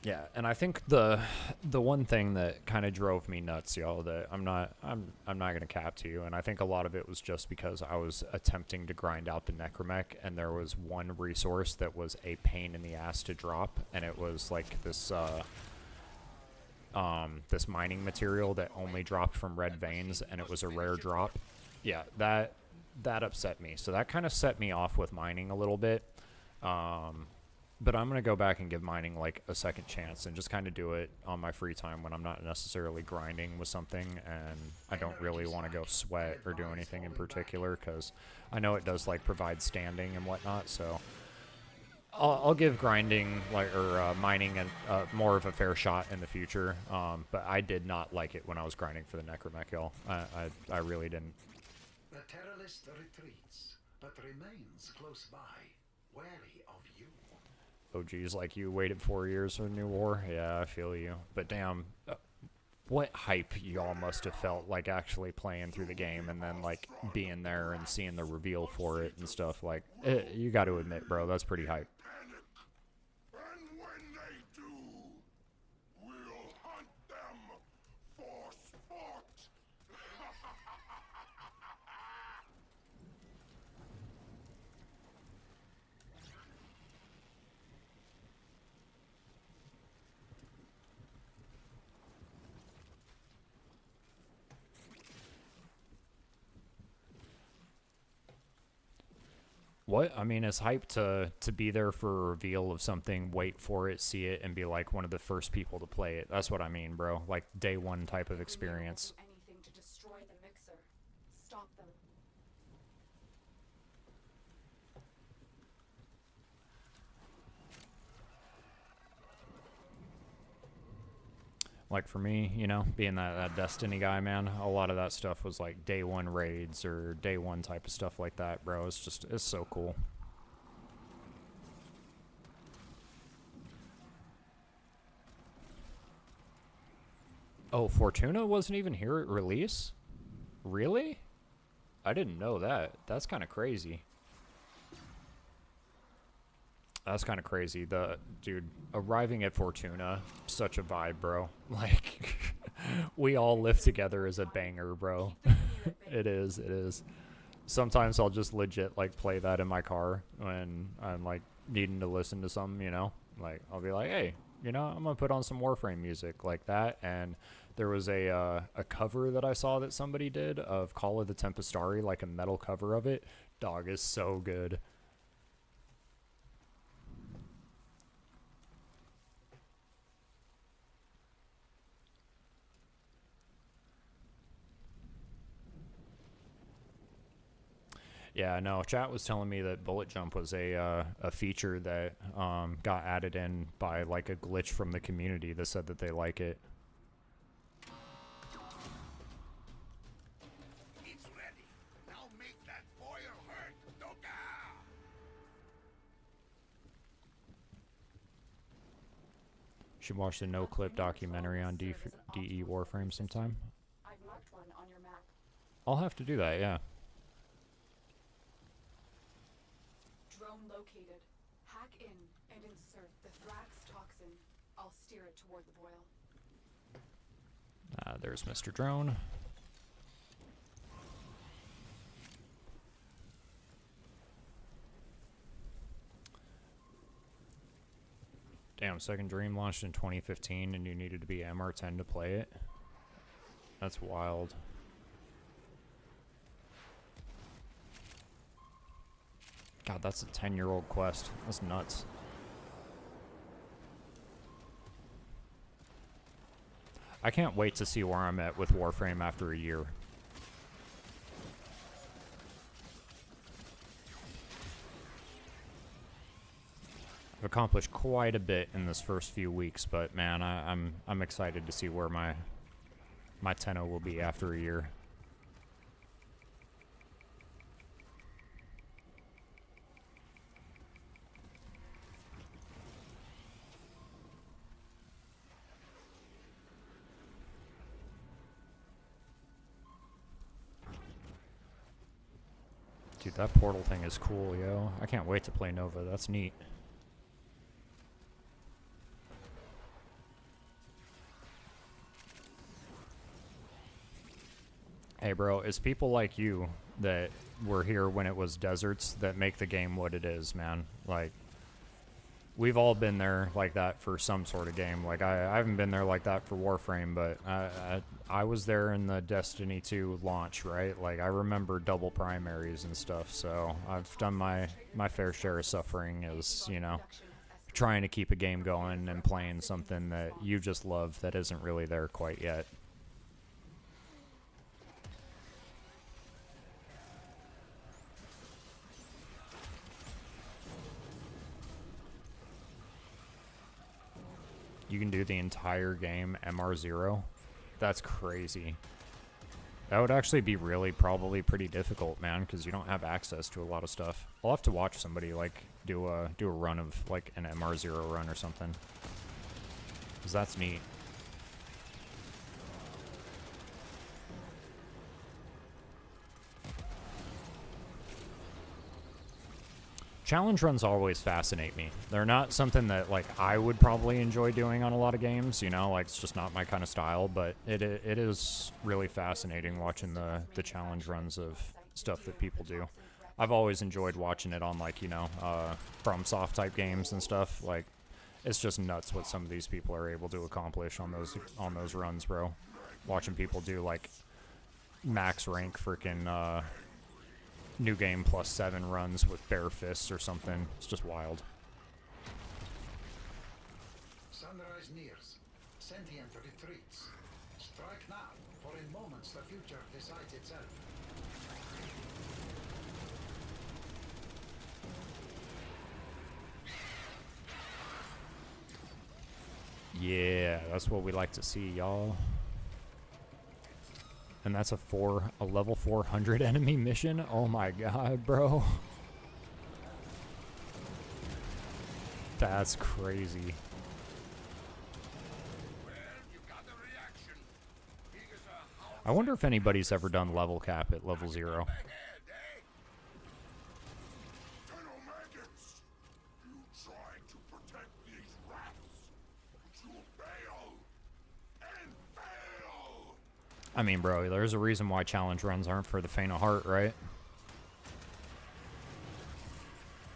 Yeah, and I think the one thing that kind of drove me nuts, y'all, that I'm not gonna cap to you, and I think a lot of it was just because I was attempting to grind out the necromech, and there was one resource that was a pain in the ass to drop, and it was like this this mining material that only dropped from red veins, and it was a rare drop. Yeah, that upset me. So that kind of set me off with mining a little bit. But I'm going to go back and give mining like a second chance and just kind of do it on my free time when I'm not necessarily grinding with something and I don't really want to go sweat or do anything in particular, because I know it does like provide standing and whatnot. So I'll give grinding or mining more of a fair shot in the future. But I did not like it when I was grinding for the necromech, y'all. I really didn't. The terrorist retreats, but remains close by, wary of you. Oh geez, like you waited 4 years for a new war? Yeah, I feel you. But damn, what hype y'all must have felt like actually playing through the game and then like being there and seeing the reveal for it and stuff. Like, you got to admit, bro, that's pretty hype. And when they do, we'll hunt them for sport. What? I mean, it's hype to be there for a reveal of something, wait for it, see it, and be like one of the first people to play it. That's what I mean, bro. Like day one type of experience. They will do anything to destroy the mixer. Stop them. Like for me, you know, being that Destiny guy, man, a lot of that stuff was like day one raids or day one type of stuff like that, bro. It's so cool. Oh, Fortuna wasn't even here at release? Really? I didn't know that. That's kind of crazy. That's kind of crazy. Dude, arriving at Fortuna, such a vibe, bro. Like, we all live together as a banger, bro. It is, it is. Sometimes I'll just legit, like, play that in my car when I'm, like, needing to listen to something, you know? Like, I'll be like, hey, you know, I'm gonna put on some Warframe music like that. And there was a cover that I saw that somebody did of Call of the Tempestari, like a metal cover of it. Dog is so good. Yeah, no, chat was telling me that bullet jump was a feature that got added in by like a glitch from the community that said that they like it. It's ready. Now make that boil hurt, Doka! Should watch the no clip documentary on DE Warframe sometime. I've marked one on your map. I'll have to do that, yeah. Drone located. Hack in and insert the Thrax toxin. I'll steer it toward the boil. There's Mr. Drone. Damn, Second Dream launched in 2015 and you needed to be MR10 to play it? That's wild. God, that's a 10-year-old quest. That's nuts. I can't wait to see where I'm at with Warframe after a year. I've accomplished quite a bit in this first few weeks, but man, I'm excited to see where my Tenno will be after a year. Dude, that portal thing is cool, yo. I can't wait to play Nova. That's neat. Hey, bro, it's people like you that were here when it was deserts that make the game what it is, man. Like, we've all been there like that for some sort of game. Like, I haven't been there like that for Warframe, but I was there in the Destiny 2 launch, right? Like, I remember double primaries and stuff, so I've done my fair share of suffering as, you know, trying to keep a game going and playing something that you just love that isn't really there quite yet. You can do the entire game MR0? That's crazy. That would actually be really probably pretty difficult, man, because you don't have access to a lot of stuff. I'll have to watch somebody like do a run of like an MR0 run or something, because that's neat. Challenge runs always fascinate me. They're not something that like I would probably enjoy doing on a lot of games, you know, like it's just not my kind of style, but it is really fascinating watching the challenge runs of stuff that people do. I've always enjoyed watching it on like, you know, FromSoft type games and stuff. Like, it's just nuts what some of these people are able to accomplish on those runs, bro. Watching people do like max rank freaking New game +7 runs with bare fists or something. It's just wild. Sunrise nears. Sentient retreats. Strike now, for in moments the future decides itself. Yeah, that's what we like to see, y'all. And that's a level 400 enemy mission? Oh my god, bro. That's crazy. I wonder if anybody's ever done level cap at level 0. I mean, bro, there's a reason why challenge runs aren't for the faint of heart, right?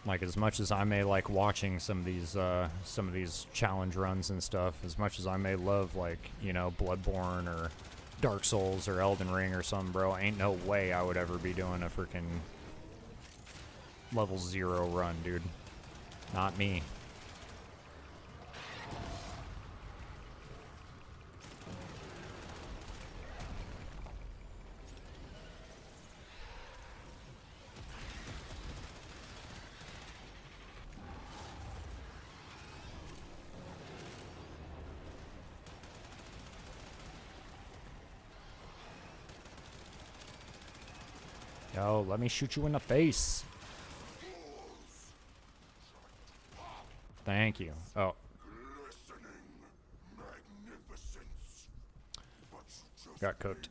Like, as much as I may like watching some of these challenge runs and stuff, as much as I may love, like, you know, Bloodborne or Dark Souls or Elden Ring or something, bro, ain't no way I would ever be doing a freaking level 0 run, dude. Not me. Yo, let me shoot you in the face. Thank you. Oh. Got cooked.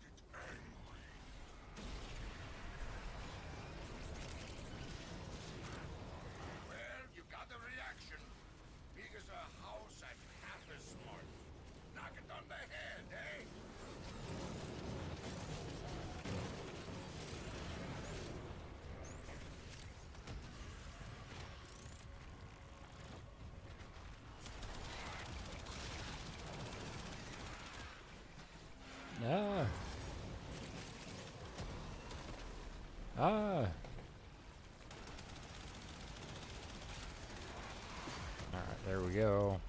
Well, you got a reaction. Big as a house and half as smart. Knock it on the head, eh? Ah. Ah. Alright, there we go.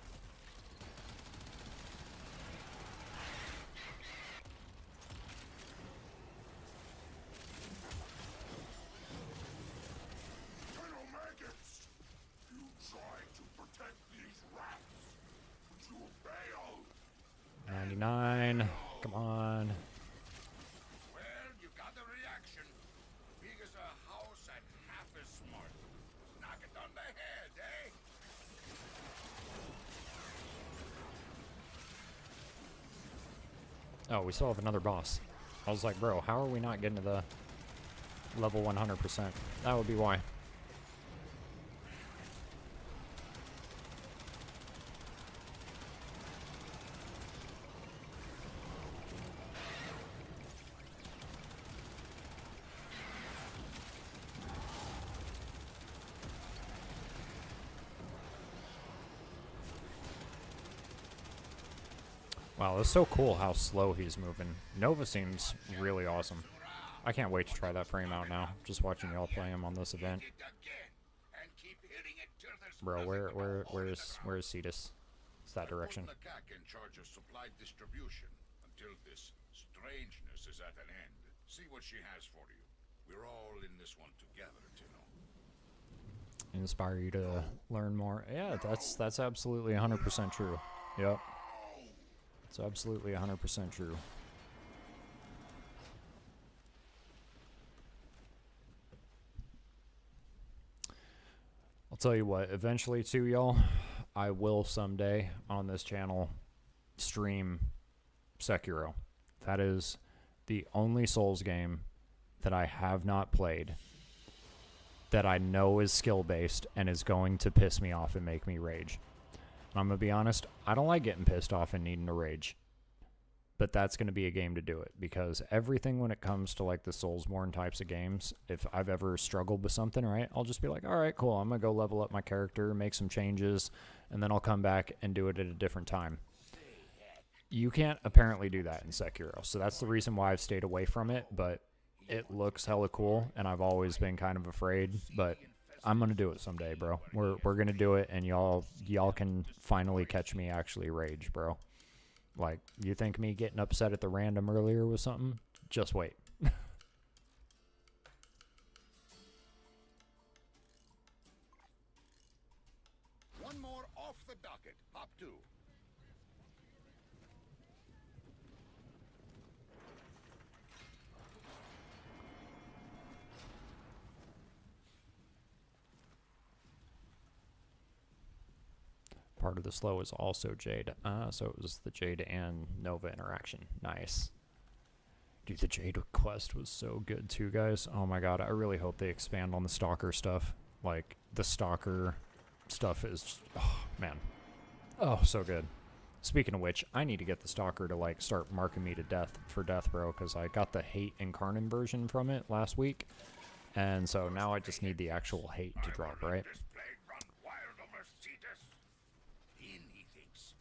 Colonel Maggots! You tried to protect these rats, but you failed! 99. Come on. Well, you got a reaction. Big as a house and half as smart. Knock it on the head, eh? Oh, we still have another boss. I was like, bro, how are we not getting to the level 100%? That would be why. Wow, it's so cool how slow he's moving. Nova seems really awesome. I can't wait to try that frame out now. Just watching y'all play him on this event. Bro, where's Cetus? It's that direction. Put Macaque in charge of supply distribution until this strangeness is at an end. See what she has for you. We're all in this one together, Tino. Inspire you to learn more. Yeah, that's absolutely 100% true. Yep. It's absolutely 100% true. I'll tell you what, eventually too, y'all, I will someday on this channel stream Sekiro. That is the only Souls game that I have not played that I know is skill-based and is going to piss me off and make me rage. I'm going to be honest, I don't like getting pissed off and needing to rage. But that's going to be a game to do it. Because everything when it comes to like the Soulsborne types of games, if I've ever struggled with something, right, I'll just be like, alright, cool, I'm going to go level up my character, make some changes, and then I'll come back and do it at a different time. You can't apparently do that in Sekiro. So that's the reason why I've stayed away from it. But it looks hella cool, and I've always been kind of afraid, but I'm gonna do it someday, bro. We're gonna do it, and y'all can finally catch me actually rage, bro. Like, you think me getting upset at the random earlier was something? Just wait. One more off the docket. Hop 2. Part of the slow is also Jade. So it was the Jade and Nova interaction. Nice. Dude, the Jade quest was so good too, guys. Oh my god, I really hope they expand on the Stalker stuff. Like, the Stalker stuff is... Oh, man. Oh, so good. Speaking of which, I need to get the Stalker to, like, start marking me to death for death, bro, because I got the Hate Incarnate version from it last week. And so now I just need the actual Hate to drop, right? This plague run wild over Cetus. In, he thinks.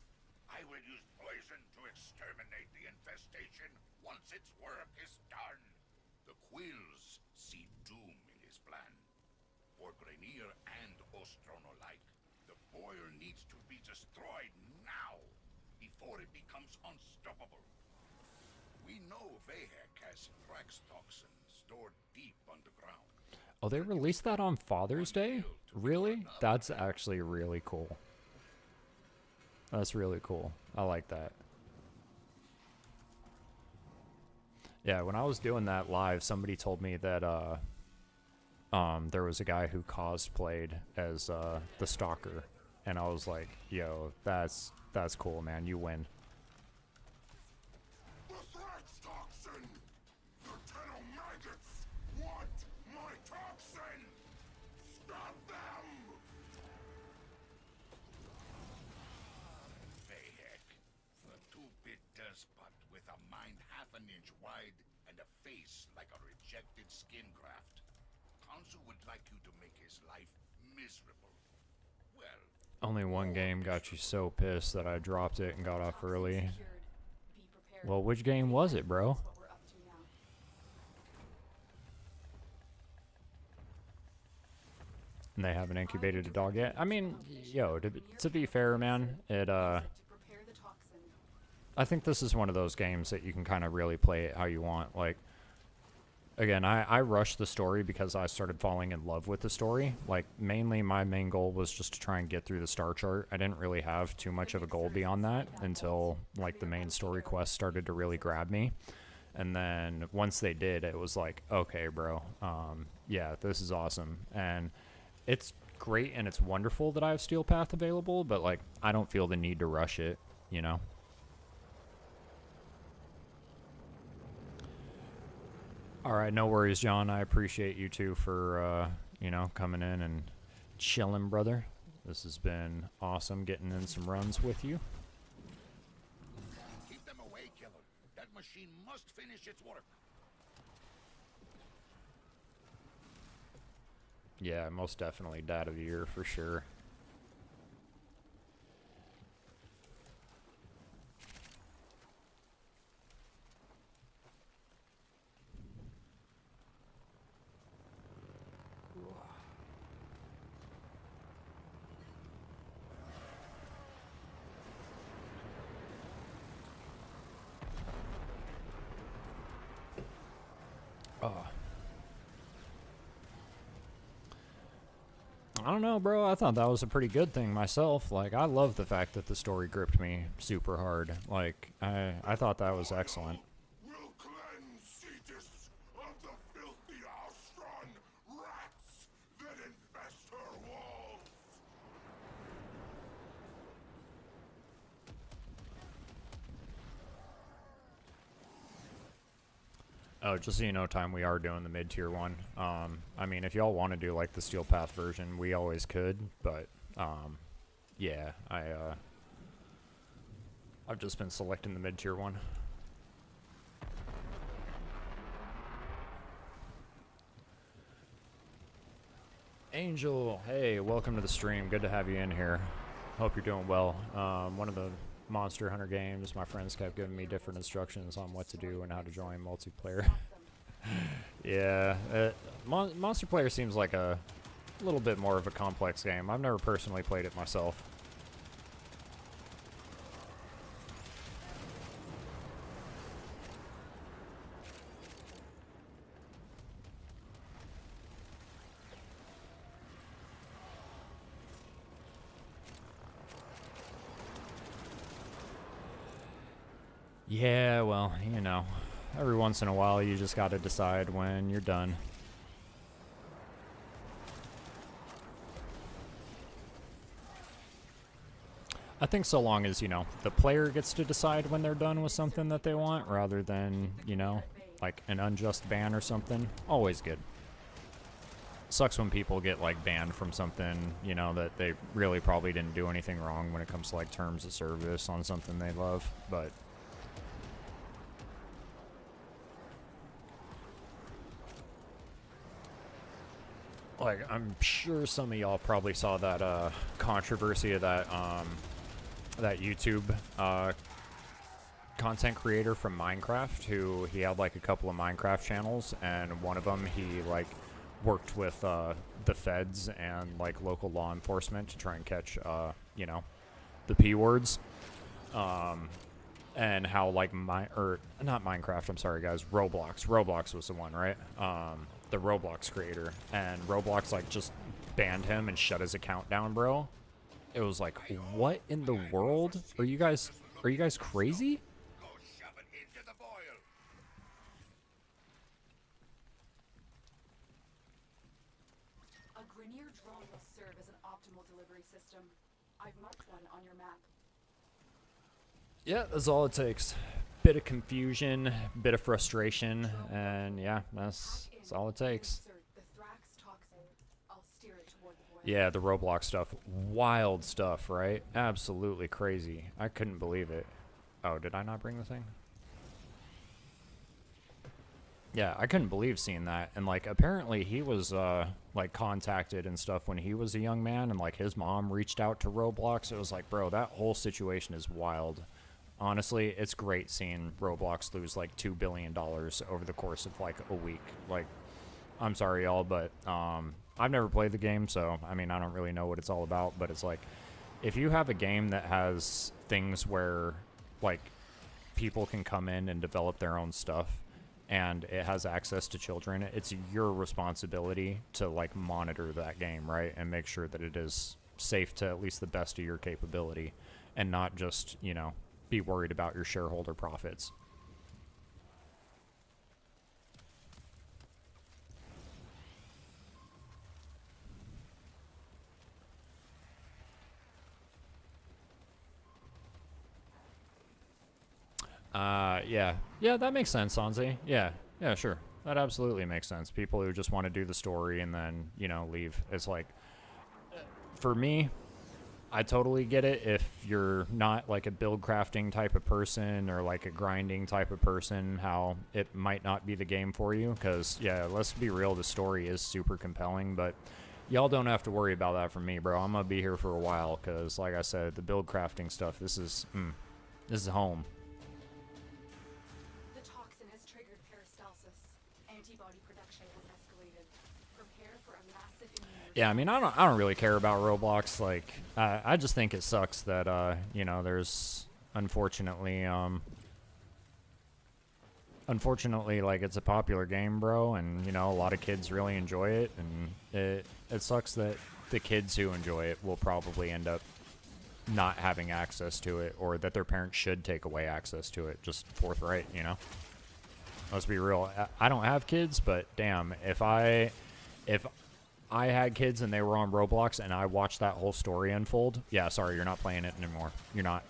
I will use poison to exterminate the infestation once its work is done. The Quills see doom in his plan. For Grenier and Ostron alike, the boil needs to be destroyed now, before it becomes unstoppable. We know Vahek has Thrax toxin stored deep underground. Oh, they released that on Father's Day? Really? That's actually really cool. That's really cool. I like that. Yeah, when I was doing that live, somebody told me that there was a guy who cosplayed as the Stalker, and I was like, yo, that's cool, man. You win. The Thrax toxin! The Tenno maggots want my toxin! Stop them! Vahek, a two-bit despot with a mind half an inch wide and a face like a rejected skin graft. Khonsu would like you to make his life miserable. Well, Only one game got you so pissed that I dropped it and got off early. Secured. Be prepared. Well, which game was it, bro? That's what we're up to now. And they haven't incubated a dog yet. I mean, yo, to be fair, man, it To prepare the toxin. I think this is one of those games that you can kind of really play it how you want. Like, again, I rushed the story because I started falling in love with the story. Like, mainly my main goal was just to try and get through the star chart. I didn't really have too much of a goal beyond that until, like, the main story quest started to really grab me. And then once they did, it was like, okay, bro, yeah, this is awesome. And it's great and it's wonderful that I have Steel Path available, but, like, I don't feel the need to rush it, you know? All right, no worries, John. I appreciate you too for, you know, coming in and chilling, brother. This has been awesome getting in some runs with you. keep them away, killer. That machine must finish its work. Yeah, most definitely Dad of the Year for sure. I don't know, bro. I thought that was a pretty good thing myself. Like, I love the fact that the story gripped me super hard. Like, I thought that was excellent. Will cleanse Cetus of the filthy Alstron rats that infest her walls. Oh, just so you know, Time, we are doing the mid-tier one. I mean, if y'all want to do, like, the Steel Path version, we always could, but, yeah, I've just been selecting the mid-tier one. Angel, hey, welcome to the stream. Good to have you in here. Hope you're doing well. One of the Monster Hunter games, my friends kept giving me different instructions on what to do and how to join multiplayer. Yeah, Monster Player seems like a little bit more of a complex game. I've never personally played it myself. Yeah, well, you know, every once in a while you just gotta decide when you're done. I think so long as, you know, the player gets to decide when they're done with something that they want, rather than, you know, like an unjust ban or something, always good. Sucks when people get, like, banned from something, you know, that they really probably didn't do anything wrong when it comes to, like, terms of service on something they love, but... Like, I'm sure some of y'all probably saw that, controversy of that, that YouTube content creator from Minecraft who he had like a couple of Minecraft channels, and one of them he like worked with the feds and like local law enforcement to try and catch you know, the P words, and how like not Minecraft, I'm sorry guys, Roblox was the one, right? The Roblox creator, and Roblox like just banned him and shut his account down, bro. It was like, what in the world? Are you guys crazy? Go shove it into the boil. A Grineer drone will serve as an optimal delivery system. I've marked one on your map. Yeah, that's all it takes. Bit of confusion, bit of frustration, and yeah, that's all it takes. Insert the Thrax toxin. I'll steer it toward the boil. Yeah, the Roblox stuff. Wild stuff, right? Absolutely crazy. I couldn't believe it. Oh, did I not bring the thing? Yeah, I couldn't believe seeing that. And, like, apparently he was, like, contacted and stuff when he was a young man, and, like, his mom reached out to Roblox. It was like, bro, that whole situation is wild. Honestly, it's great seeing Roblox lose, like, $2 billion over the course of, like, a week. Like, I'm sorry, y'all, but, I've never played the game, so, I mean, I don't really know what it's all about, but it's like, if you have a game that has things where, like, people can come in and develop their own stuff, and it has access to children, it's your responsibility to, like, monitor that game, right, and make sure that it is safe to at least the best of your capability, and not just, you know, be worried about your shareholder profits. Yeah, that makes sense, Sanzi. Yeah, sure. That absolutely makes sense. People who just want to do the story and then, you know, leave. It's like, for me, I totally get it if you're not like a build crafting type of person or like a grinding type of person, how it might not be the game for you. Because, yeah, let's be real, the story is super compelling, but y'all don't have to worry about that for me, bro. I'm going to be here for a while because, like I said, the build crafting stuff, this is home. The toxin has triggered peristalsis. Antibody production has escalated. Prepare for a massive immune. Yeah, I mean, I don't really care about Roblox. Like, I just think it sucks that you know, there's unfortunately like it's a popular game, bro, and you know a lot of kids really enjoy it, and it sucks that the kids who enjoy it will probably end up not having access to it, or that their parents should take away access to it. Just forthright, you know. Let's be real. I don't have kids, but damn, if I had kids and they were on Roblox and I watched that whole story unfold, yeah, sorry, you're not playing it anymore. You're not.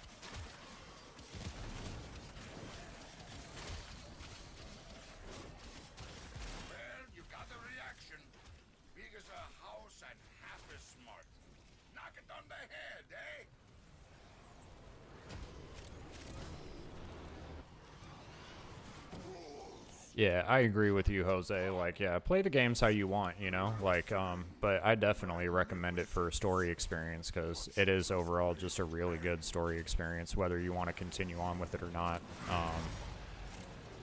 Well, you got the reaction. Big as a house and half as smart. Knock it on the head, eh? Yeah, I agree with you, Jose. Like, yeah, play the games how you want, you know? Like, but I definitely recommend it for a story experience because it is overall just a really good story experience, whether you want to continue on with it or not.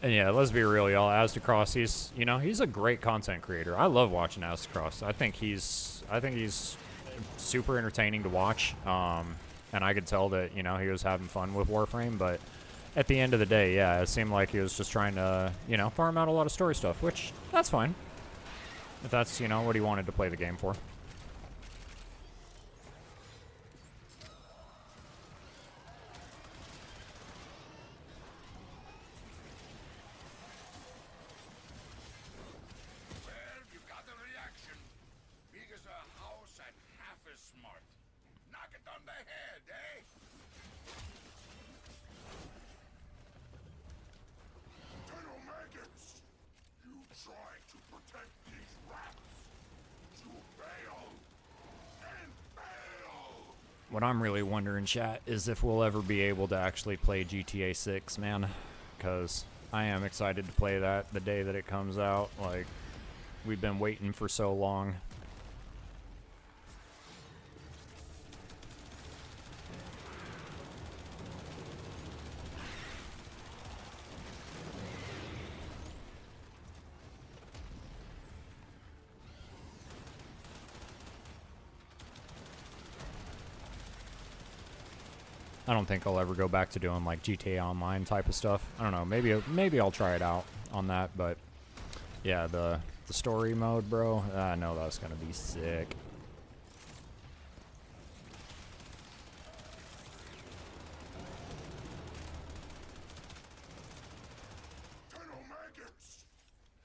And yeah, let's be real, y'all. Astacross, he's a great content creator. I love watching Astacross. I think he's super entertaining to watch. And I could tell that, he was having fun with Warframe, but at the end of the day, yeah, it seemed like he was just trying to, farm out a lot of story stuff, which, that's fine. If that's, what he wanted to play the game for. Well, you got the reaction. Big as a house and half as smart. Knock it on the head, eh? Colonel Maggots, you trying to protect these rats? To fail and fail. What I'm really wondering, chat, is if we'll ever be able to actually play GTA 6, man. Because I am excited to play that the day that it comes out. Like, we've been waiting for so long. I don't think I'll ever go back to doing like GTA Online type of stuff. I don't know. Maybe I'll try it out on that. But yeah, the story mode, bro. I know that's gonna be sick. Colonel Maggots,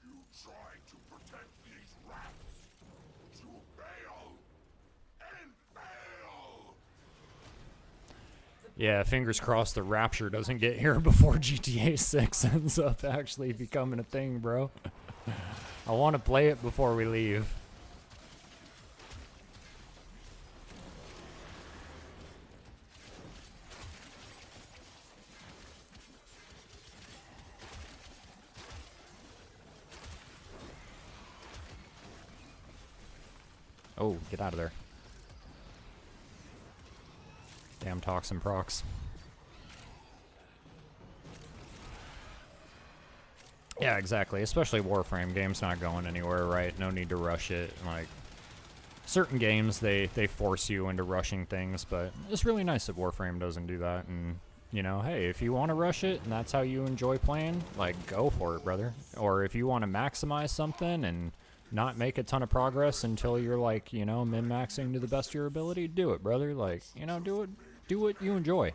you trying to protect these rats? To fail and fail. Yeah, fingers crossed the Rapture doesn't get here before GTA 6 ends up actually becoming a thing, bro. I want to play it before we leave. Oh, get out of there. Damn toxin procs. Yeah, exactly. Especially Warframe. Game's not going anywhere, right? No need to rush it. Like, certain games, they force you into rushing things, but it's really nice that Warframe doesn't do that. And, hey, if you want to rush it and that's how you enjoy playing, like, go for it, brother. Or if you want to maximize something and not make a ton of progress until you're, like, min-maxing to the best of your ability, do it, brother. Like, do what you enjoy.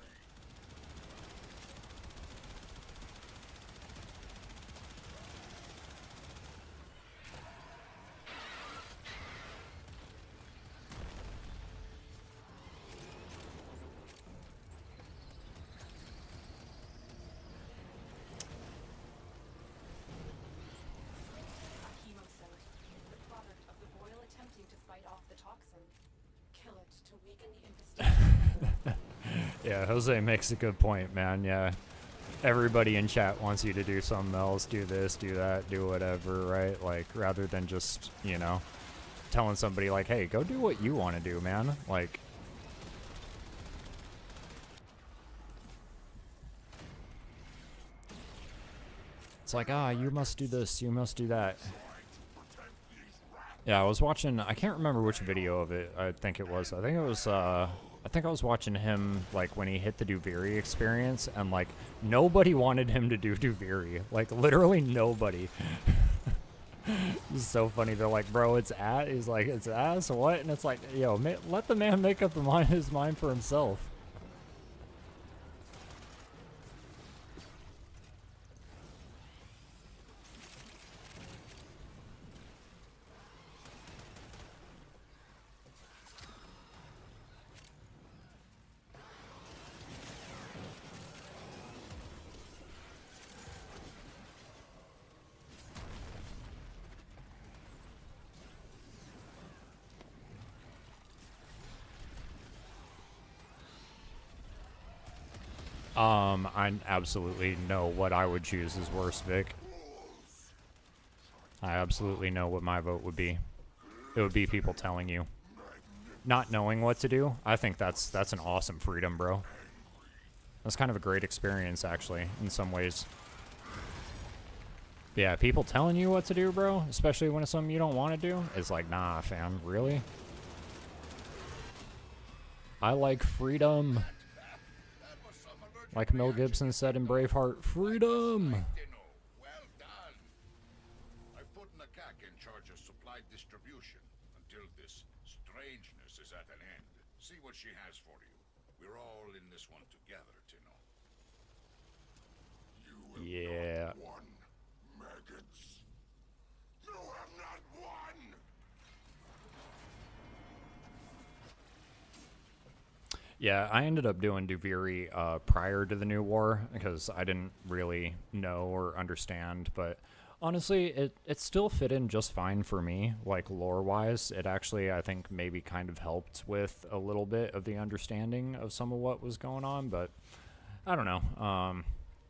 Yeah, Jose makes a good point, man. Yeah. Everybody in chat wants you to do something else, do this, do that, do whatever, right? Like, rather than just, telling somebody, like, hey, go do what you want to do, man. Like, it's like, you must do this, you must do that. Yeah, I was watching, I can't remember which video of it I think it was. I think I was watching him, like, when he hit the Duviri experience, and, like, nobody wanted him to do Duviri. Like, literally nobody. It's so funny. They're like, bro, it's ass. He's like, it's ass? What? And it's like, yo, let the man make up his mind for himself. I absolutely know what I would choose as worst, Vic. I absolutely know what my vote would be. It would be people telling you. Not knowing what to do. I think that's an awesome freedom, bro. That's kind of a great experience, actually, in some ways. Yeah, people telling you what to do, bro, especially when it's something you don't want to do, it's like, nah, fam, really? I like freedom. That was some allergic Like Mel reaction. Gibson said in Braveheart, freedom! Well done. I put Nakak in charge of supply distribution until this strangeness is at an end. See what she has for you. We're all in this one together, Tino. You have Yeah. not won, maggots. You have not won. Yeah, I ended up doing Duviri prior to the new war because I didn't really know or understand, but honestly, it still fit in just fine for me, like lore-wise. It actually, I think, maybe kind of helped with a little bit of the understanding of some of what was going on, but I don't know.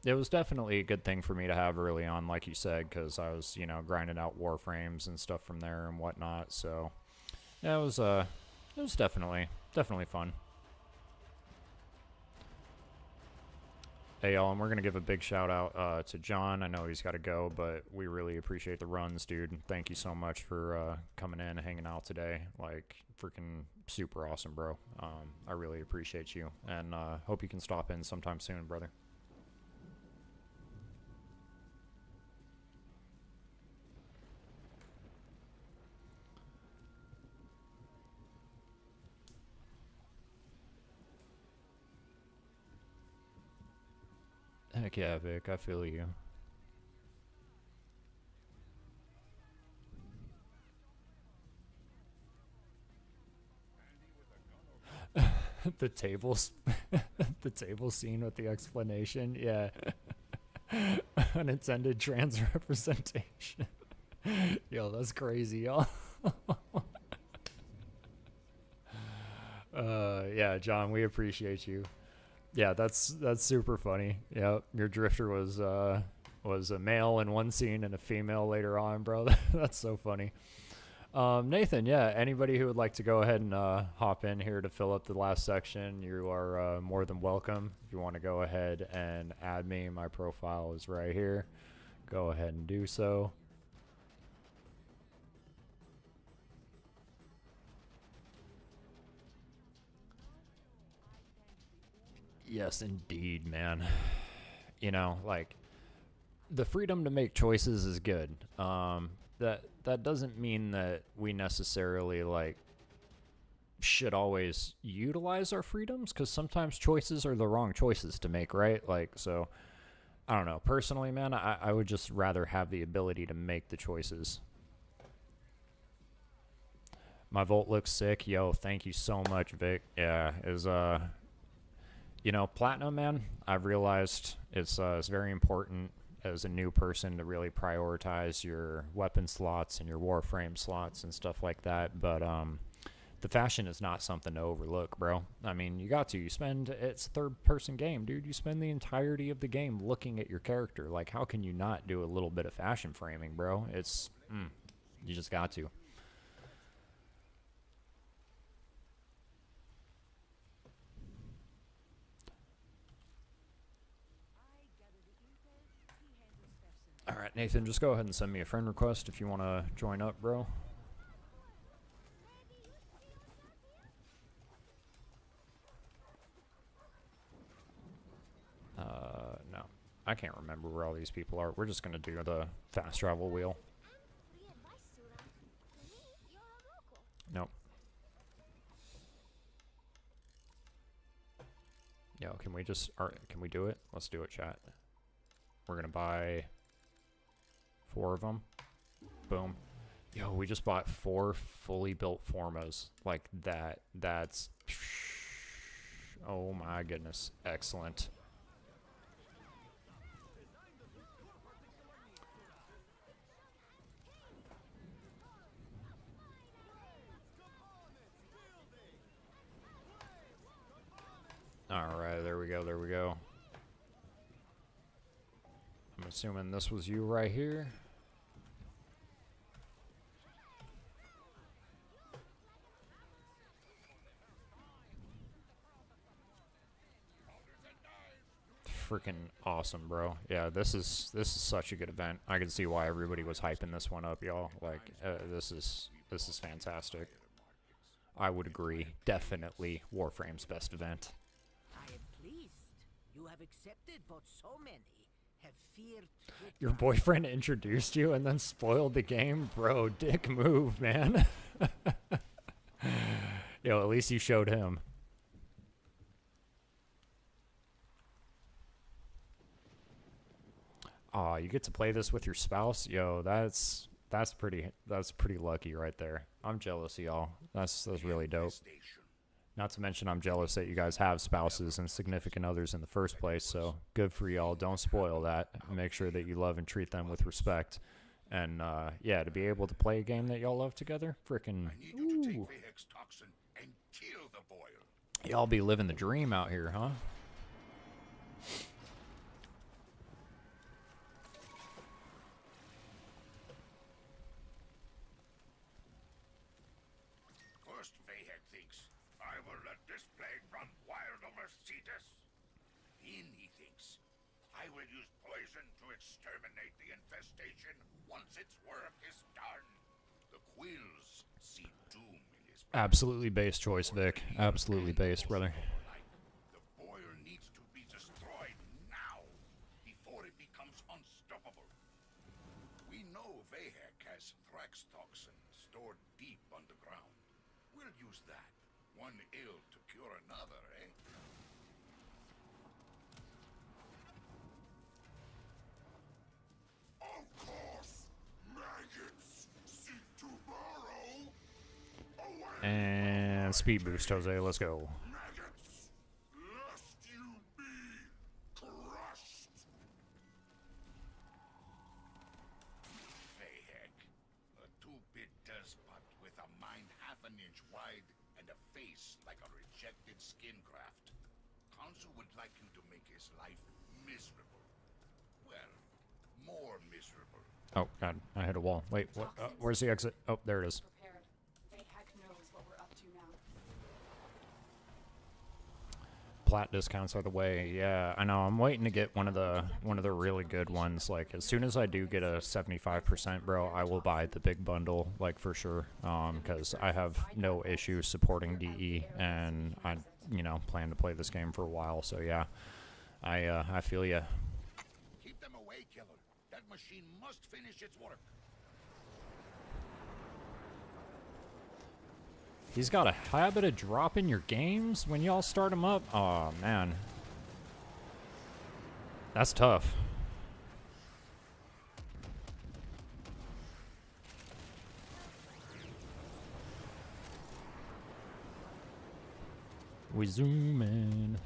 It was definitely a good thing for me to have early on, like you said, because I was, grinding out Warframes and stuff from there and whatnot, so yeah, it was definitely fun. Hey y'all, and we're gonna give a big shout out to John. I know he's got to go, but we really appreciate the runs, dude. Thank you so much for coming in and hanging out today. Like, freaking super awesome, bro. I really appreciate you, and hope you can stop in sometime soon, brother. Heck yeah, Vic, I feel you. The tables, the table scene with the explanation, yeah. Unintended trans representation. Yo, that's crazy, y'all. Yeah, John, we appreciate you. Yeah, that's super funny. Yeah, your drifter was a male in one scene and a female later on, bro. That's so funny. Nathan, yeah, anybody who would like to go ahead and hop in here to fill up the last section, you are more than welcome. If you want to go ahead and add me, my profile is right here. Go ahead and do so. Yes, indeed, man. Like, the freedom to make choices is good. That doesn't mean that we necessarily should always utilize our freedoms, because sometimes choices are the wrong choices to make, right? Like, so I don't know. Personally, man, I would just rather have the ability to make the choices. My Volt looks sick. Yo, thank you so much, Vic. Yeah, platinum, man, I've realized it's very important as a new person to really prioritize your weapon slots and your Warframe slots and stuff like that. But the fashion is not something to overlook, bro. I mean, you got to. It's a third-person game, dude. You spend the entirety of the game looking at your character. Like, how can you not do a little bit of fashion framing, bro? You just got to. All right, Nathan, just go ahead and send me a friend request if you want to join up, bro. No. I can't remember where all these people are. We're just going to do the fast travel wheel. Nope. Yo, can we do it? Let's do it, chat. We're going to buy 4 of them. Boom. Yo, we just bought 4 fully built formas. Like that. That's... Oh my goodness. Excellent. Alright, there we go. I'm assuming this was you right here. freaking awesome, bro. Yeah, this is such a good event. I can see why everybody was hyping this one up, y'all. Like, this is fantastic. I would agree. Definitely Warframe's best event. I am pleased. You have accepted what so many have feared. Your boyfriend introduced you and then spoiled the game? Bro, dick move, man. Yo, at least you showed him. Aw, you get to play this with your spouse? Yo, that's pretty lucky right there. I'm jealous of y'all. That's really dope. Not to mention I'm jealous that you guys have spouses and significant others in the first place, so good for y'all. Don't spoil that. Make sure that you love and treat them with respect. And yeah, to be able to play a game that y'all love together, frickin' ooh. Y'all be living the dream out here, huh? I will use poison to exterminate the infestation once its work is done. The quills see doom in his path. Absolutely based choice, Vic. Absolutely based, brother. The boil needs to be destroyed now, before it becomes unstoppable. We know Vahek has thrax toxin stored deep underground. We'll use that. One ill to cure another, eh? And speed boost, Jose. Let's go. Maggots, lest you be crushed. Vahek, a two-bit despot with a mind half an inch wide and a face like a rejected skin graft. Council would like you to make his life miserable. Well, more miserable. Oh, God. I hit a wall. Wait, what? Where's the exit? Oh, there it is. Plat discounts are the way. Yeah, I know. I'm waiting to get one of the really good ones. Like, as soon as I do get a 75%, bro, I will buy the big bundle, like, for sure. Because I have no issue supporting DE, and I, you know, plan to play this game for a while. So yeah, I feel ya. Keep them away, killer. That machine must finish its work. He's got a habit of dropping your games when y'all start him up. Oh man, that's tough. We zoom in.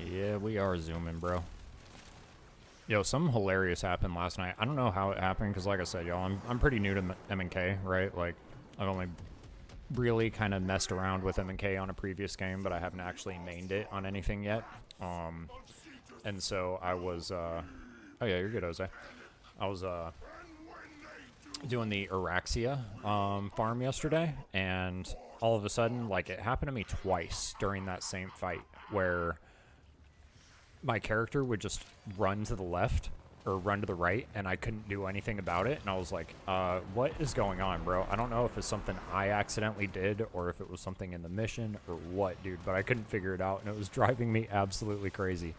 Yeah, we are zooming, bro. Yo, something hilarious happened last night. I don't know how it happened, because like I said, y'all, I'm pretty new to M&K, right? Like, I've only really kind of messed around with M&K on a previous game, but I haven't actually mained it on anything yet. And so I was, oh yeah, you're good, Jose. I was, doing the Araxia, farm yesterday, and all of a sudden, like, it happened to me twice during that same fight, where my character would just run to the left or run to the right, and I couldn't do anything about it. And I was like, what is going on, bro? I don't know if it's something I accidentally did or if it was something in the mission or what, dude, but I couldn't figure it out, and it was driving me absolutely crazy.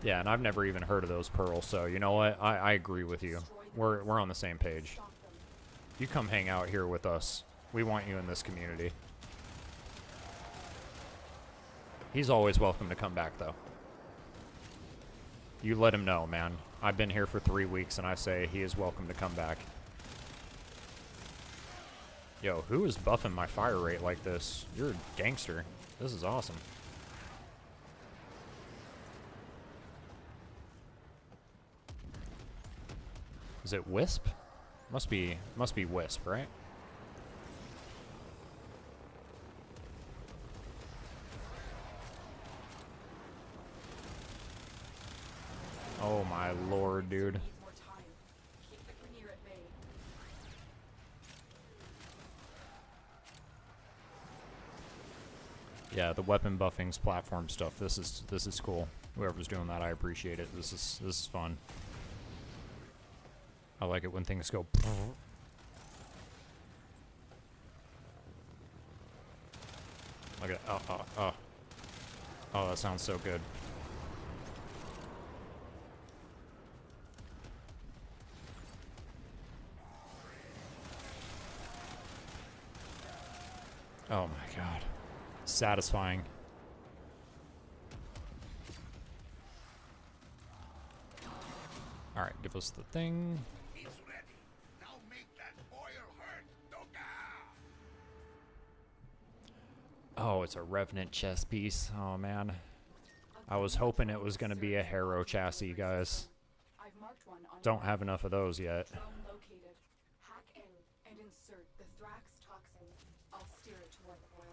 Yeah, and I've never even heard of those pearls, so you know what? I agree with you. We're on the same page. You come hang out here with us. We want you in this community. He's always welcome to come back, though. You let him know, man. I've been here for 3 weeks, and I say he is welcome to come back. Yo, who is buffing my fire rate like this? You're a gangster. This is awesome. Is it Wisp? Must be Wisp, right? Oh my lord, dude. Needs more time. Keep the Grineer at bay. Yeah, the weapon buffing's platform stuff. This is cool. Whoever's doing that, I appreciate it. This is fun. I like it when things go. Look at oh, that sounds so good. Oh my god. Satisfying. Alright, give us the thing. It's ready. Now make that oil hurt, Doka! Oh, it's a Revenant chess piece. Oh man. I was hoping it was gonna be a Harrow chassis, guys. I've marked one on Don't have enough of those yet. drone located. Hack in and insert the Thrax toxin. I'll steer it toward the oil.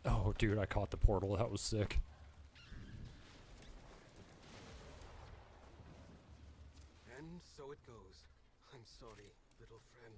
Oh, dude, I caught the portal. That was sick. And so it goes. I'm sorry, little friend.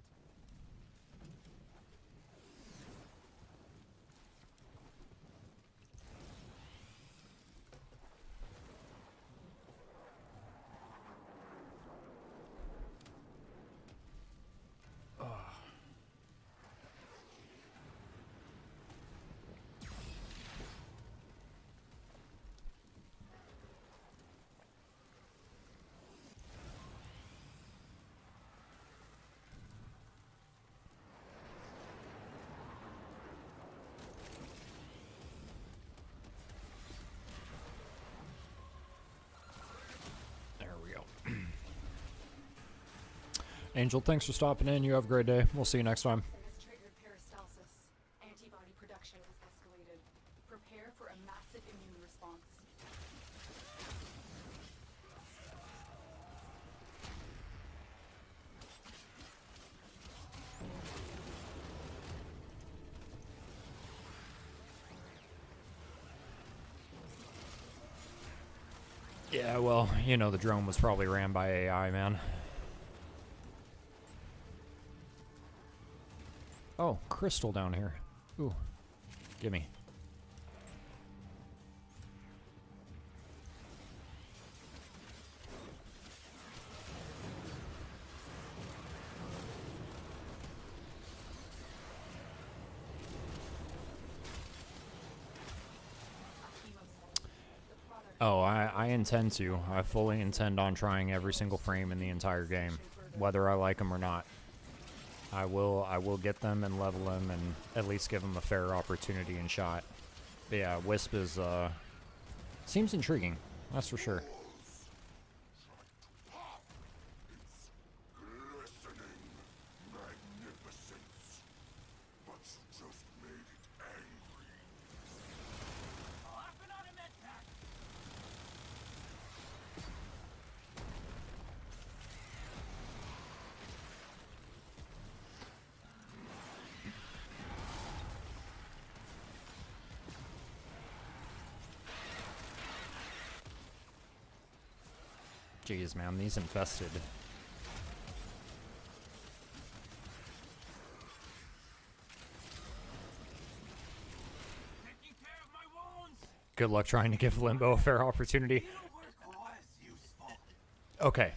There we go. Angel, thanks for stopping in. You have a great day. We'll see you next time. Has triggered peristalsis. Antibody production has escalated. Prepare for a massive immune response. Yeah, well, you know the drone was probably ran by AI, man. Oh, crystal down here. Ooh. Gimme. Oh, I intend to. I fully intend on trying every single frame in the entire game, whether I like them or not. I will get them and level them and at least give them a fair opportunity and shot. But yeah, Wisp is seems intriguing. That's for sure. Glistening magnificence. But you just made it angry. Jeez, man, these infested. Good luck trying to give Limbo a fair opportunity. Okay,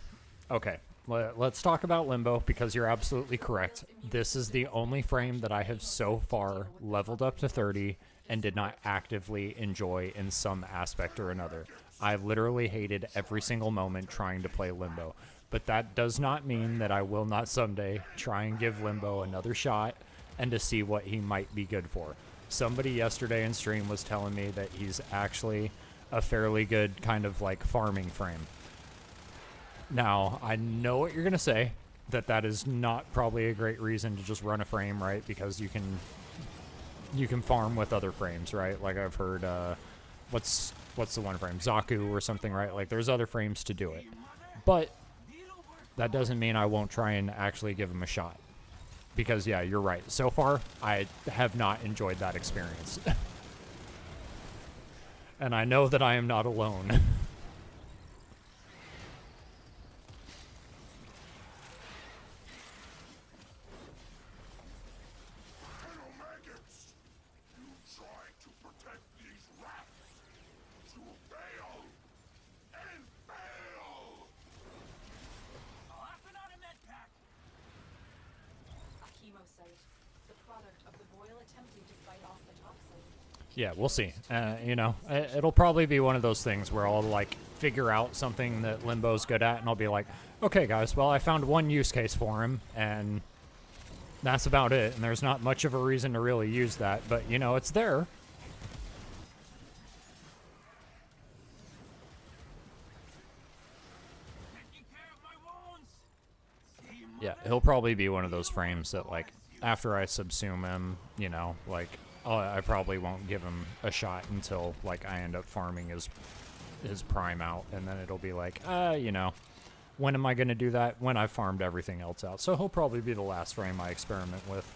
okay. Let's talk about Limbo because you're absolutely correct. This is the only frame that I have so far leveled up to 30 and did not actively enjoy in some aspect or another. I literally hated every single moment trying to play Limbo. But that does not mean that I will not someday try and give Limbo another shot and to see what he might be good for. Somebody yesterday in stream was telling me that he's actually a fairly good kind of like farming frame. Now, I know what you're going to say, that is not probably a great reason to just run a frame, right? Because you can farm with other frames, right? Like I've heard, what's the one frame? Zaku or something, right? Like there's other frames to do it. But that doesn't mean I won't try and actually give them a shot. Because, yeah, you're right. So far, I have not enjoyed that experience. And I know that I am not alone. Yeah, we'll see. You know, it'll probably be one of those things where I'll, like, figure out something that Limbo's good at, and I'll be like, okay, guys, well, I found one use case for him, and that's about it, and there's not much of a reason to really use that, but, you know, it's there. Yeah, he'll probably be one of those frames that, like, after I subsume him, you know, like, I probably won't give him a shot until, like, I end up farming his prime out, and then it'll be like, you know, when am I going to do that? When I've farmed everything else out. So he'll probably be the last frame I experiment with.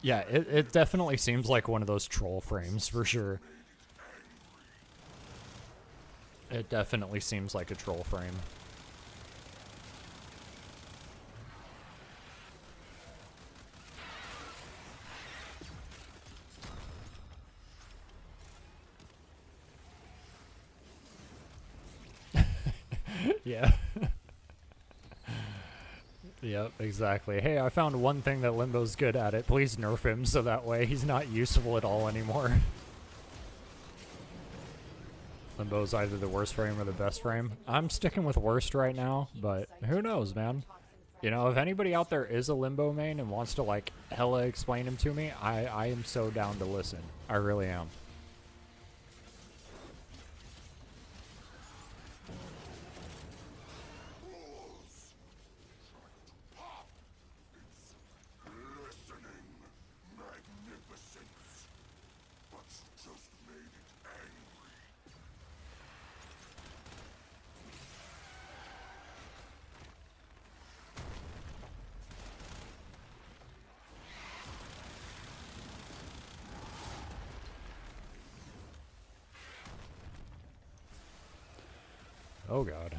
Yeah, it definitely seems like one of those troll frames, for sure. It definitely seems like a troll frame. Yeah. Yep, exactly. Hey, I found one thing that Limbo's good at it. Please nerf him so that way he's not useful at all anymore. Limbo's either the worst frame or the best frame. I'm sticking with worst right now, but who knows, man? You know, if anybody out there is a Limbo main and wants to, like, hella explain him to me, I am so down to listen. I really am. Oh god.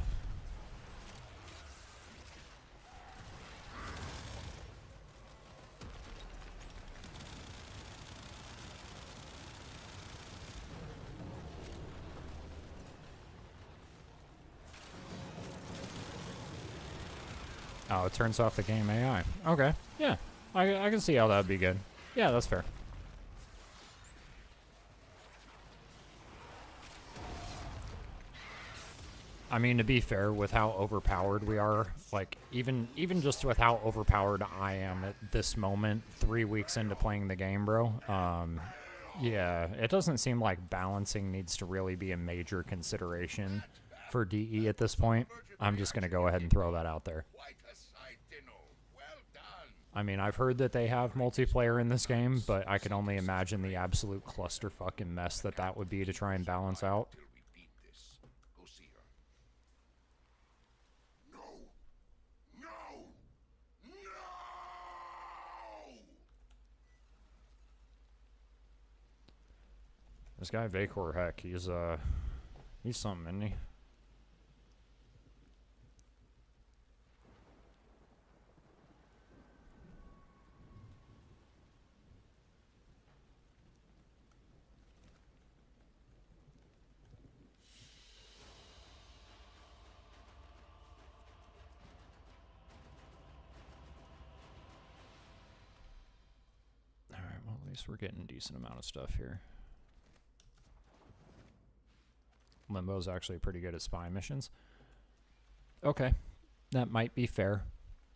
Oh, it turns off the game AI. Okay, yeah. I can see how that'd be good. Yeah, that's fair. I mean, to be fair, with how overpowered we are, like, even just with how overpowered I am at this moment, 3 weeks into playing the game, bro, yeah, it doesn't seem like balancing needs to really be a major consideration for DE at this point. I'm just going to go ahead and throw that out there. I mean, I've heard that they have multiplayer in this game, but I can only imagine the absolute clusterfucking mess that would be to try and balance out. This guy Vacor, heck, he's something, isn't he? Alright, well, at least we're getting a decent amount of stuff here. Limbo's actually pretty good at spy missions. Okay, that might be fair.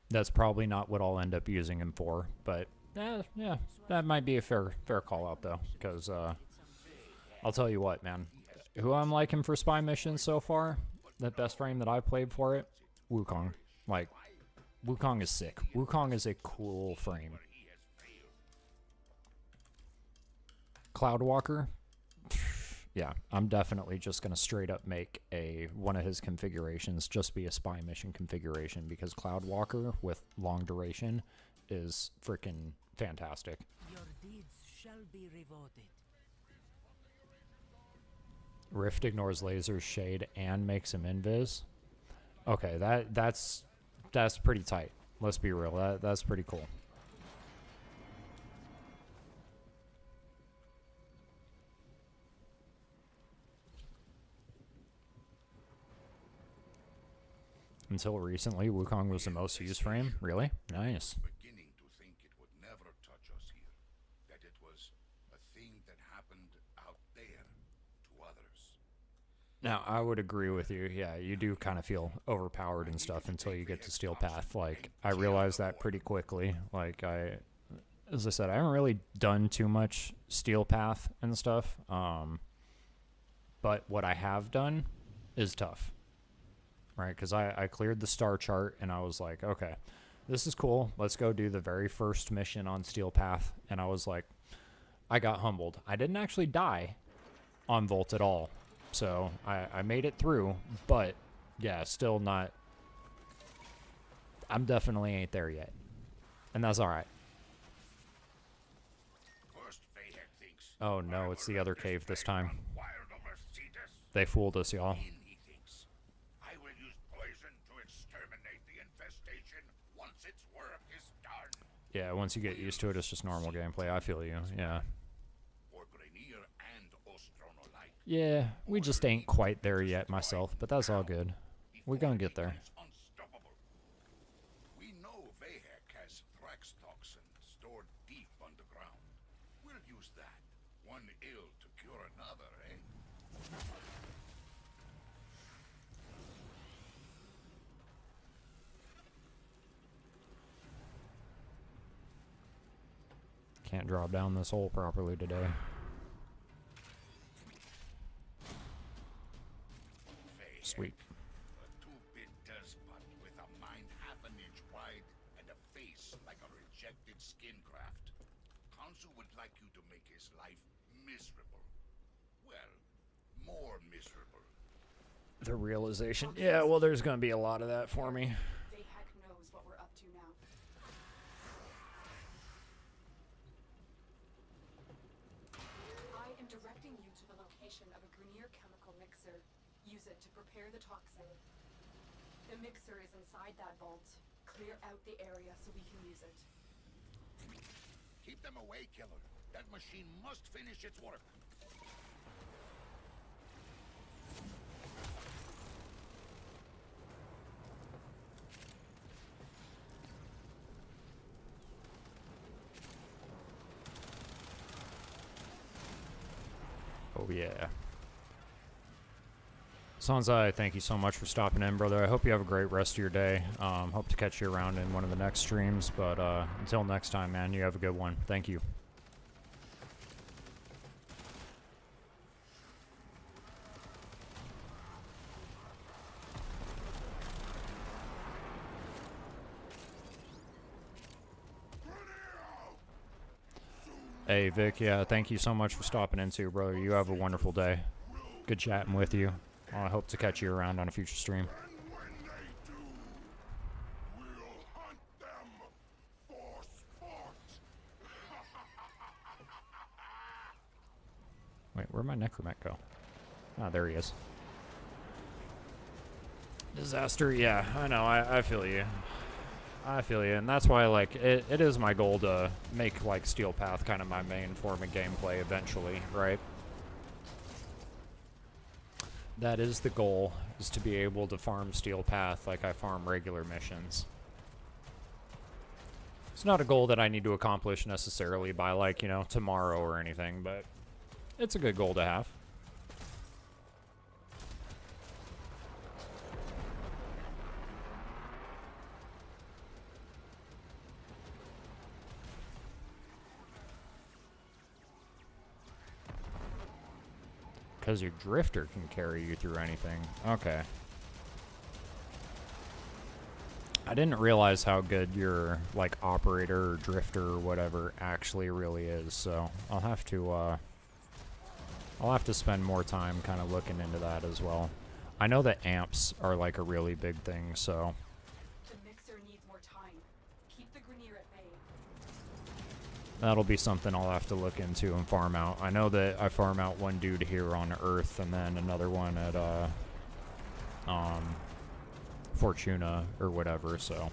That's probably not what I'll end up using him for, but Yeah, that might be a fair call out though, because I'll tell you what, man. Who I'm liking for spy missions so far, the best frame that I've played for it, Wukong. Like, Wukong is sick. Wukong is a cool frame. Cloudwalker, yeah, I'm definitely just gonna straight up make one of his configurations just be a spy mission configuration, because Cloudwalker with long duration is freaking fantastic. Your deeds shall be rewarded. Rift ignores lasers, shade, and makes him invis. Okay, that's pretty tight. Let's be real. That's pretty cool. Until recently, Wukong was the most used frame. Really? Nice. Beginning to think it would never touch us here. That it was a thing that happened out there to others. Now, I would agree with you. Yeah, you do kind of feel overpowered and stuff until you get to Steel Path. Like, I realized that pretty quickly. Like, as I said, I haven't really done too much Steel Path and stuff. But what I have done is tough. Right, because I cleared the star chart and I was like, okay, this is cool. Let's go do the very first mission on Steel Path. And I was like, I got humbled. I didn't actually die on Volt at all. So I made it through, but yeah, still not. I'm definitely ain't there yet. And that's all right. Oh no, it's the other cave this time. They fooled us, y'all. Yeah, once you get used to it, it's just normal gameplay. I feel you, yeah. Yeah, we just ain't quite there yet myself, but that's all good. We're gonna get there. We know Vahek has Thrax toxin stored deep underground. We'll use that. One ill to cure another, eh? Can't drop down this hole properly today. Sweet. A two-bit despot with a mind half an inch wide and a face like a rejected skin graft. Council would like you to make his life miserable. Well, more miserable. The realization. Yeah, well, there's gonna be a lot of that for me. Vahek knows what we're up to now. I am directing you to the location of a Grineer chemical mixer. Use it to prepare the toxin. The mixer is inside that vault. Clear out the area so we can use it. Keep them away, killer. That machine must finish its work. Oh yeah. Sanzai, thank you so much for stopping in, brother. I hope you have a great rest of your day. Hope to catch you around in one of the next streams, but until next time, man, you have a good one. Thank you. Hey, Vic, yeah, thank you so much for stopping in too, brother. You have a wonderful day. Good chatting with you. I hope to catch you around on a future stream. Wait, where'd my necromech go? Ah, there he is. Disaster, yeah, I know, I feel you. I feel you, and that's why, like, it is my goal to make, like, Steel Path kind of my main form of gameplay eventually, right? That is the goal, is to be able to farm Steel Path like I farm regular missions. It's not a goal that I need to accomplish necessarily by, like, you know, tomorrow or anything, but it's a good goal to have. Because your drifter can carry you through anything. Okay. I didn't realize how good your, like, operator or drifter or whatever actually really is, so I'll have to spend more time kind of looking into that as well. I know that amps are, like, a really big thing, so... The mixer needs more time. Keep the Grineer at bay. That'll be something I'll have to look into and farm out. I know that I farm out one dude here on Earth and then another one at, Fortuna or whatever, so...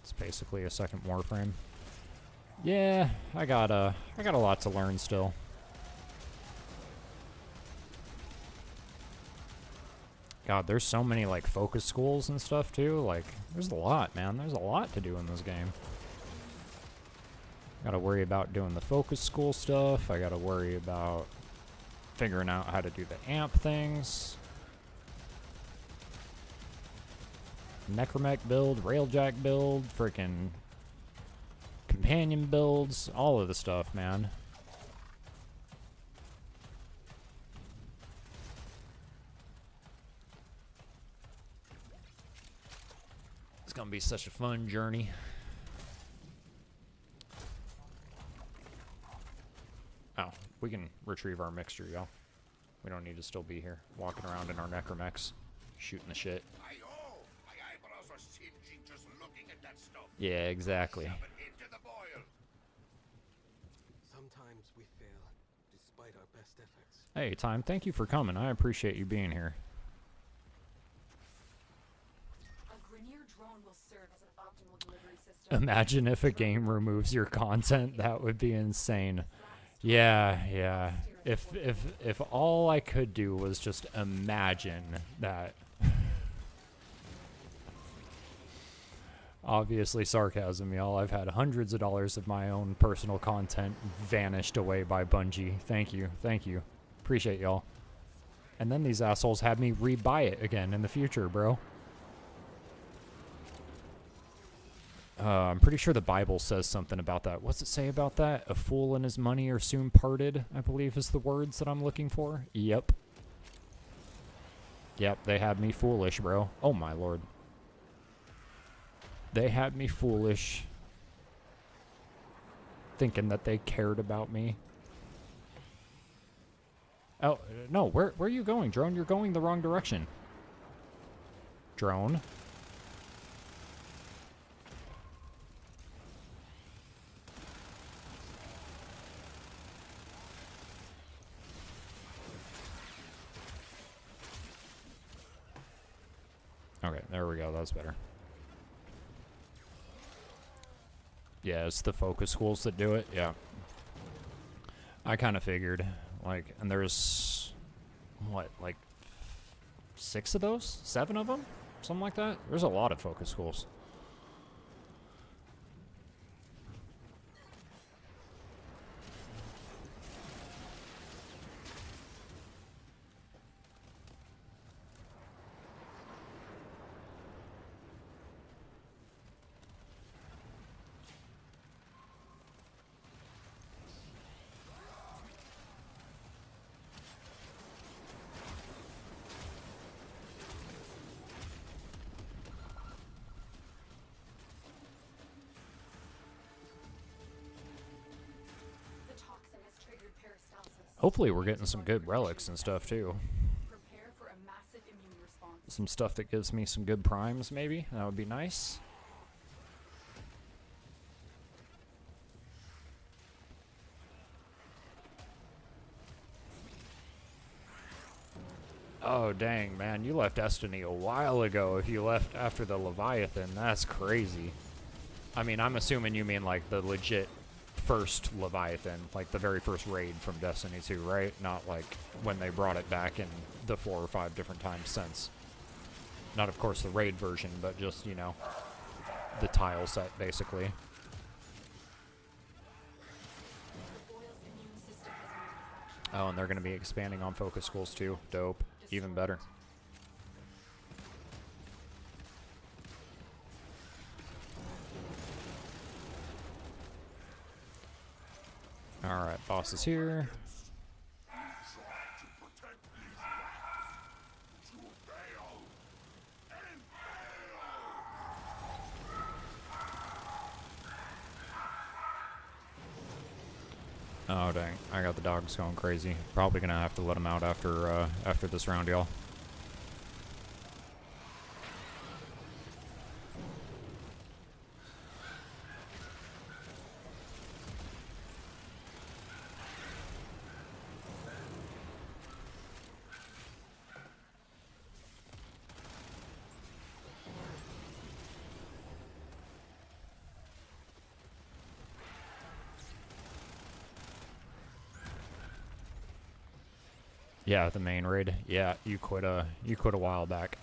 It's basically a second Warframe. Yeah, I got a lot to learn still. God, there's so many, like, focus schools and stuff, too. Like, there's a lot, man. There's a lot to do in this game. Gotta worry about doing the focus school stuff. I gotta worry about figuring out how to do the amp things. Necromech build, Railjack build, freaking companion builds, all of the stuff, man. It's gonna be such a fun journey. Oh, we can retrieve our mixture, y'all. We don't need to still be here, walking around in our necromechs, shooting the shit. My eyebrows are singeing just looking at that stuff. Yeah, exactly. Shove it into the boil. Sometimes we fail, despite our best efforts. Hey, Time, thank you for coming. I appreciate you being here. A Grineer drone will serve as an optimal delivery system. Imagine if a game removes your content. That would be insane. Yeah. If all I could do was just imagine that. Obviously sarcasm, y'all. I've had hundreds of dollars of my own personal content vanished away by Bungie. Thank you. Appreciate y'all. And then these assholes had me rebuy it again in the future, bro. I'm pretty sure the Bible says something about that. What's it say about that? A fool and his money are soon parted, I believe is the words that I'm looking for. Yep, they had me foolish, bro. Oh my lord. They had me foolish. Thinking that they cared about me. Oh, no, where are you going, drone? You're going the wrong direction. Drone. Okay, there we go. That's better. Yeah, it's the focus schools that do it. Yeah. I kind of figured. Like, and there's, what, like 6 of those? 7 of them? Something like that? There's a lot of focus schools. Hopefully we're getting some good relics and stuff too. Prepare for a massive immune response. Some stuff that gives me some good primes maybe. That would be nice. Oh dang, man, you left Destiny a while ago if you left after the Leviathan. That's crazy. I mean, I'm assuming you mean like the legit first Leviathan, like the very first raid from Destiny 2, right? Not like when they brought it back in the 4 or 5 different times since. Not, of course, the raid version, but just, you know, the tile set, basically. Oh, and they're going to be expanding on focus schools too. Dope. Even better. Alright, boss is here. Oh dang, I got the dogs going crazy. Probably gonna have to let them out after this round, y'all. Yeah, the main raid. Yeah, you quit a while back.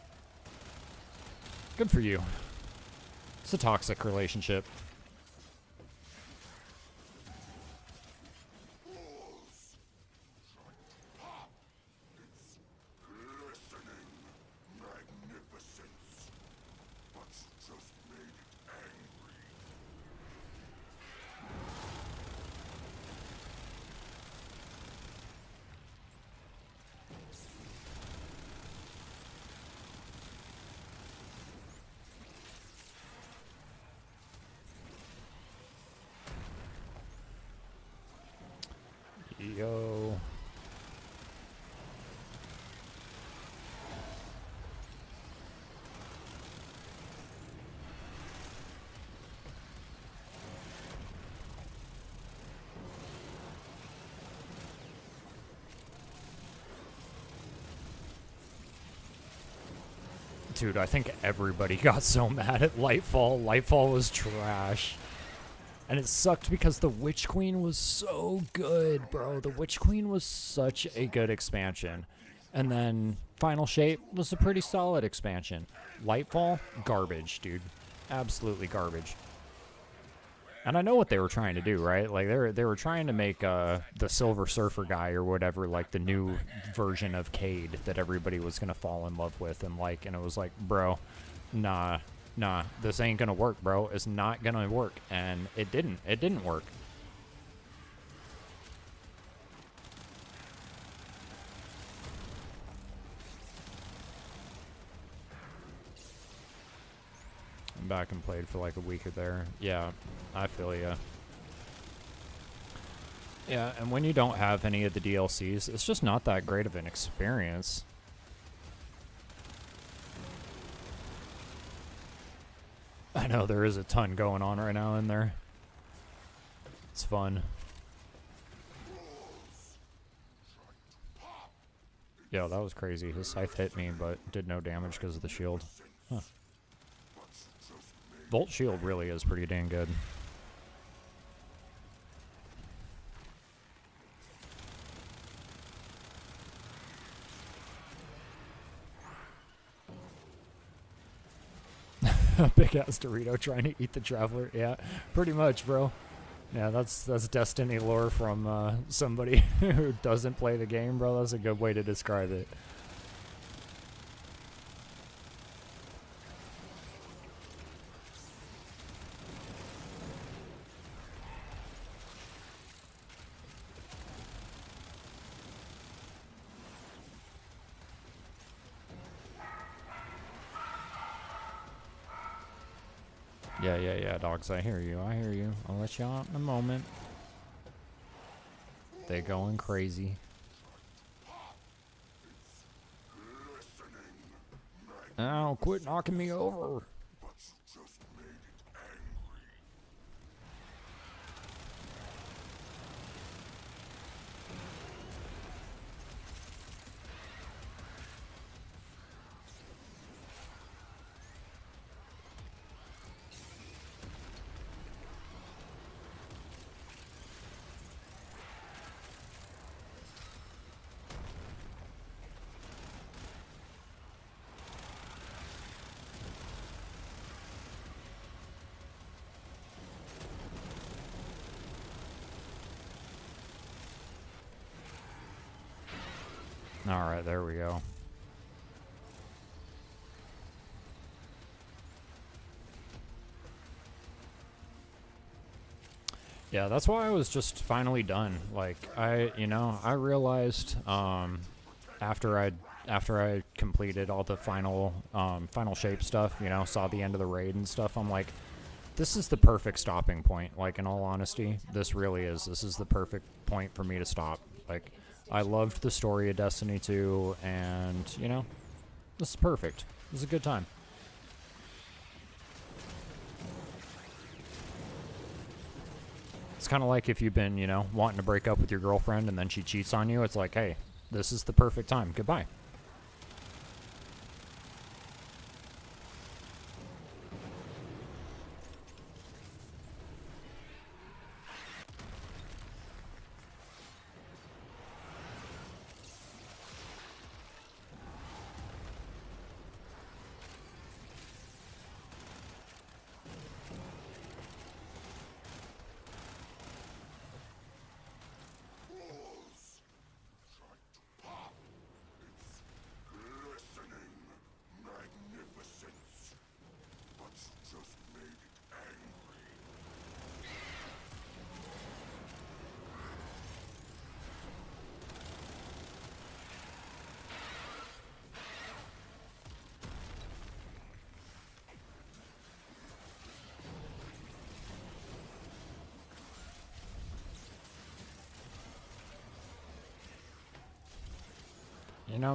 Good for you. It's a toxic relationship. Yo. Dude, I think everybody got so mad at Lightfall. Lightfall was trash. And it sucked because the Witch Queen was so good, bro. The Witch Queen was such a good expansion. And then Final Shape was a pretty solid expansion. Lightfall, garbage, dude. Absolutely garbage. And I know what they were trying to do, right? Like they were trying to make the Silver Surfer guy or whatever, like the new version of Cade that everybody was gonna fall in love with, and it was like, bro, nah, this ain't gonna work, bro. It's not gonna work, and it didn't work. I'm back and played for like a week or there. Yeah, I feel ya. Yeah, and when you don't have any of the DLCs, it's just not that great of an experience. I know there is a ton going on right now in there. It's fun. Yo, that was crazy. His scythe hit me, but did no damage because of the shield. Huh. Volt shield really is pretty dang good. Big ass Dorito trying to eat the Traveler. Yeah, pretty much, bro. Yeah, that's Destiny lore from somebody who doesn't play the game, bro. That's a good way to describe it. Yeah, dogs, I hear you, I'll let you out in a moment. They going crazy. Ow, quit knocking me over. Alright, there we go. Yeah, that's why I was just finally done. Like, I realized, after I completed all the final shape stuff, saw the end of the raid and stuff, I'm like, this is the perfect stopping point. Like, in all honesty, this really is. This is the perfect point for me to stop. Like, I loved the story of Destiny 2, and, this is perfect. This is a good time. It's kind of like if you've been, wanting to break up with your girlfriend and then she cheats on you. It's like, hey, this is the perfect time. Goodbye.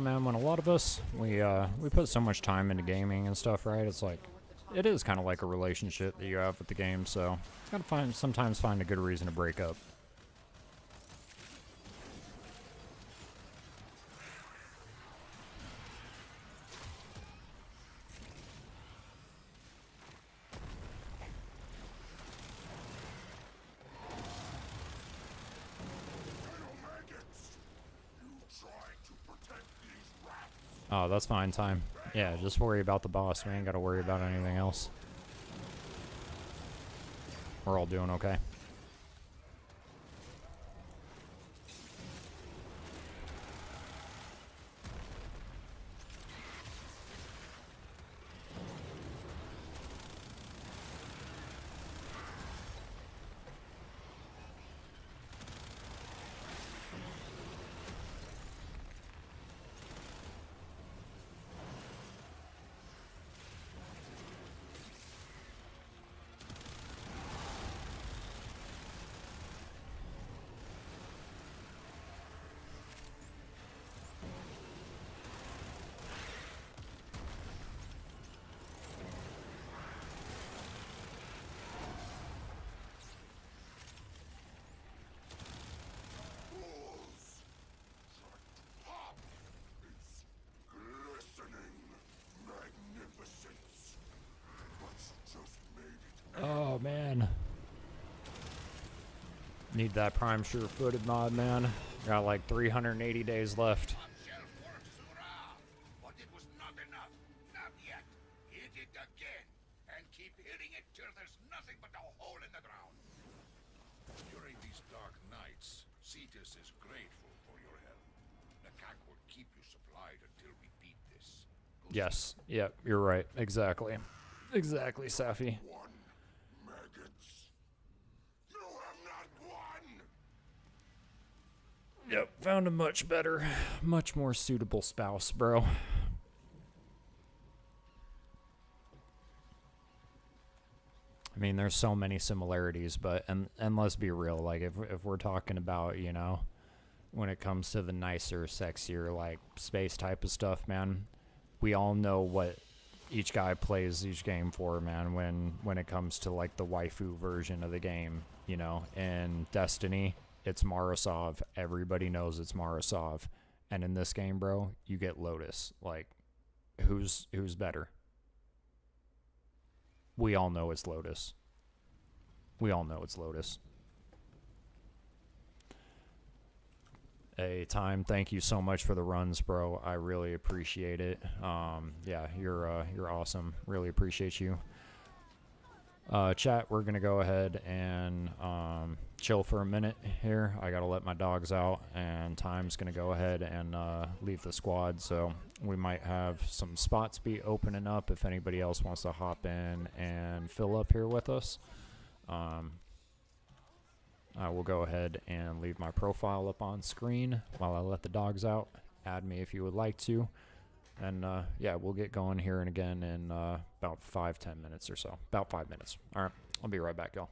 Man, when a lot of us, we put so much time into gaming and stuff, right? It's like, it is kind of like a relationship that you have with the game, so gotta sometimes find a good reason to break up. Oh, that's fine time. Yeah, just worry about the boss. We ain't gotta worry about anything else. We're all doing okay. Oh, man. Need that prime sure-footed mod, man. Got like 380 days left. Shelf works, hurrah! But it was not enough. Not yet. Hit it again. And keep hitting it till there's nothing but a hole in the ground. During these dark nights, Cetus is grateful for your help. The CAC will keep you supplied until we beat this. Yes. Yep, you're right. Exactly. Exactly, Safi. Maggots. You have not won! Yep, found a much better, much more suitable spouse, bro. I mean, there's so many similarities, but, and let's be real, like, if we're talking about, when it comes to the nicer, sexier, like, space type of stuff, man, we all know what each guy plays each game for, man, when it comes to, like, the waifu version of the game, in Destiny, it's Marasov. Everybody knows it's Marasov. And in this game, bro, you get Lotus. Like, who's better? We all know it's Lotus. We all know it's Lotus. Hey, Time, thank you so much for the runs, bro. I really appreciate it. Yeah, you're awesome. Really appreciate you. Chat, we're going to go ahead and chill for a minute here. I got to let my dogs out, and Time's going to go ahead and leave the squad. So we might have some spots be opening up if anybody else wants to hop in and fill up here with us. I will go ahead and leave my profile up on screen while I let the dogs out. Add me if you would like to. And yeah, we'll get going here and again in about 5-10 minutes or so. About 5 minutes. All right, I'll be right back, y'all.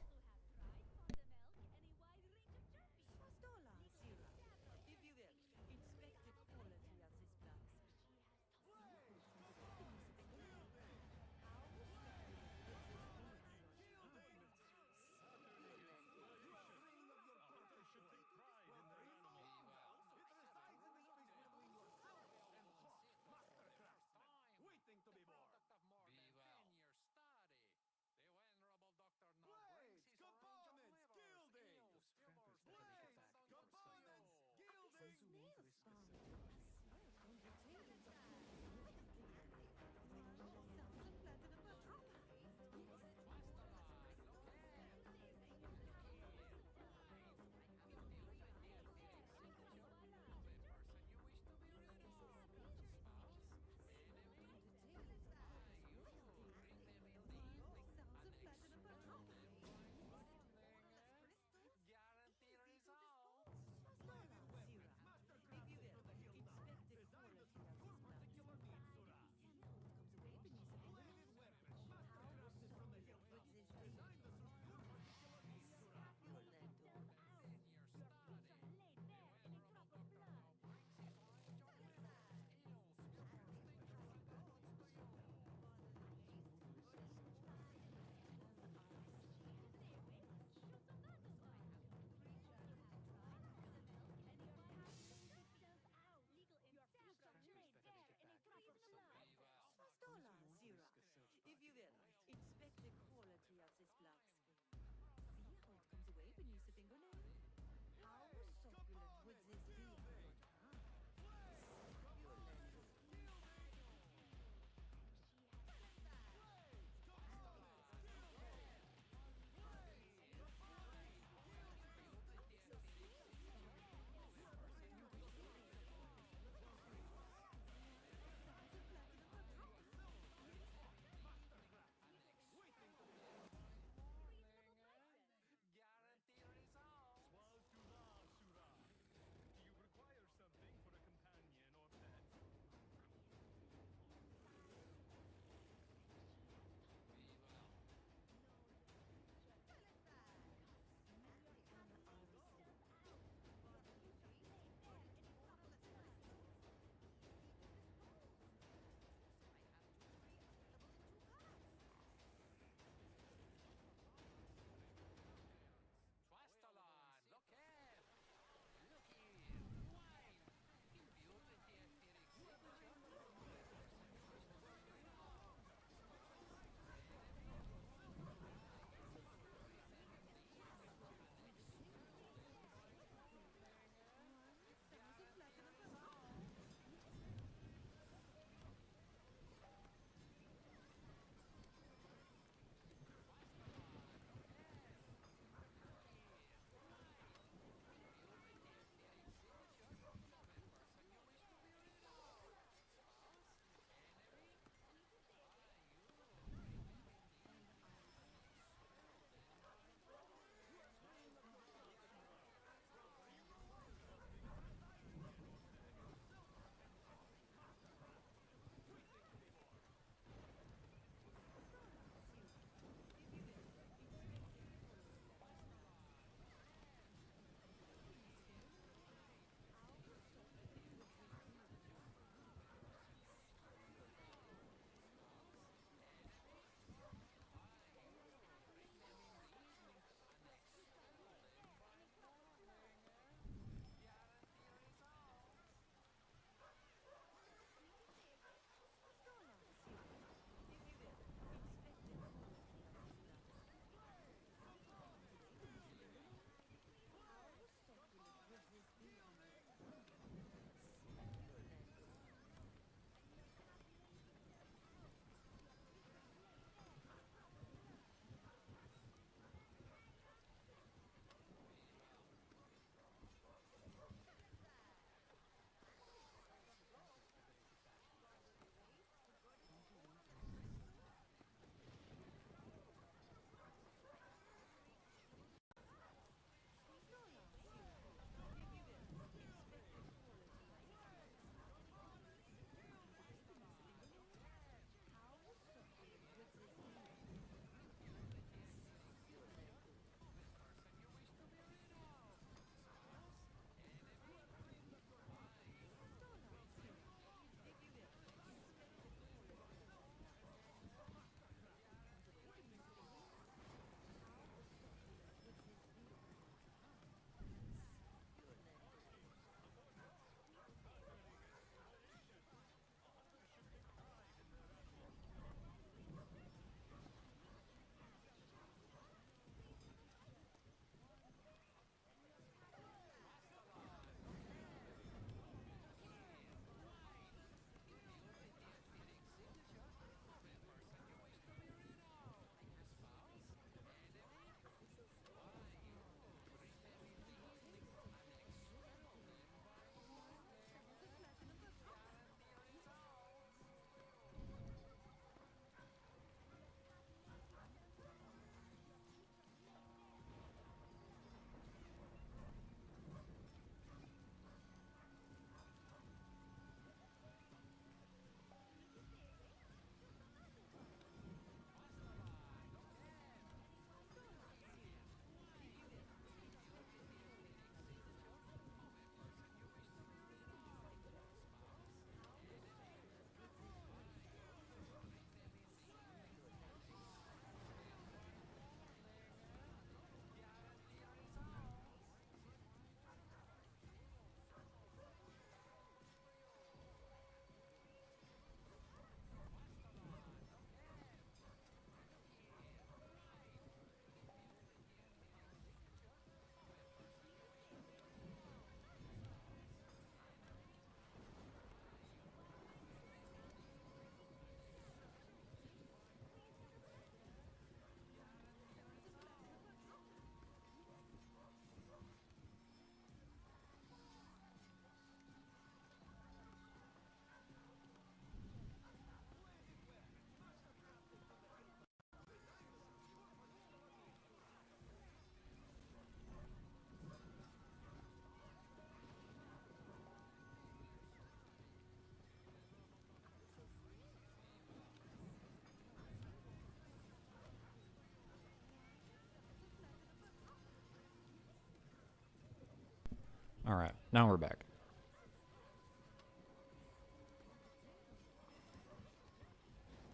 Alright, now we're back.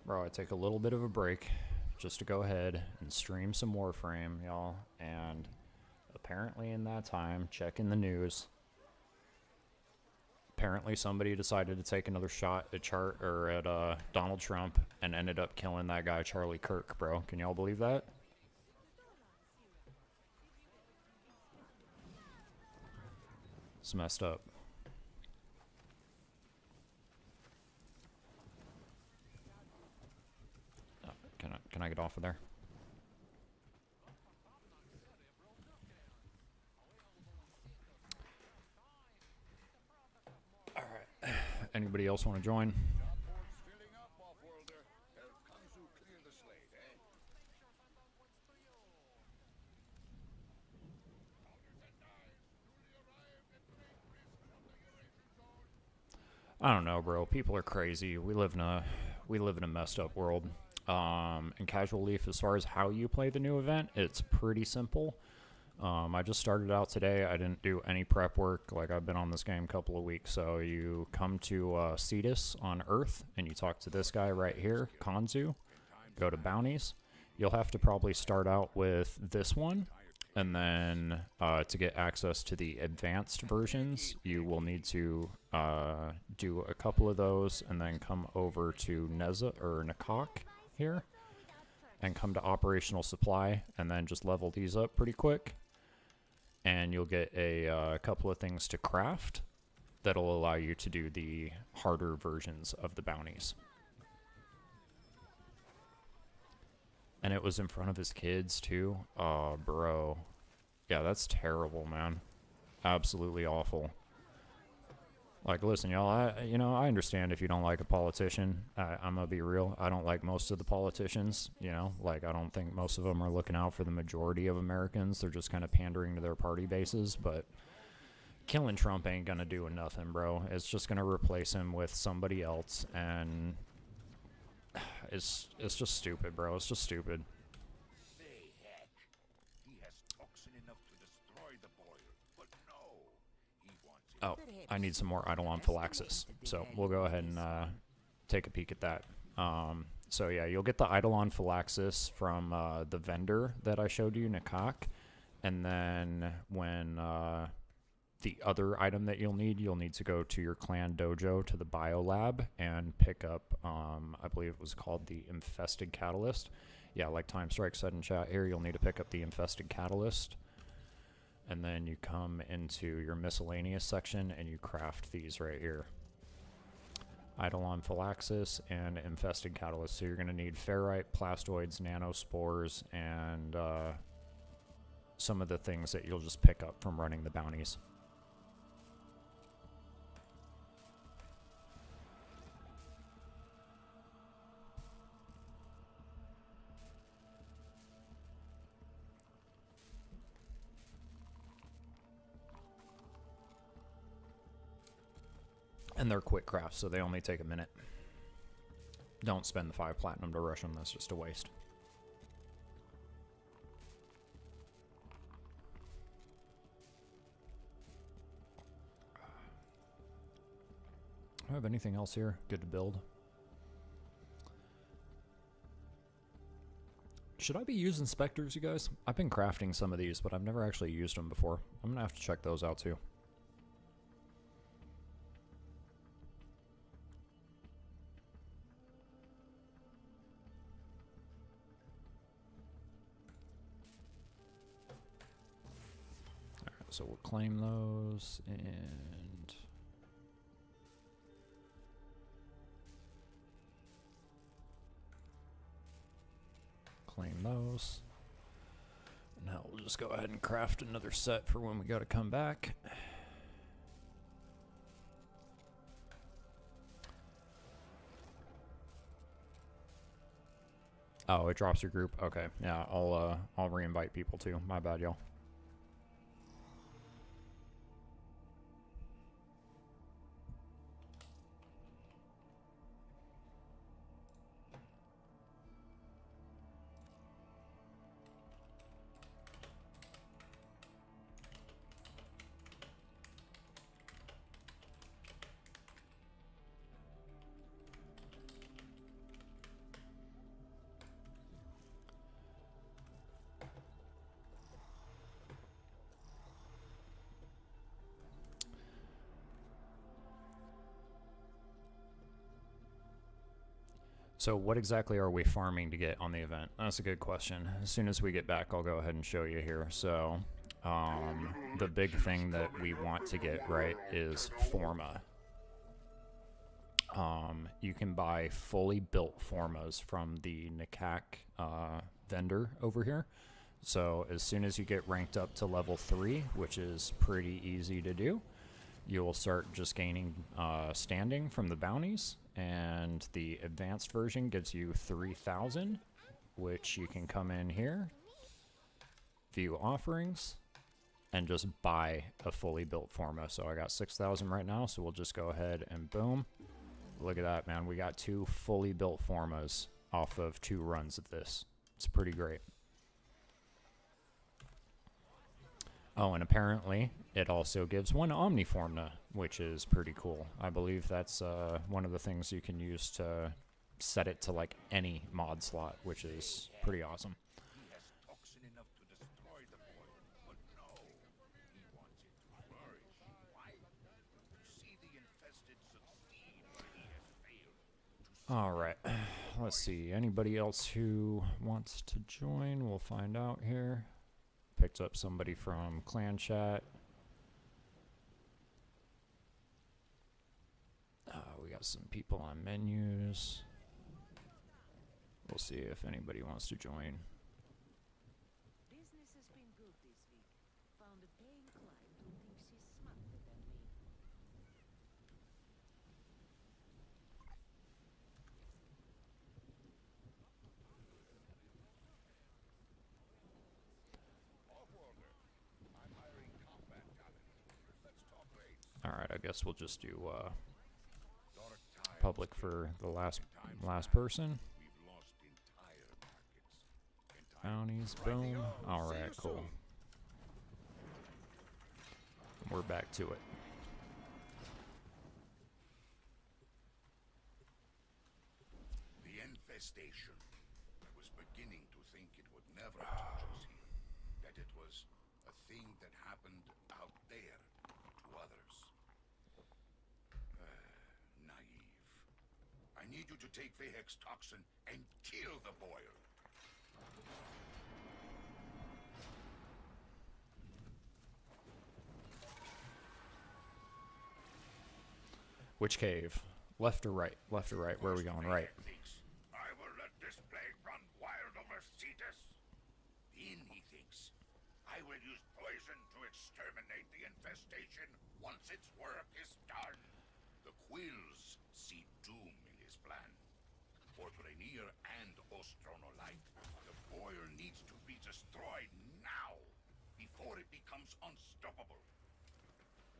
Bro, I take a little bit of a break just to go ahead and stream some Warframe, y'all. And apparently in that time, checking the news, apparently somebody decided to take another shot at Donald Trump and ended up killing that guy Charlie Kirk, bro. Can y'all believe that? It's messed up. Can I get off of there? All right. Anybody else want to join? Filling up, off-worlder. Help Kanzu clear the slate, eh? I don't know, bro. People are crazy. We live in a messed up world. In Casual Leaf, as far as how you play the new event, it's pretty simple. I just started out today. I didn't do any prep work. Like, I've been on this game a couple of weeks. So you come to Cetus on Earth, and you talk to this guy right here, Kanzu. Go to bounties. You'll have to probably start out with this one. And then to get access to the advanced versions, you will need to do a couple of those and then come over to Nakok here and come to operational supply and then just level these up pretty quick. And you'll get a couple of things to craft that'll allow you to do the harder versions of the bounties. And it was in front of his kids, too. Oh, bro. Yeah, that's terrible, man. Absolutely awful. Like, listen, y'all, I understand if you don't like a politician. I'm going to be real. I don't like most of the politicians, you know. Like, I don't think most of them are looking out for the majority of Americans. They're just kind of pandering to their party bases. But killing Trump ain't going to do nothing, bro. It's just going to replace him with somebody else, and it's just stupid, bro. It's just stupid. Say, heck. He has toxin enough to destroy the boil, but no. He wants it. Oh, I need some more Eidolon Phylaxis. So we'll go ahead and take a peek at that. So yeah, you'll get the Eidolon Phylaxis from the vendor that I showed you, Nakok. And then when the other item that you'll need to go to your clan dojo to the biolab and pick up, I believe it was called the Infested Catalyst. Yeah, like Time Strike said in chat here, you'll need to pick up the Infested Catalyst. And then you come into your miscellaneous section and you craft these right here. Eidolon Phylaxis and Infested Catalyst. So you're going to need ferrite, plastoids, nanospores, and some of the things that you'll just pick up from running the bounties. And they're quick crafts, so they only take a minute. Don't spend the 5 platinum to rush them, that's just a waste. Do I have anything else here? Good to build. Should I be using specters, you guys? I've been crafting some of these, but I've never actually used them before. I'm gonna have to check those out too. So we'll claim those and claim those. Now we'll just go ahead and craft another set for when we go to come back. Oh, it drops your group. Okay, yeah, I'll re-invite people too. My bad, y'all. So what exactly are we farming to get on the event? That's a good question. As soon as we get back, I'll go ahead and show you here. So the big thing that we want to get right is forma. You can buy fully built formas from the Nikak vendor over here. So as soon as you get ranked up to level 3, which is pretty easy to do, you will start just gaining standing from the bounties, and the advanced version gives you 3,000, which you can come in here, view offerings, and just buy a fully built forma. So I got 6,000 right now, so we'll just go ahead and boom. Look at that, man. We got 2 fully built formas off of 2 runs of this. It's pretty great. Oh, and apparently it also gives 1 Omniformna, which is pretty cool. I believe that's one of the things you can use to set it to like any mod slot, which is pretty awesome. He has toxin enough to destroy the boy, but no, he wants it to flourish. Why? To see the infested succeed where he has failed. All right, let's see. Anybody else who wants to join? We'll find out here. Picked up somebody from clan chat. We got some people on menus. We'll see if anybody wants to join. Business has been good this week. Found a paying client who thinks he's smarter than me. Off-worlder, I'm hiring combat talent. Let's talk rates. All right, I guess we'll just do Dark times public for the last person. We've lost entire markets. Bounties, boom. All right, cool. We're back to it. The infestation. I was beginning to think it would never touch us here. That it was a thing that happened out there to others. Naive. I need you to take Vahek's toxin and kill the boil. Which cave? Left or right? Left or right? Where are we going? Right. Thinks, I will let this plague run wild over Cetus. Then he thinks, I will use poison to exterminate the infestation once its work is done. The Quills see doom in his plan. For Rainier and Ostron alike, the boil needs to be destroyed now, before it becomes unstoppable.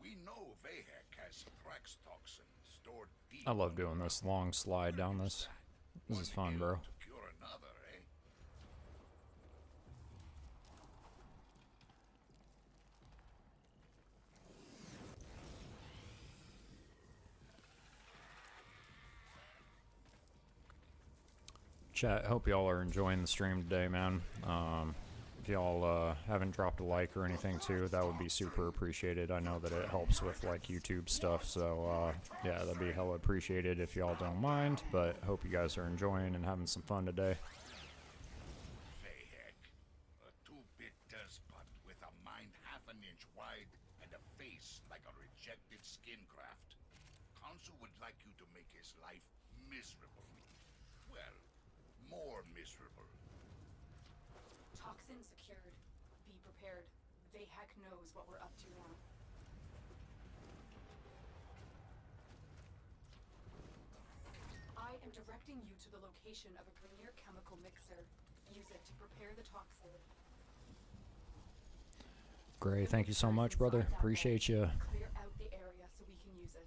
We know Vahek has Thrax toxin stored deep. I love doing this long slide down this. This is fun, bro. To cure another, eh? Chat, hope y'all are enjoying the stream today, man. If y'all haven't dropped a like or anything too, that would be super appreciated. I know that it helps with like YouTube stuff, so yeah, that'd be hella appreciated if y'all don't mind. But hope you guys are enjoying and having some fun today. Vahek, a two-bit despot with a mind half an inch wide and a face like a rejected skin graft. Council would like you to make his life miserable. Well, more miserable. Toxin secured. Be prepared. Vahek knows what we're up to now. I am directing you to the location of a Grenier chemical mixer. Use it to prepare the toxin. Gray, thank you so much, brother. Appreciate you. Clear out the area so we can use it.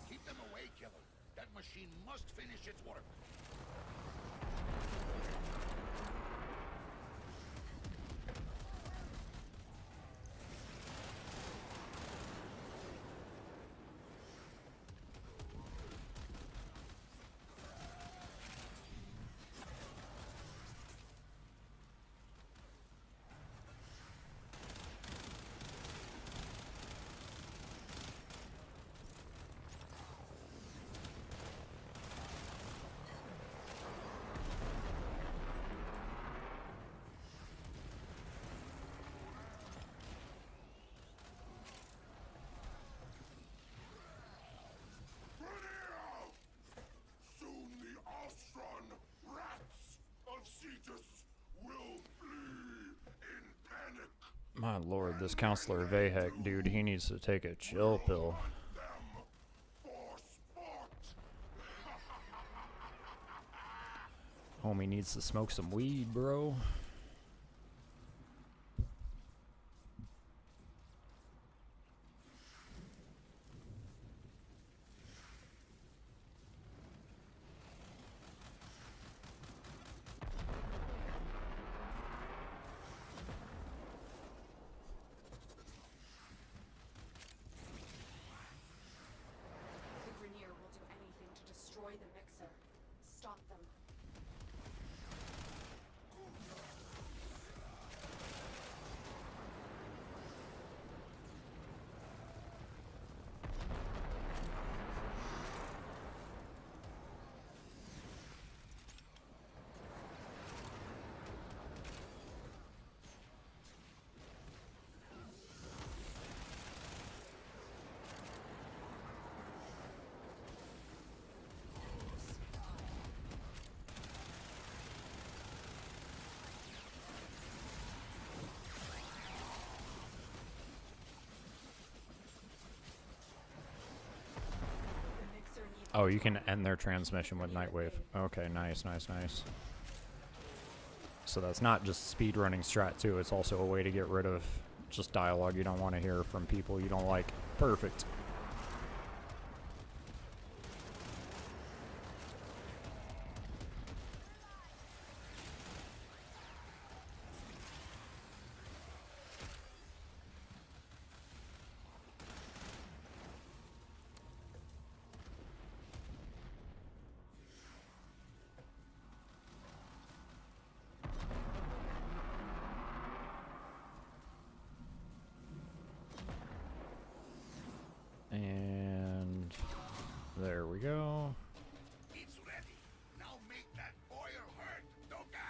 Keep them away, killer. That machine must finish its work. My lord, this Counselor Vahek, dude, he needs to take a chill pill. Homie needs to smoke some weed, bro. The Grenier will do anything to destroy the mixer. Stop them. The mixer needs Oh, you can end their transmission with Nightwave. Okay, nice, nice, nice. So that's not just speedrunning strat too, it's also a way to get rid of just dialogue you don't want to hear from people you don't like. Perfect. And there we go. It's ready. Now make that oil hurt, Doka!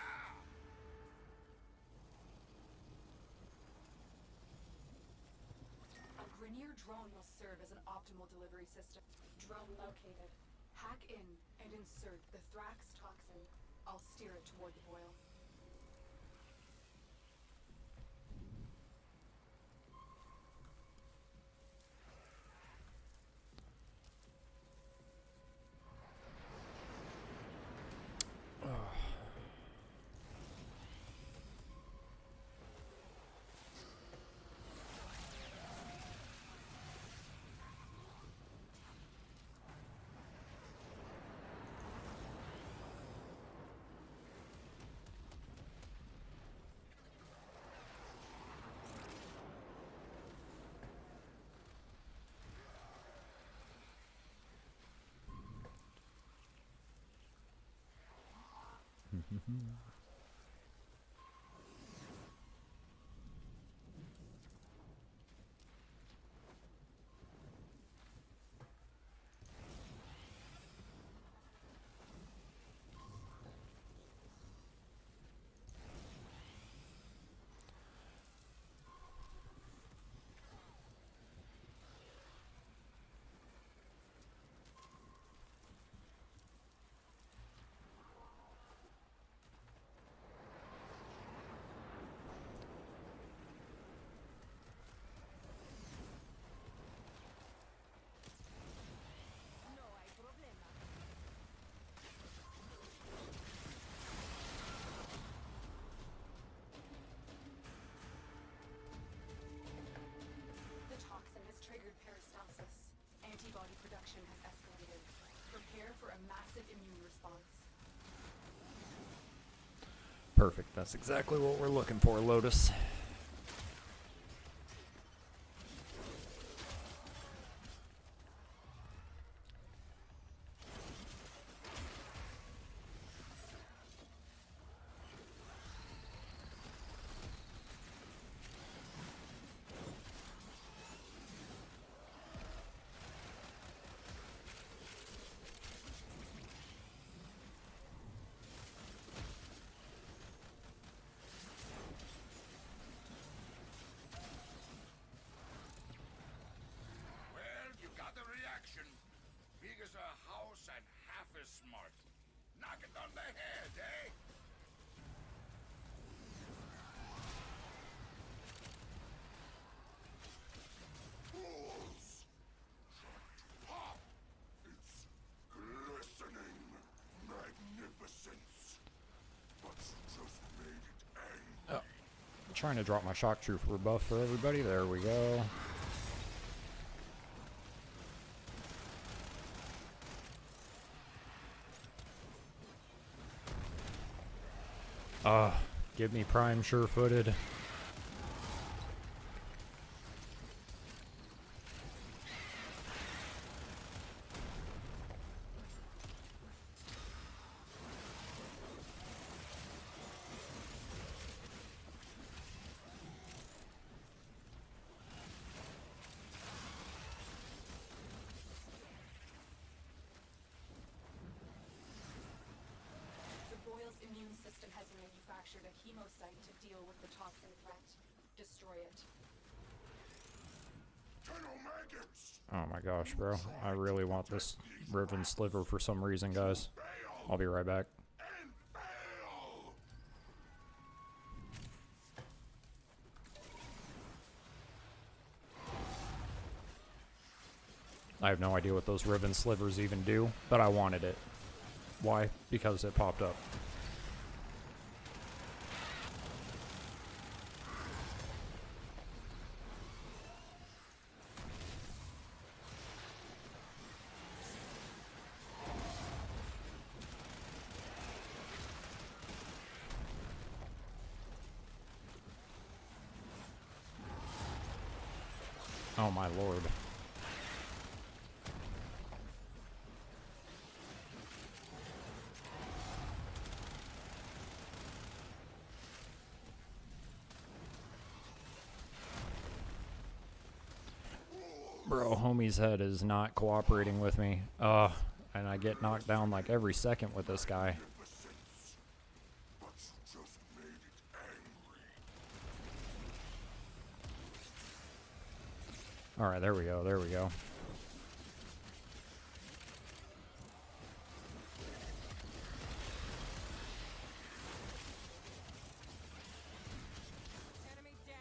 A Grenier drone will serve as an optimal delivery system. Drone located. Hack in and insert the Thrax toxin. I'll steer it toward the boil. The toxin has triggered peristalsis. Antibody production has escalated. Prepare for a massive immune response. Perfect. That's exactly what we're looking for, Lotus. trying to drop my shock trooper buff for everybody. There we go. Give me prime sure-footed. A hemocyte to deal with the toxin threat. Destroy it. Oh my gosh, bro. I really want this Riven Sliver for some reason, guys. I'll be right back. I have no idea what those Riven Slivers even do, but I wanted it. Why? Because it popped up. Oh my lord. Bro, homie's head is not cooperating with me. And I get knocked down like every second with this guy. Alright, there we go, there we go. Enemy down.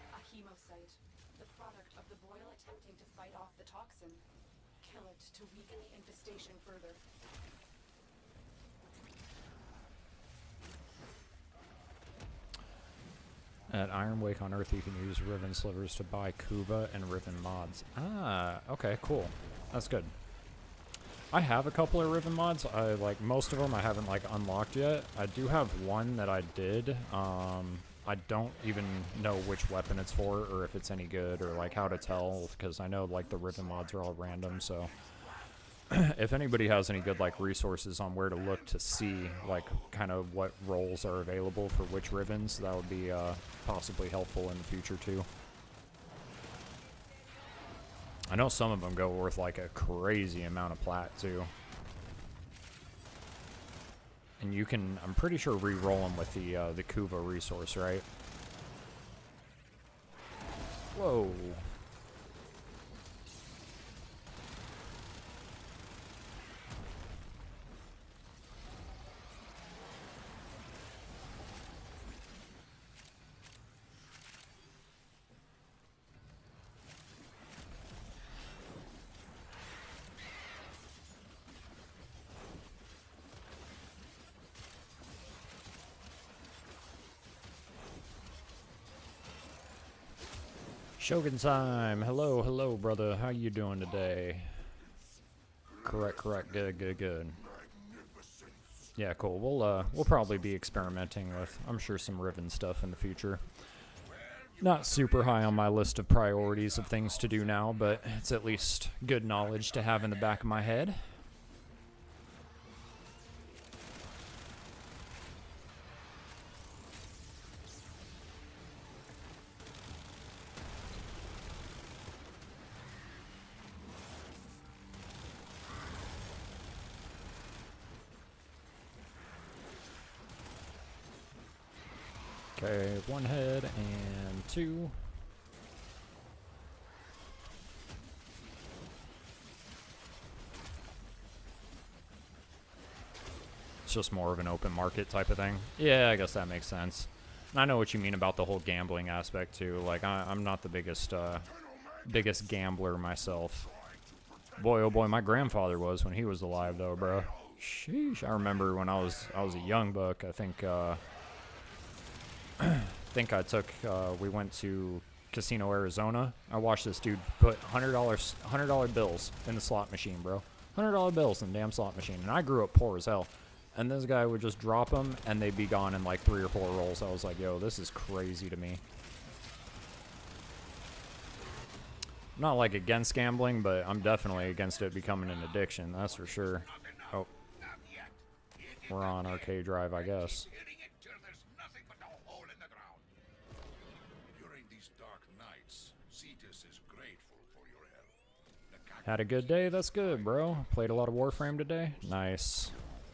A hemocyte, the product of the boil attempting to fight off the toxin. Kill it to weaken the infestation further. At Iron Wake on Earth, you can use Riven Slivers to buy Kuva and Riven mods. Ah, okay, cool. That's good. I have a couple of Riven mods. I like most of them I haven't like unlocked yet. I do have one that I did. I don't even know which weapon it's for or if it's any good or like how to tell, because I know like the Riven mods are all random, so if anybody has any good like resources on where to look to see like kind of what roles are available for which Rivens, that would be possibly helpful in the future too. I know some of them go worth like a crazy amount of plat too. And you can, I'm pretty sure, re-roll them with the Kuva resource, right? Whoa. Shogun time. Hello, hello, brother. How you doing today? Correct. Good. Yeah, cool. We'll probably be experimenting with, I'm sure, some Riven stuff in the future. Not super high on my list of priorities of things to do now, but it's at least good knowledge to have in the back of my head. Okay, one head and two. It's just more of an open market type of thing. Yeah, I guess that makes sense. And I know what you mean about the whole gambling aspect too. Like, I'm not the biggest gambler myself. Boy, oh boy, my grandfather was when he was alive though, bro. Sheesh. I remember when I was a young buck, I think, think I took, we went to Casino Arizona. I watched this dude put $100 bills in the slot machine, bro. $100 bills in the damn slot machine. And I grew up poor as hell. And this guy would just drop them, and they'd be gone in like 3 or 4 rolls. I was like, yo, this is crazy to me. I'm not like against gambling, but I'm definitely against it becoming an addiction. That's for sure. Oh, we're on Arcade Drive, I guess. Hitting it till there's nothing but a hole in the ground. During these dark nights, Cetus is grateful for your help. Had a good day? That's good, bro. Played a lot of Warframe today? Nice.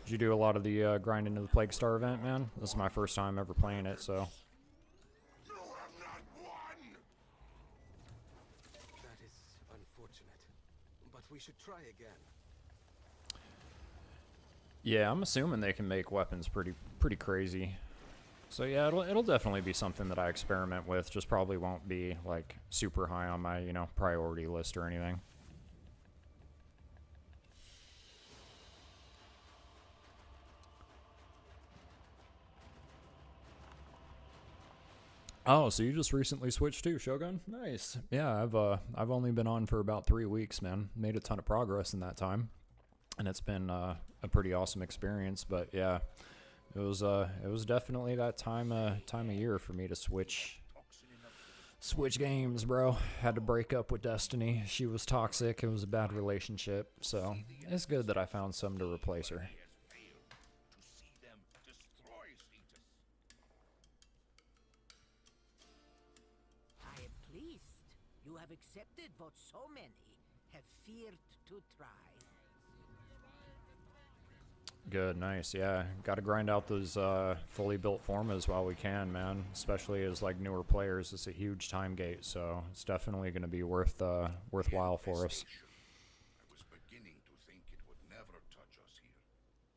Did you do a lot of the grinding to the Plague Star event, man? This is my first time ever playing it, so... You have not won! That is unfortunate. But we should try again. Yeah, I'm assuming they can make weapons pretty crazy. So yeah, it'll definitely be something that I experiment with. Just probably won't be like super high on my, you know, priority list or anything. Oh, so you just recently switched too, Shogun? Nice. Yeah, I've only been on for about 3 weeks, man. Made a ton of progress in that time, and it's been a pretty awesome experience. But yeah, it was definitely that time of year for me to switch games, bro. Had to break up with Destiny. She was toxic. It was a bad relationship. So it's good that I found some to replace her. To see them destroy Cetus. I am pleased. You have accepted what so many have feared to try. Good, nice, yeah. Got to grind out those fully built formas while we can, man. Especially as like newer players, it's a huge time gate, so it's definitely going to be worthwhile for us. I was beginning to think it would never touch us here.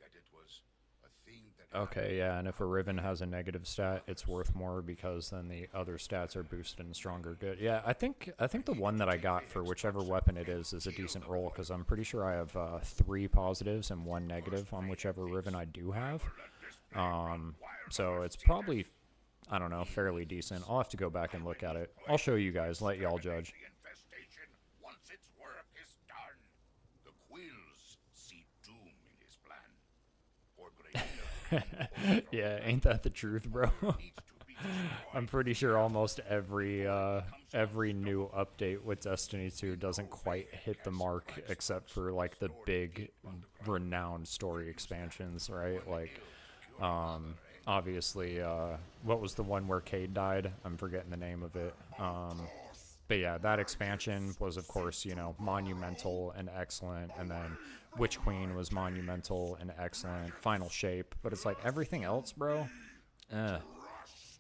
That it was a thing that Okay, yeah, and if a Riven has a negative stat, it's worth more because then the other stats are boosted and stronger. Good. Yeah, I think the one that I got for whichever weapon it is a decent roll because I'm pretty sure I have 3 positives and 1 negative on whichever Riven I do have. So it's probably, I don't know, fairly decent. I'll have to go back and look at it. I'll show you guys, let y'all judge. the infestation, once its work is done, the Quills see doom in his plan. For great Yeah, ain't that the truth, bro? I'm pretty sure almost every new update with Destiny 2 doesn't quite hit the mark except for like the big renowned story expansions, right? Like obviously what was the one where Cade died? I'm forgetting the name of it. But yeah, that expansion was of course, you know, monumental and excellent, and then Witch Queen was monumental and excellent, Final Shape, but it's like everything else, bro. Eh.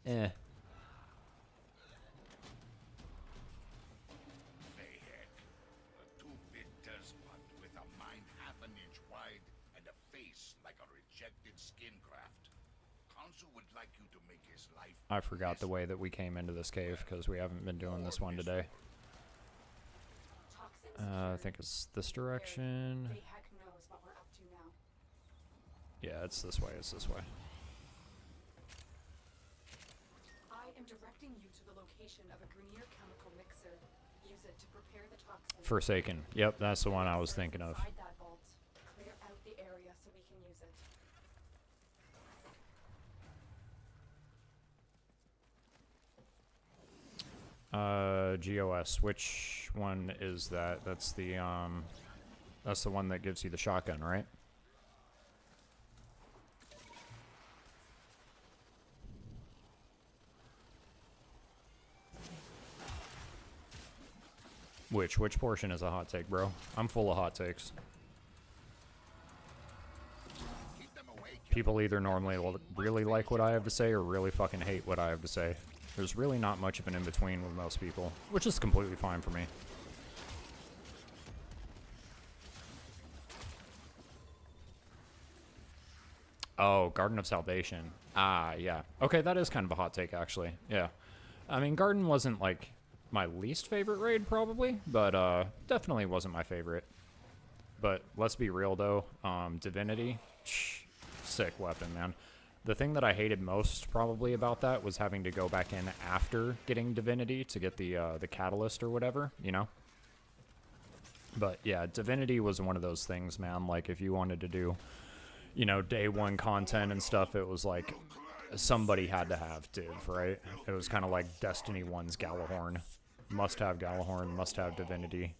Vahek, a 2-bit despot with a mind half an inch wide and a face like a rejected skin graft. Council would like you to make his life. I forgot the way that we came into this cave because we haven't been doing this one today. I think it's this direction. Vahek knows what we're up to now. Yeah, it's this way. It's this way. I am directing you to the location of a Grenier chemical mixer. Use it to prepare the toxin. Forsaken. Yep, that's the one I was thinking of. Inside that vault. Clear out the area so we can use it. GOS. Which one is that? That's the one that gives you the shotgun, right? Which portion is a hot take, bro? I'm full of hot takes. Keep them awake. People either normally really like what I have to say or really fucking hate what I have to say. There's really not much of an in-between with most people, which is completely fine for me. Oh, Garden of Salvation. Ah, yeah. Okay, that is kind of a hot take, actually. Yeah. I mean, Garden wasn't, like, my least favorite raid, probably, but definitely wasn't my favorite. But let's be real, though. Divinity, sick weapon, man. The thing that I hated most probably about that was having to go back in after getting Divinity to get the catalyst or whatever, you know? But yeah, Divinity was one of those things, man. Like, if you wanted to do, you know, day one content and stuff, it was like somebody had to have Div, right? It was kind of like Destiny 1's Galahorn. Must have Galahorn, must have Divinity.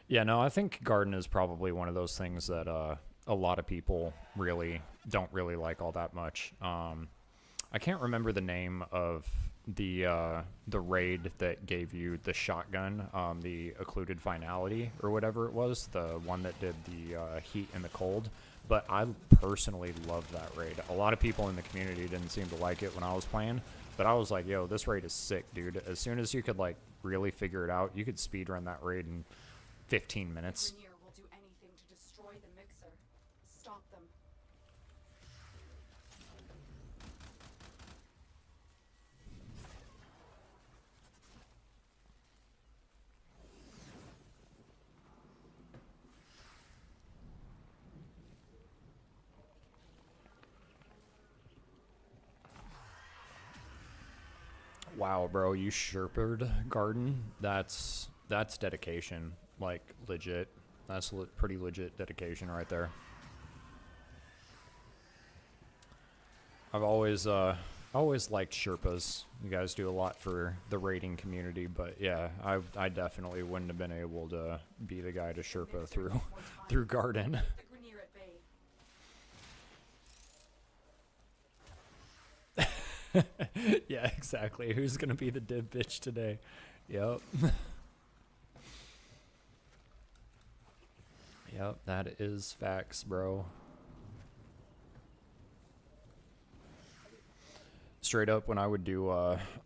Yeah, no, I think Garden is probably one of those things that a lot of people really don't really like all that much. I can't remember the name of the raid that gave you the shotgun, the occluded finality or whatever it was, the one that did the heat and the cold. But I personally loved that raid. A lot of people in the community didn't seem to like it when I was playing, but I was like, yo, this raid is sick, dude. As soon as you could like really figure it out, you could speedrun that raid in 15 minutes. Grineer will do anything to destroy the mixer. Stop them. Wow, bro, you Sherpered Garden? That's dedication, like legit. That's pretty legit dedication right there. I've always liked Sherpas. You guys do a lot for the raiding community, but yeah, I definitely wouldn't have been able to be the guy to Sherpa through Garden. The Grineer at bay. Yeah, exactly. Who's gonna be the div bitch today? Yep. Yep, that is facts, bro. Straight up, when I would do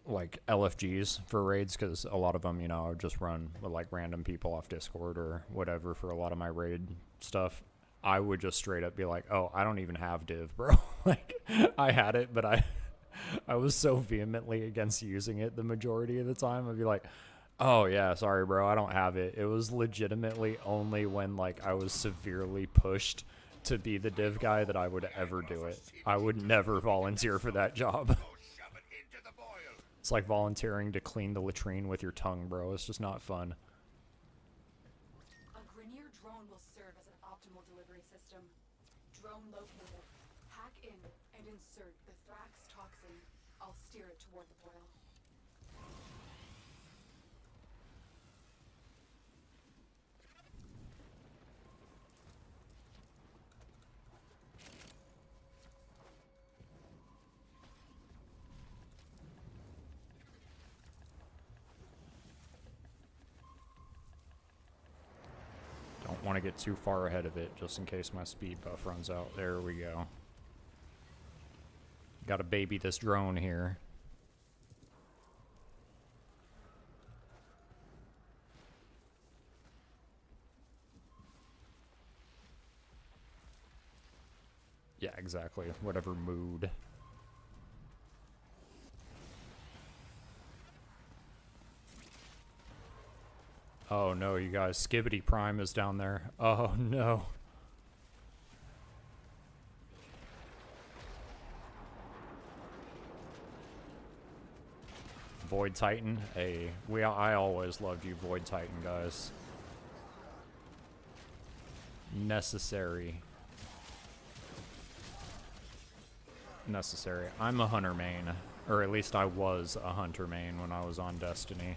like LFGs for raids, because a lot of them, you know, I would just run with like random people off Discord or whatever for a lot of my raid stuff. I would just straight up be like, "Oh, I don't even have div, bro." Like, I had it, but I was so vehemently against using it the majority of the time. I'd be like, "Oh yeah, sorry, bro, I don't have it." It was legitimately only when like I was severely pushed to be the div guy that I would ever do it. I would never volunteer for that job. It's like volunteering to clean the latrine with your tongue, bro. It's just not fun. A Grineer drone will serve as an optimal delivery system. Drone located. Hack in and insert the Thrax toxin. I'll steer it toward the boil. Don't want to get too far ahead of it, just in case my speed buff runs out. There we go. Gotta baby this drone here. Yeah, exactly. Whatever mood. Oh no, you guys. Skibbity Prime is down there. Oh no. Void Titan. Hey, I always loved you, Void Titan, guys. Necessary. Necessary. I'm a hunter main. Or at least I was a hunter main when I was on Destiny.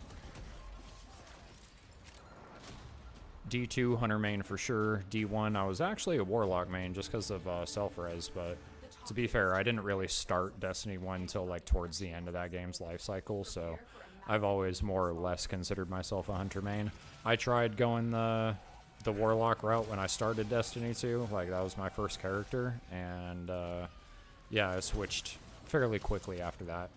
D2 hunter main for sure. D1 I was actually a warlock main just because of self-res, but to be fair, I didn't really start Destiny 1 until like towards the end of that game's life cycle, so I've always more or less considered myself a hunter main. I tried going the warlock route when I started Destiny 2, like that was my first character, and yeah, I switched fairly quickly after that.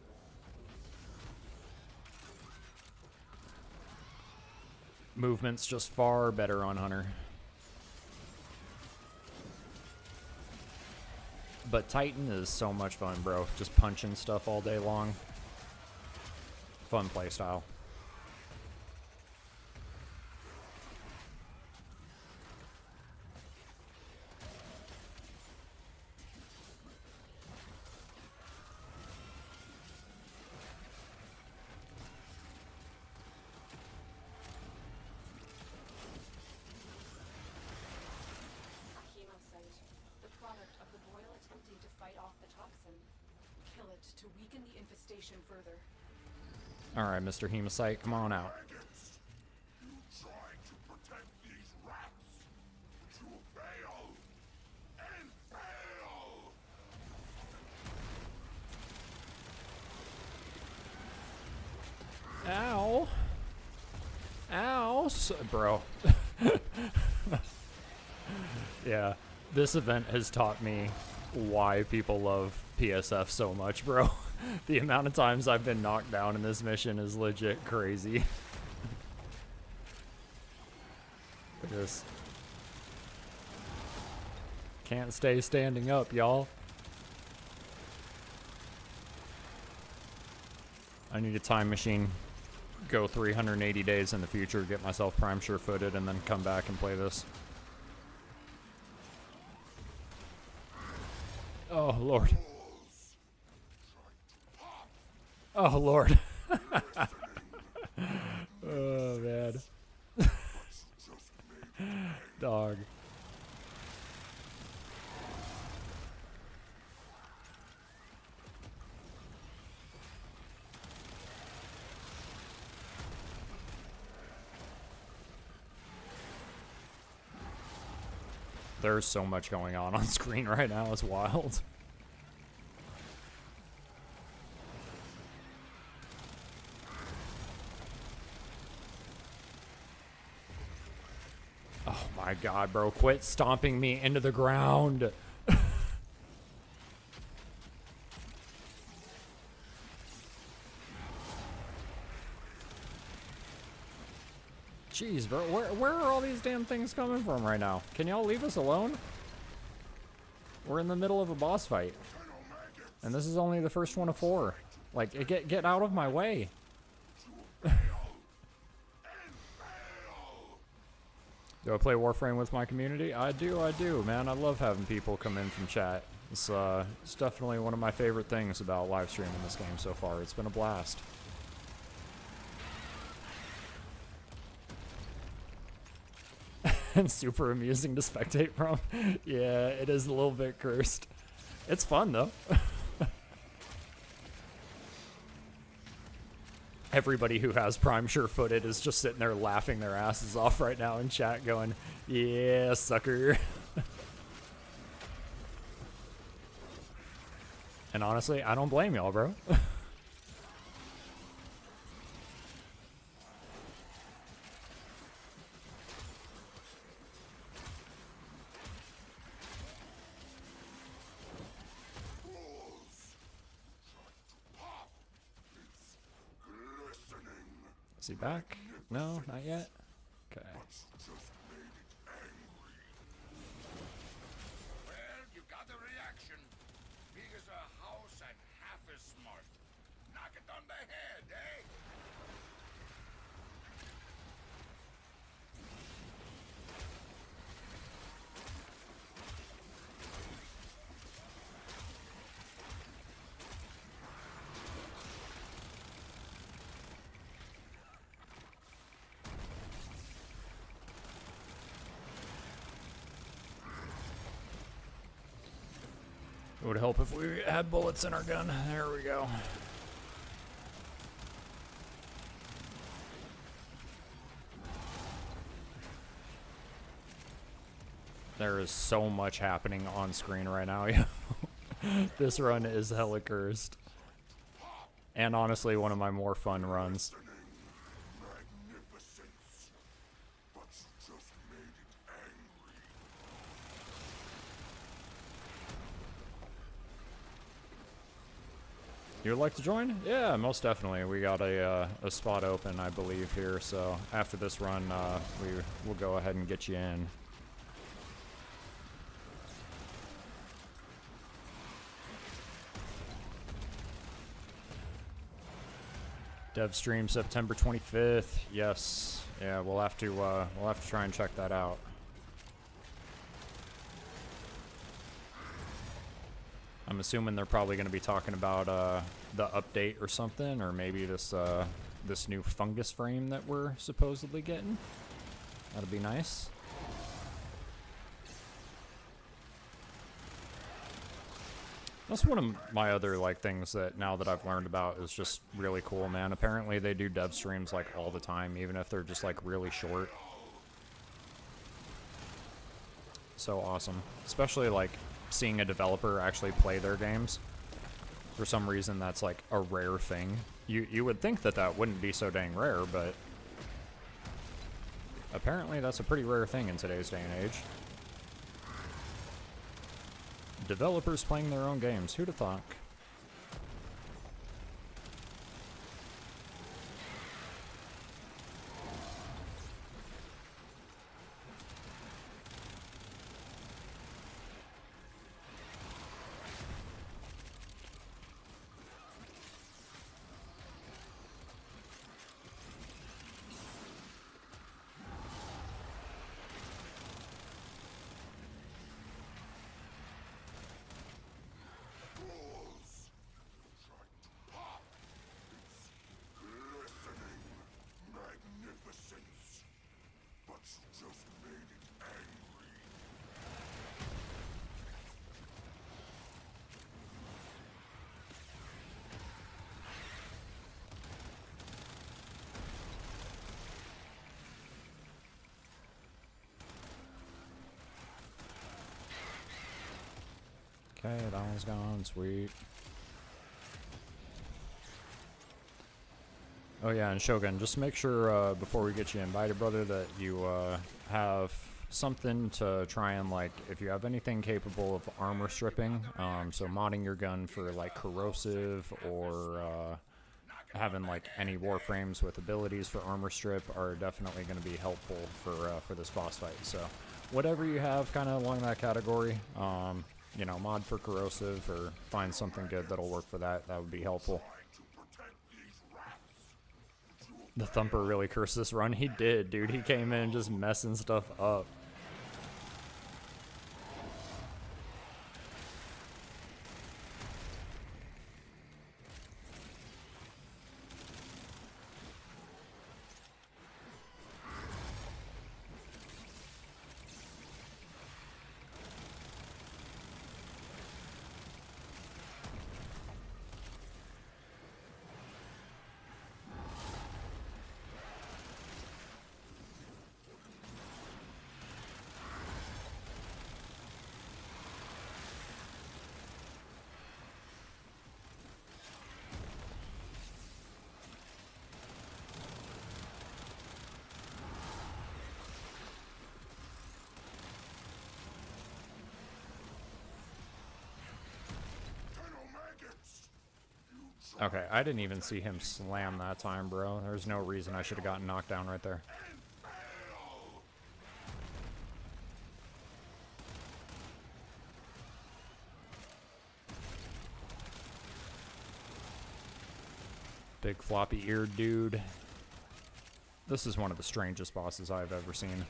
Movement's just far better on Hunter. But Titan is so much fun, bro. Just punching stuff all day long. Fun playstyle. attempting to fight off the toxin. Kill it to weaken the infestation further. Alright, Mr. Hemocyte, come on out. You tried to protect these rats, but you failed and failed. Ow. Ow. Bro. Yeah, this event has taught me why people love PSF so much, bro. The amount of times I've been knocked down in this mission is legit crazy. Look at this. Can't stay standing up, y'all. I need a time machine. Go 380 days in the future, get myself prime sure-footed, and then come back and play this. Oh, Lord. Oh, Lord. Oh, man. Dog. There's so much going on screen right now, it's wild. Oh my god, bro, quit stomping me into the ground. Jeez, bro, where are all these damn things coming from right now? Can y'all leave us alone? We're in the middle of a boss fight. And this is only the first one of 4. Like, get out of my way. Do I play Warframe with my community? I do, man. I love having people come in from chat. It's definitely one of my favorite things about live streaming this game so far. It's been a blast. And super amusing to spectate from. Yeah, it is a little bit cursed. It's fun, though. Everybody who has Prime sure-footed is just sitting there laughing their asses off right now in chat going, yeah, sucker. And honestly, I don't blame y'all, bro. Is he back? No, not yet. Okay. Well, you got a reaction. Big as a house and half as smart. Knock it on the head, eh? It would help if we had bullets in our gun. There we go. There is so much happening on screen right now. This run is hella cursed. And honestly, one of my more fun runs. You would like to join? Yeah, most definitely. We got a spot open, I believe, here. So after this run, we'll go ahead and get you in. Dev stream September 25th. Yes. Yeah, we'll have to try and check that out. I'm assuming they're probably going to be talking about the update or something, or maybe this this new fungus frame that we're supposedly getting. That'll be nice. That's one of my other like things that now that I've learned about is just really cool, man. Apparently they do dev streams like all the time, even if they're just like really short. So awesome. Especially like seeing a developer actually play their games. For some reason that's like a rare thing. You would think that that wouldn't be so dang rare, but apparently that's a pretty rare thing in today's day and age. Developers playing their own games. Who'd have thought? Okay, that one's gone. Sweet. Oh yeah, and Shogun, just make sure before we get you invited, brother, that you have something to try and, like, if you have anything capable of armor stripping, so modding your gun for like corrosive, or having like any warframes with abilities for armor strip are definitely going to be helpful for this boss fight. So whatever you have kind of along that category, you know, mod for corrosive or find something good that'll work for that, that would be helpful. The Thumper really cursed this run. He did, dude. He came in just messing stuff up. Okay, I didn't even see him slam that time, bro. There's no reason I should have gotten knocked down right there. Big floppy-eared dude. This is one of the strangest bosses I've ever seen.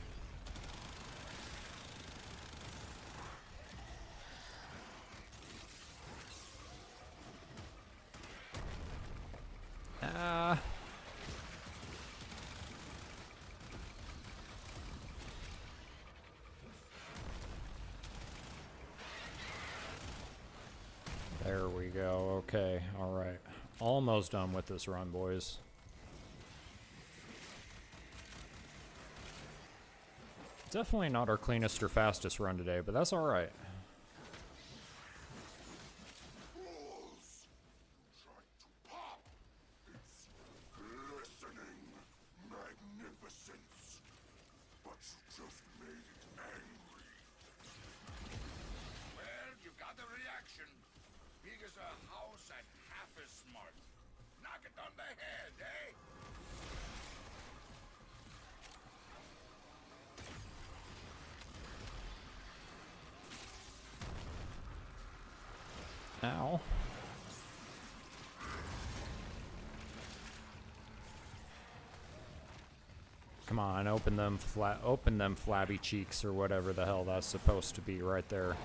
There we go. Okay, alright. Almost done with this run, boys. Definitely not our cleanest or fastest run today, but that's alright. Ow. Come on, open them flabby cheeks or whatever the hell that's supposed to be right there.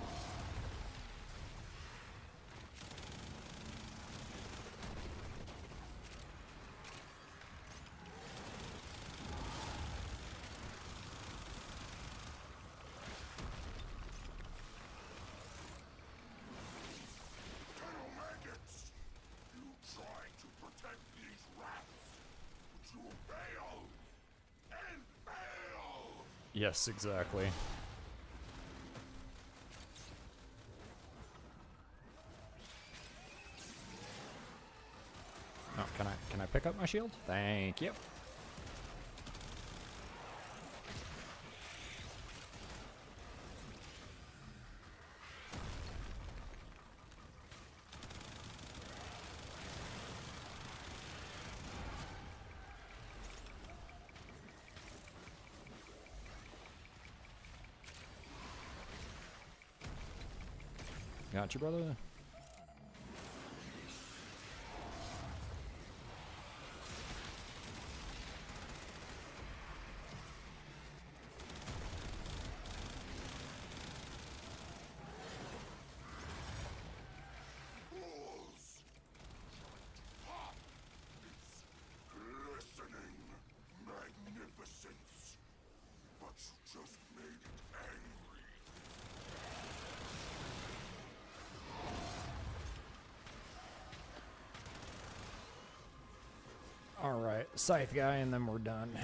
Yes, exactly. Oh, can I pick up my shield? Thank you. Got you, brother. Glistening magnificence. But you just made it angry. Alright, scythe guy, and then we're done.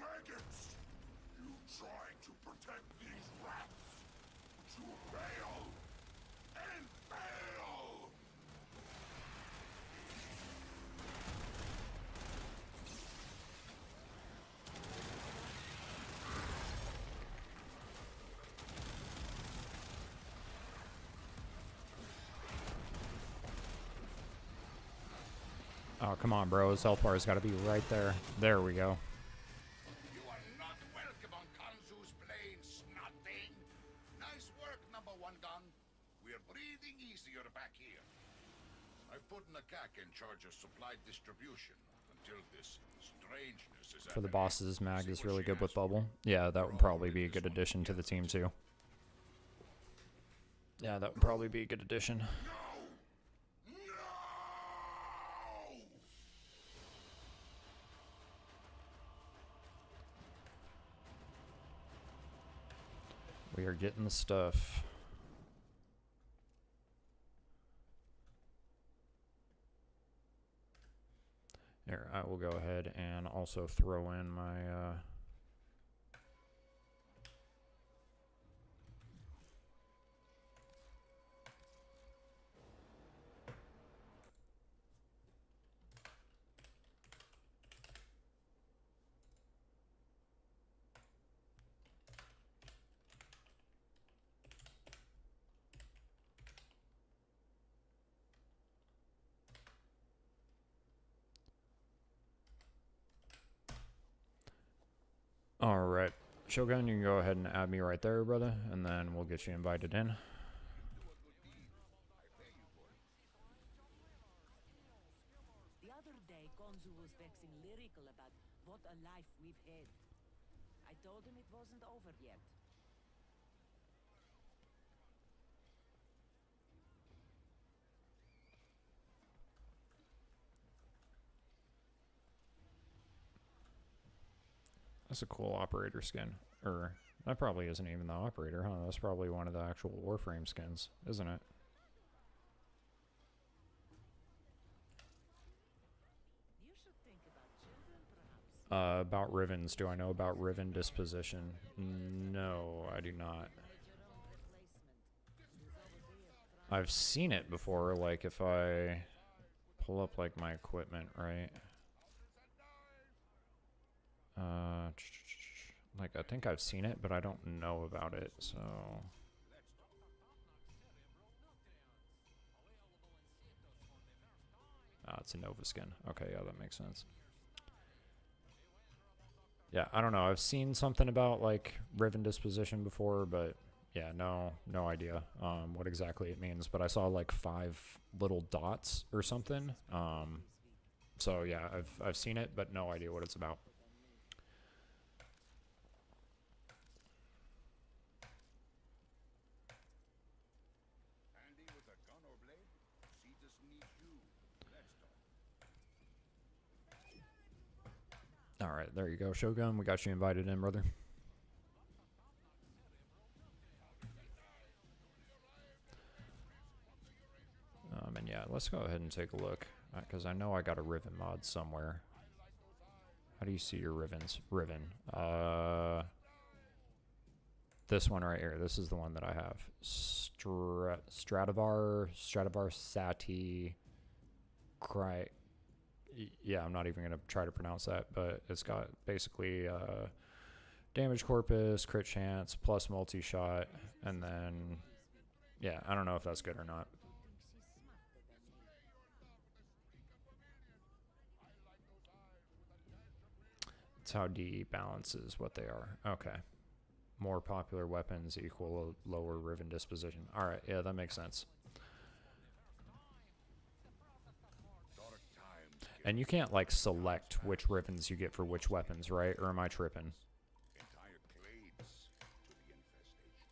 Maggots! You tried to protect these rats, but you fail and fail! Oh, come on, bro. His health bar's got to be right there. There we go. You are not welcome on Kanzu's plains, snotting! Nice work, number one gun. We're breathing easier back here. I've put Nakak in charge of supply distribution until this strangeness is For the evident. bosses, Mag See is what really she good with has for bubble. you. Yeah, that would probably be a good addition to the team, too. Yeah, that would probably be a good addition. No! We are getting the stuff. Here, I will go ahead and also throw in my Alright. Shogun, you can go ahead and add me right there, brother, and then we'll get you invited in. The other day, Konzu was vexing lyrical about what a life we've had. I told him it wasn't over yet. That's a cool operator skin. Or, that probably isn't even the operator, huh? That's probably one of the actual Warframe skins, isn't it? You should think about children, perhaps. About Rivens. Do I know about Riven disposition? No, I do not. Made your own replacement. It is over there. I've seen it before, like if I pull up like my equipment, right? Like I think I've seen it, but I don't know about it, so. Ah, it's a Nova skin. Okay, yeah, that makes sense. Yeah, I don't know. I've seen something about like Riven disposition before, but yeah, no idea what exactly it means, but I saw like 5 little dots or something. So yeah, I've seen it, but no idea what it's about. Handy with a gun or blade? Cetus needs you. Let's talk. All right, there you go, Shogun. We got you invited in, brother. And yeah, let's go ahead and take a look, because I know I got a riven mod somewhere. How do you see your rivens? Riven. This one right here. This is the one that I have. Stradivar Sati Cry. Yeah, I'm not even going to try to pronounce that, but it's got basically damage corpus, crit chance, plus multi-shot, and then, yeah, I don't know if that's good or not. It's how DE balances what they are. Okay. More popular weapons equal lower riven disposition. Alright, yeah, that makes sense. And you can't, like, select which rivens you get for which weapons, right? Or am I tripping? Entire clades to the infestation.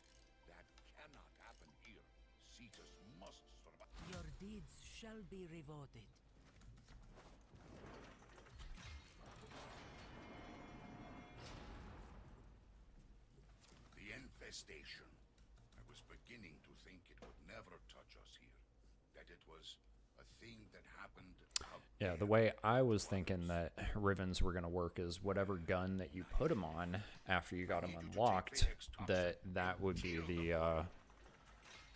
That cannot happen here. Cetus must survive. Your deeds shall be rewarded. The infestation. I was beginning to think it would never touch us here. That it was a thing that happened out Yeah, the there. way I was thinking that rivens were going to work is whatever gun that you put them on after you got them unlocked, that would be the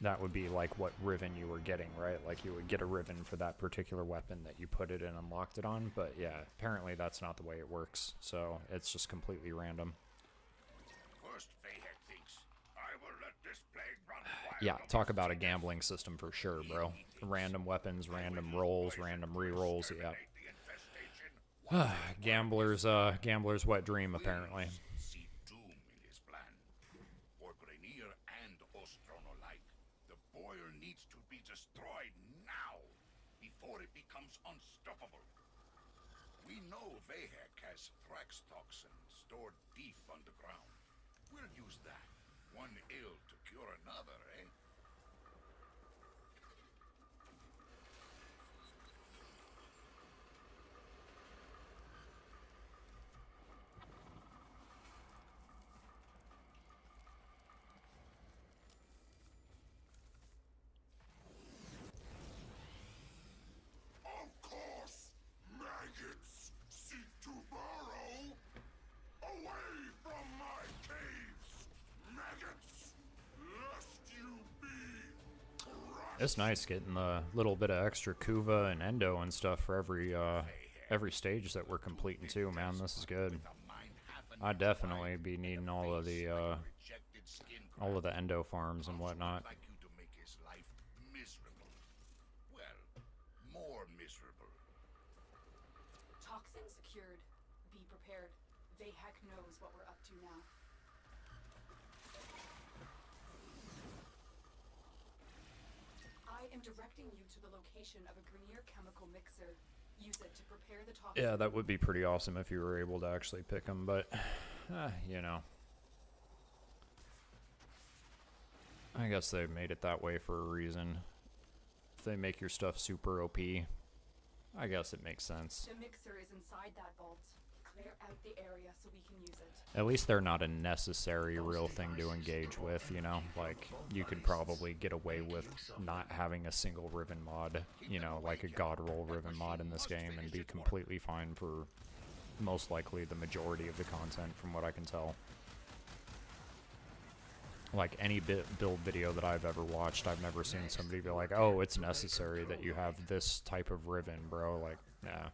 that would be like what riven you were getting, right? Like you would get a riven for that particular weapon that you put it and unlocked it on. But yeah, apparently that's not the way it works. So it's just completely random. First, Vahek thinks, I will let this plague run wild. Yeah, talk about a gambling system for sure, bro. Random weapons, random rolls, random re-rolls. Yeah. The infestation. Gambler's wet dream, apparently. See doom in his plan. For Grenier and Ostron alike, the boil needs to be destroyed now, before it becomes unstoppable. We know Vahek has Thrax toxin stored deep underground. We'll use that. One ill to cure another, eh? Of course, maggots seek to burrow away from my caves. Maggots, lest you be crushed. It's nice getting the little bit of extra Kuva and Endo and stuff for every stage that we're completing too, man. This is good. I'd definitely be needing all of the Endo farms and whatnot. Like you to make his life miserable. Well, more miserable. Toxin secured. Be prepared. Vahek knows what we're up to now. I am directing you to the location of a Grenier chemical mixer. Use it to prepare the toxin. Yeah, that would be pretty awesome if you were able to actually pick them, but, you know. I guess they made it that way for a reason. If they make your stuff super OP, I guess it makes sense. The mixer is inside that vault. Clear out the area so we can use it. At least they're not a necessary real thing to engage with, you know? Like, you could probably get away with not having a single Riven mod, you know, like a God Roll Riven mod in this game, and be completely fine for most likely the majority of the content, from what I can tell. Like, any build video that I've ever watched, I've never seen somebody be like, oh, it's necessary that you have this type of Riven, bro. Like, yeah.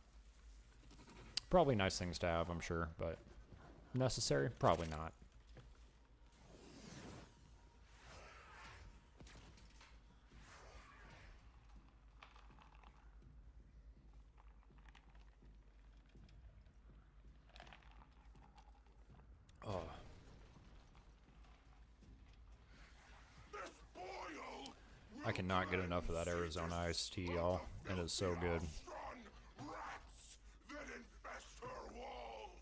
Probably nice things to have, I'm sure, but necessary? Probably not. Oh. cannot get enough of that Arizona iced tea, y'all. It is so good. Rats that infest her walls.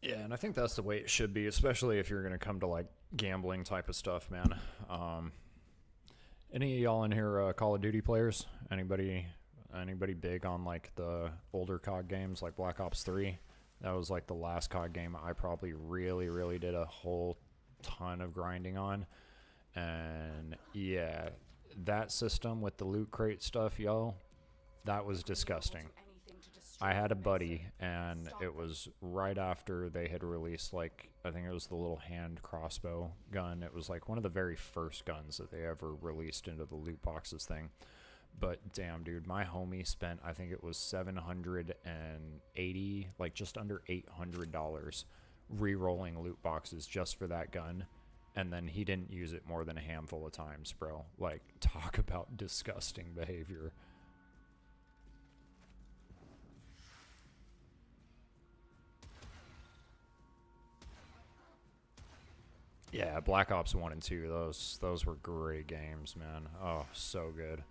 Yeah, and I think that's the way it should be, especially if you're gonna come to like gambling type of stuff, man. Any of y'all in here Call of Duty players? Anybody big on like the older COD games like Black Ops 3? That was like the last COD game I probably really did a whole ton of grinding on. And yeah, that system with the loot crate stuff, y'all, that was disgusting. I had a buddy, and it was right after they had released, like, I think it was the little hand crossbow gun. It was like one of the very first guns that they ever released into the loot boxes thing. But damn, dude, my homie spent, I think it was $780, like just under $800 re-rolling loot boxes just for that gun. And then he didn't use it more than a handful of times, bro. Like, talk about disgusting behavior. Yeah, Black Ops 1 and 2, those were great games, man. Oh, so good.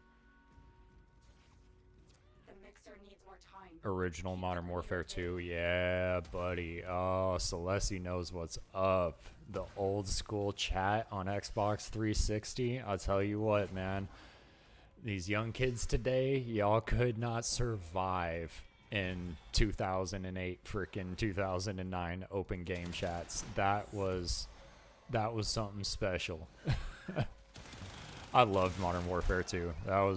The mixer needs more time. Original Modern Warfare 2, yeah, buddy. Oh, Celessi knows what's up. The old school chat on Xbox 360. I'll tell you what, man. These young kids today, y'all could not survive in 2008, freaking 2009 open game chats. That was something special. I loved Modern Warfare 2. I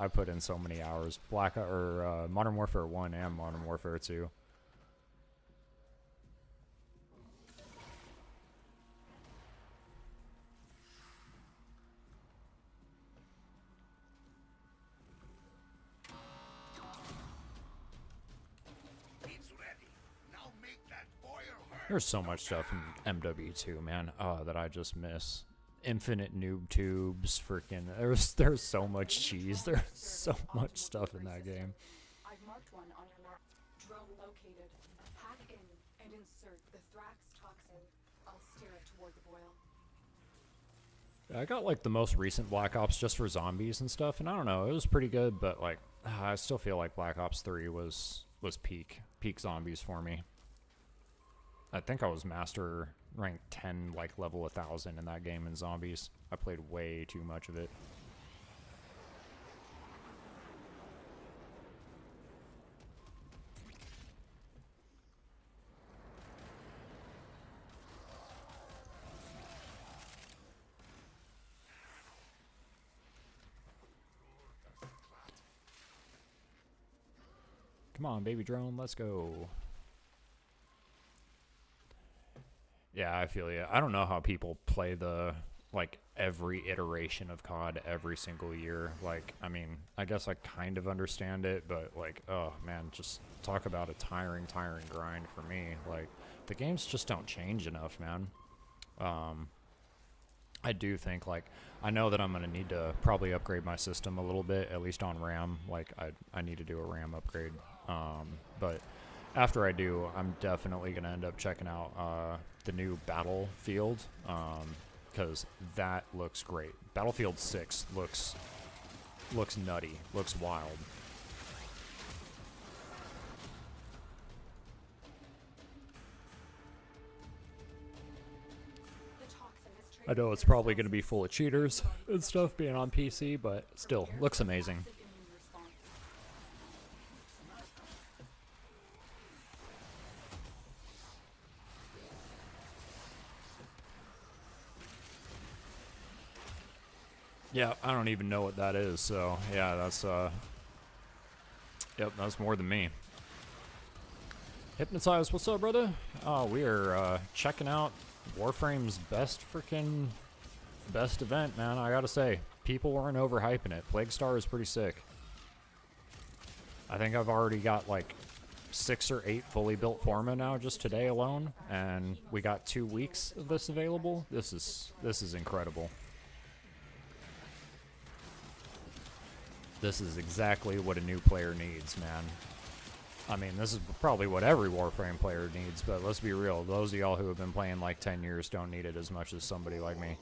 put in so many hours. Modern Warfare 1 and Modern Warfare 2. It's ready. Now make that boil her. There's so much stuff in MW2, man. Oh, that I just miss. Infinite noob tubes, freaking. There's so much cheese. There's so much stuff in that game. I've marked one on your map. Drone located. Hack in and insert the Thrax toxin. I'll steer it toward the boil. I got like the most recent Black Ops just for zombies and stuff, and I don't know, it was pretty good, but like I still feel like Black Ops 3 was peak zombies for me. I think I was master rank 10, like level 1000 in that game in zombies. I played way too much of it. Come on, baby drone, let's go. Yeah, I feel you. I don't know how people play the, like, every iteration of COD every single year. Like, I mean, I guess I kind of understand it, but, like, oh, man, just talk about a tiring grind for me. Like, the games just don't change enough, man. I do think, like, I know that I'm going to need to probably upgrade my system a little bit, at least on RAM. Like, I need to do a RAM upgrade. But after I do, I'm definitely going to end up checking out the new Battlefield, because that looks great. Battlefield 6 looks nutty, looks wild. I know it's probably going to be full of cheaters and stuff being on PC, but still, looks amazing. Yeah, I don't even know what that is, so yeah, that's yep, that's more than me. Hypnotize, what's up, brother? Oh, we are checking out Warframe's best event, man. I gotta say, people weren't overhyping it. Plague Star is pretty sick. I think I've already got like 6 or 8 fully built forma now just today alone, and we got 2 weeks of this available. This is incredible. This is exactly what a new player needs, man. I mean, this is probably what every Warframe player needs, but let's be real. Those of y'all who have been playing like 10 years don't need it as much as somebody like me.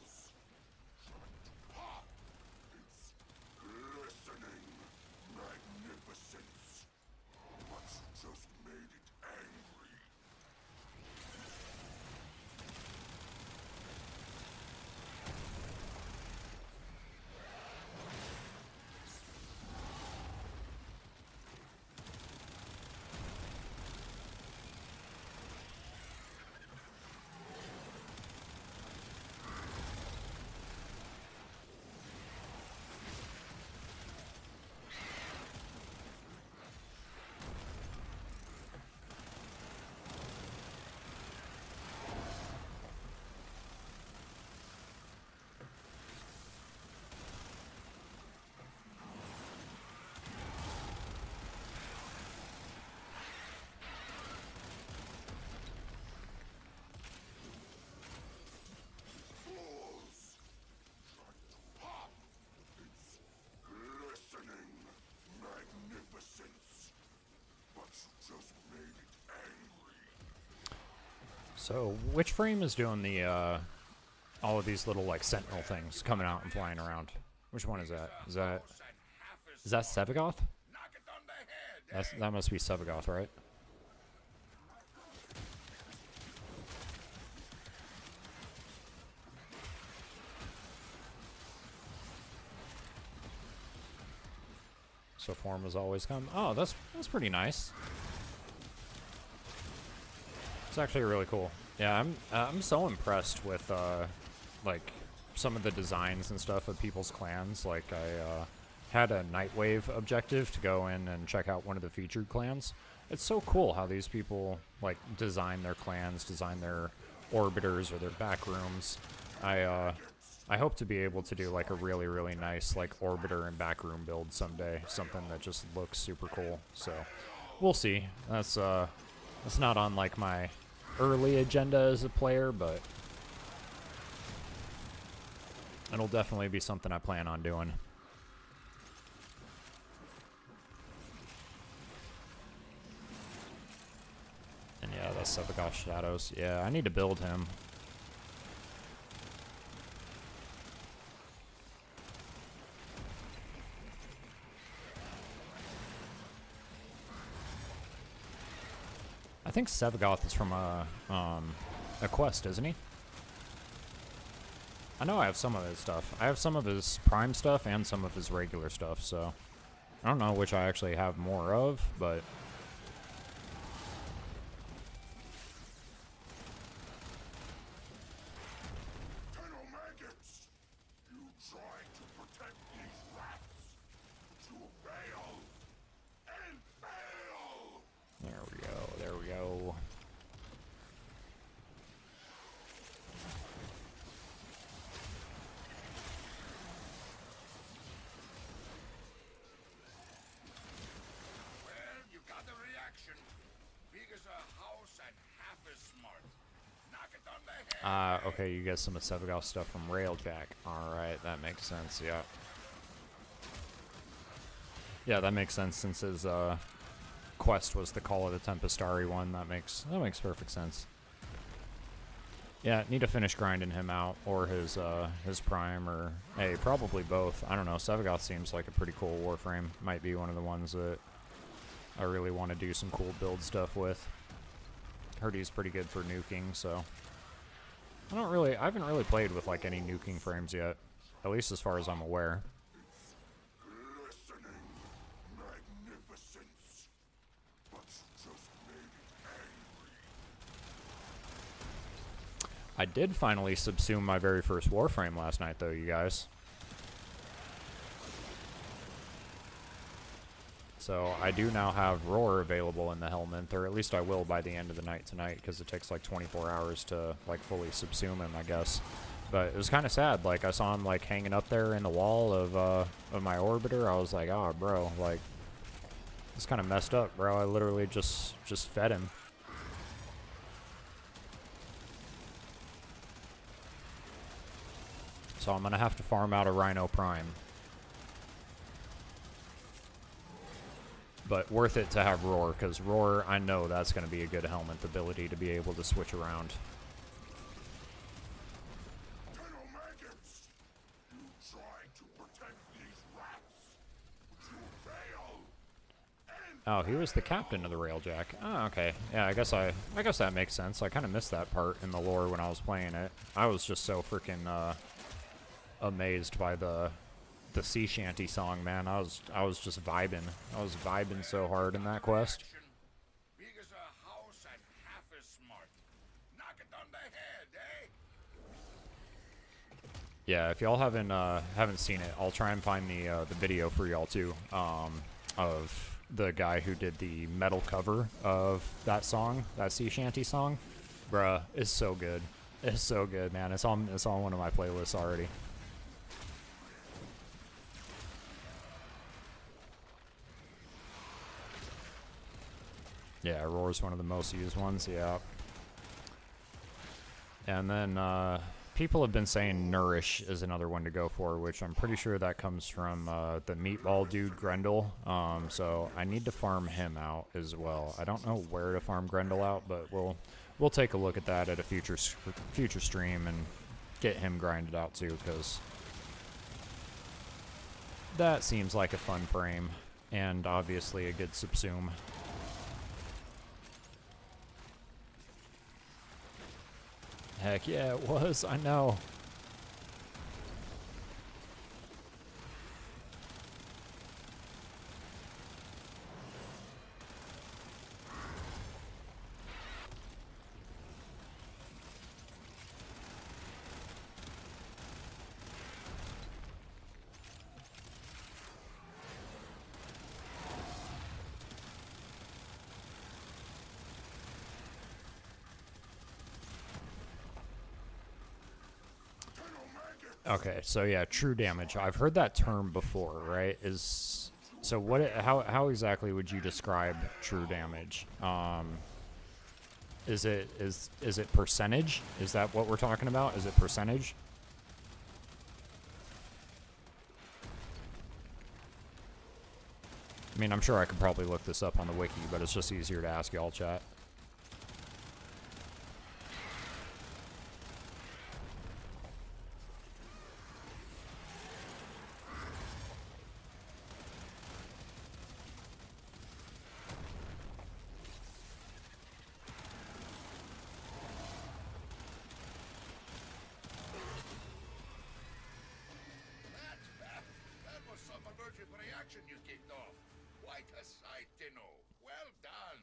Listening, magnificence. But you just made it angry. Listening, magnificence. But you just made it angry. So, which frame is doing the, all of these little, like, sentinel things coming out and flying around? Which one is that? Is that Sevagoth? Knock it on the head. That must be Sevagoth, right? So formas always come. Oh, that's pretty nice. It's actually really cool. Yeah, I'm so impressed with like some of the designs and stuff of people's clans. Like I had a Nightwave objective to go in and check out one of the featured clans. It's so cool how these people like design their clans, design their orbiters or their back rooms. I hope to be able to do like a really, really nice like orbiter and backroom build someday. Something that just looks super cool. So we'll see. That's not on like my early agenda as a player, but it'll definitely be something I plan on doing. And yeah, that's Sevagoth Shadows. Yeah, I need to build him. I think Sevagoth is from a quest, isn't he? I know I have some of his stuff. I have some of his prime stuff and some of his regular stuff, so I don't know which I actually have more of, but Colonel Maggots, you tried to protect these rats, but you fail and fail. there we go, there we go. Well, you got the reaction. Big as a house and half as smart. Knock it on the head. Okay, you get some of Sevagoth stuff from Railjack. Alright, that makes sense, yeah. Yeah, that makes sense since his quest was the Call of the Tempestari one. That makes perfect sense. Yeah, need to finish grinding him out, or his prime, or hey, probably both. I don't know. Sevagoth seems like a pretty cool Warframe. Might be one of the ones that I really want to do some cool build stuff with. Heard he's pretty good for nuking, so I haven't really played with like any nuking frames yet, at least as far as I'm aware. Listening, magnificence. But you just made it angry. I did finally subsume my very first Warframe last night, though, you guys. So I do now have Roar available in the Helminth, or at least I will by the end of the night tonight, because it takes like 24 hours to like fully subsume him, I guess. But it was kind of sad. Like I saw him like hanging up there in the wall of my orbiter. I was like, oh, bro, like it's kind of messed up, bro. I literally just fed him. So I'm gonna have to farm out a Rhino Prime. but worth it to have Roar, because Roar, I know that's going to be a good helmet, the ability to be able to switch around. Colonel Maggots, you tried to protect these rats, but you failed. Oh, he was the captain of the Railjack. Oh, okay. Yeah, I guess that makes sense. I kind of missed that part in the lore when I was playing it. I was just so freaking amazed by the sea shanty song, man. I was just vibing. I was vibing so hard in that quest. Big as a house and half as smart. Knock it on the head, eh? Yeah, if y'all haven't seen it, I'll try and find the video for y'all too. Of the guy who did the metal cover of that song, that sea shanty song. Bruh, it's so good. It's so good, man. It's on one of my playlists already. Yeah, Roar's one of the most used ones, yeah. And then people have been saying Nourish is another one to go for, which I'm pretty sure that comes from the meatball dude Grendel. So I need to farm him out as well. I don't know where to farm Grendel out, but we'll take a look at that at a future stream and get him grinded out too, because that seems like a fun frame and obviously a good subsume. Heck yeah, it was. I know. Okay, so yeah, true damage. I've heard that term before, right? So what? How exactly would you describe true damage? Is it percentage? Is that what we're talking about? Is it percentage? I mean, I'm sure I could probably look this up on the wiki, but it's just easier to ask y'all, chat. That was some allergic reaction you kicked off. Quite a sight, Dino. Well done.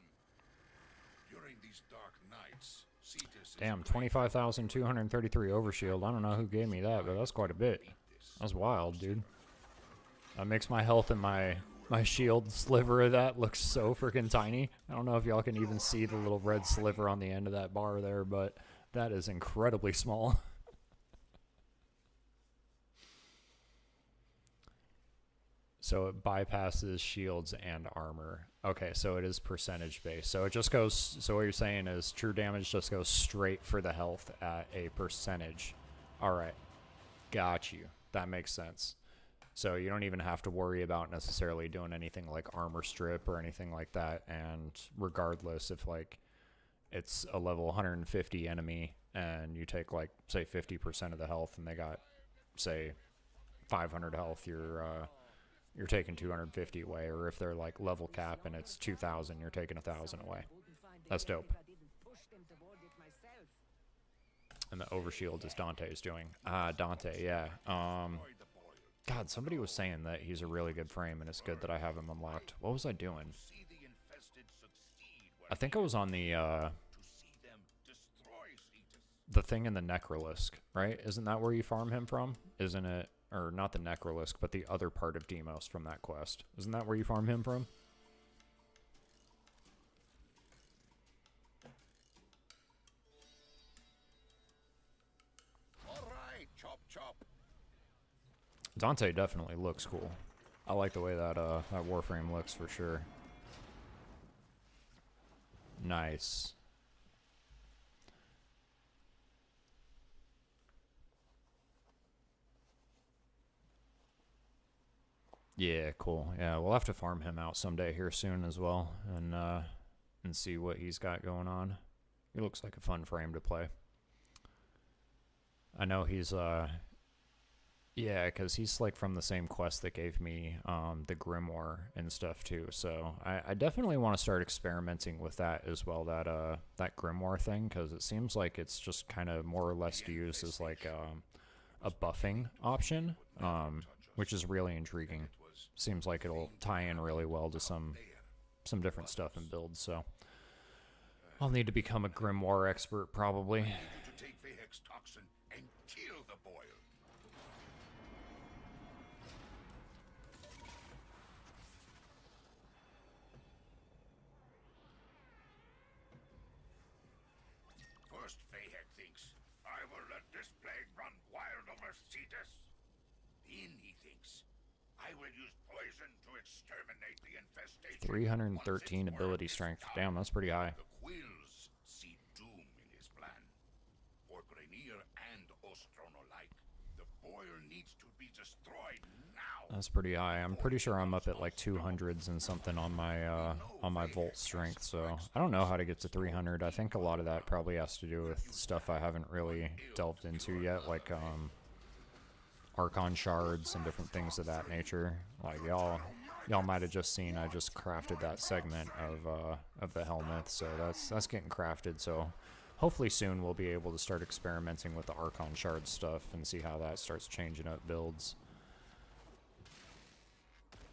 During these dark nights, Cetus is Damn, 25,233 overshield. I don't know who gave me that, but that's quite a bit. That's wild, dude. That makes my health and my shield sliver of that look so freaking tiny. I don't know if y'all can even see the little red sliver on the end of that bar there, but that is incredibly small. So it bypasses shields and armor. Okay, so it is percentage based. So it just goes, so what you're saying is true damage just goes straight for the health at a percentage. All right, got you. That makes sense. So you don't even have to worry about necessarily doing anything like armor strip or anything like that. And regardless if like it's a level 150 enemy and you take like say 50% of the health and they got say 500 health, you're taking 250 away, or if they're like level cap and it's 2,000, you're taking 1,000 away. That's dope. And the overshield is Dante's doing. Ah, Dante, yeah. God, somebody was saying that he's a really good frame, and it's good that I have him unlocked. What was I doing? I think I was on the thing in the Necrolisk, right? Isn't that where you farm him from? Isn't it? Or not the Necrolisk, but the other part of Deimos from that quest. Isn't that where you farm him from? all right, chop chop. Dante definitely looks cool. I like the way that that Warframe looks for sure. Nice. Yeah, cool. Yeah, we'll have to farm him out someday here soon as well, and see what he's got going on. He looks like a fun frame to play. I know he's yeah, because he's like from the same quest that gave me the grimoire and stuff too. So I definitely want to start experimenting with that as well. That grimoire thing, because it seems like it's just kind of more or less used as like a buffing option, which is really intriguing. Seems like it'll tie in really well to some different stuff and builds. So I'll need to become a grimoire expert probably. To take Vehex toxin and kill the boil. First, Vehex thinks, I will let this plague run wild over Cetus. Then he thinks, I will use poison to exterminate the infestation. 313 ability strength. Damn, that's pretty high. The Quills see doom in his plan. For Grenier and Ostron alike, the boil needs to be destroyed now. That's pretty high. I'm pretty sure I'm up at like 200s and something on my volt strength. So I don't know how to get to 300. I think a lot of that probably has to do with stuff I haven't really delved into yet, like Archon shards and different things of that nature. Like y'all might have just seen I just crafted that segment of the helmet, so that's getting crafted. So hopefully soon we'll be able to start experimenting with the Archon shard stuff and see how that starts changing up builds.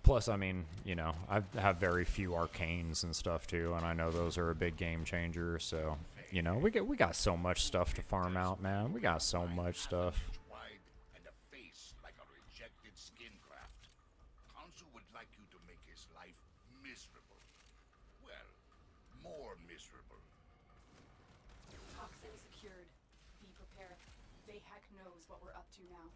Plus, I mean, you know, I have very few arcanes and stuff too, and I know those are a big game changer. So, you know, we got so much stuff to farm out, man. We got so much stuff. Wide and a face like a rejected skin graft. Kansu would like you to make his life miserable. Well, more miserable. Toxin secured. Be prepared. Vahak knows what we're up to now.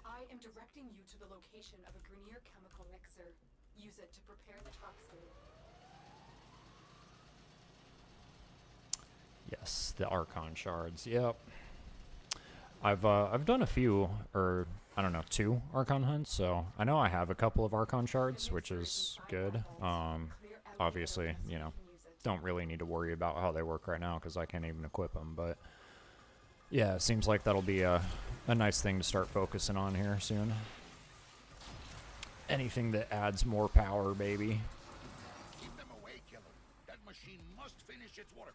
I am directing you to the location of a Grenier chemical mixer. Use it to prepare the toxin. Yes, the Archon shards. Yep. I've done a few, or I don't know, 2 Archon hunts. So I know I have a couple of Archon shards, which is good. Obviously, you know, don't really need to worry about how they work right now because I can't even equip them. But yeah, it seems like that'll be a nice thing to start focusing on here soon. Anything that adds more power, baby. Keep them away, killer. That machine must finish its work.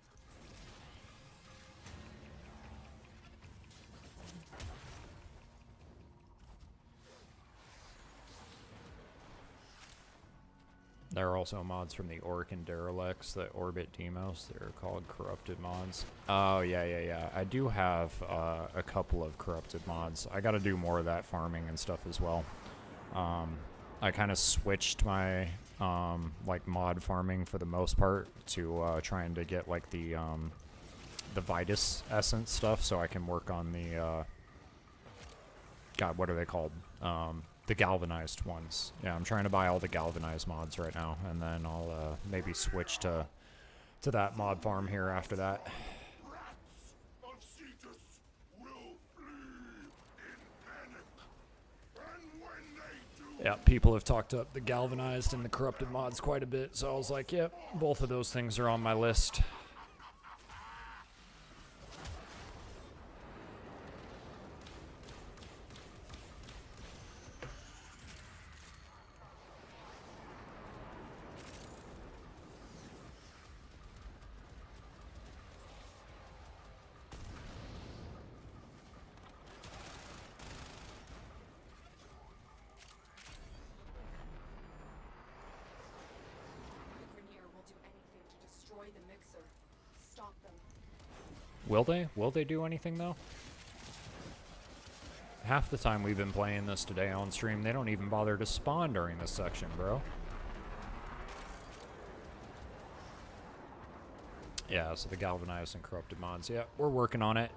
There are also mods from the Orc and Derelicts that orbit Demos. They're called corrupted mods. Oh, yeah. I do have a couple of corrupted mods. I got to do more of that farming and stuff as well. I kind of switched my like mod farming for the most part to trying to get like the Vitus essence stuff, so I can work on the God, what are they called? The galvanized ones. Yeah, I'm trying to buy all the galvanized mods right now, and then I'll maybe switch to that mod farm here after that. Rats of Cetus will flee in panic. And when they do, Yeah, people have talked up the galvanized and the corrupted mods quite a bit, so I was like, yep, both of those things are on my list. The Grenier will do anything to destroy the mixer. Stop them. Will they? Will they do anything, though? Half the time we've been playing this today on stream, they don't even bother to spawn during this section, bro. Yeah, so the galvanized and corrupted mods. Yeah, we're working on it.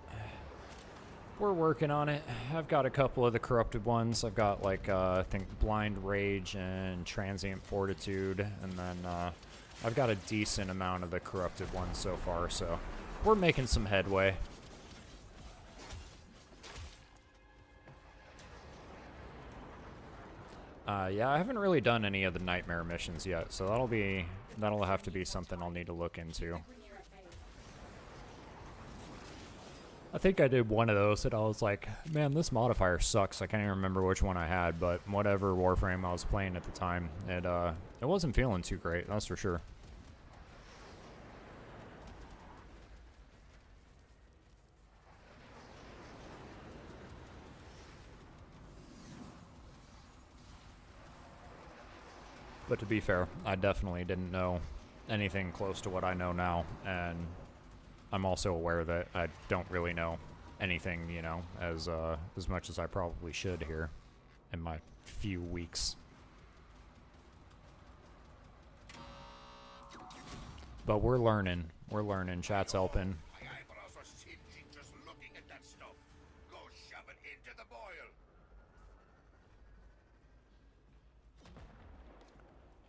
We're working on it. I've got a couple of the corrupted ones. I've got, like, I think Blind Rage and Transient Fortitude. And then I've got a decent amount of the corrupted ones so far, so we're making some headway. Yeah, I haven't really done any of the nightmare missions yet, so that'll have to be something I'll need to look into. I think I did one of those and I was like, man, this modifier sucks. I can't even remember which one I had, but whatever Warframe I was playing at the time, it wasn't feeling too great, that's for sure. But to be fair, I definitely didn't know anything close to what I know now, and I'm also aware that I don't really know anything, you know, as much as I probably should here in my few weeks. But we're learning. We're learning. Chat's helping. My eyebrows are singeing just looking at that stuff. Go shove it into the boil.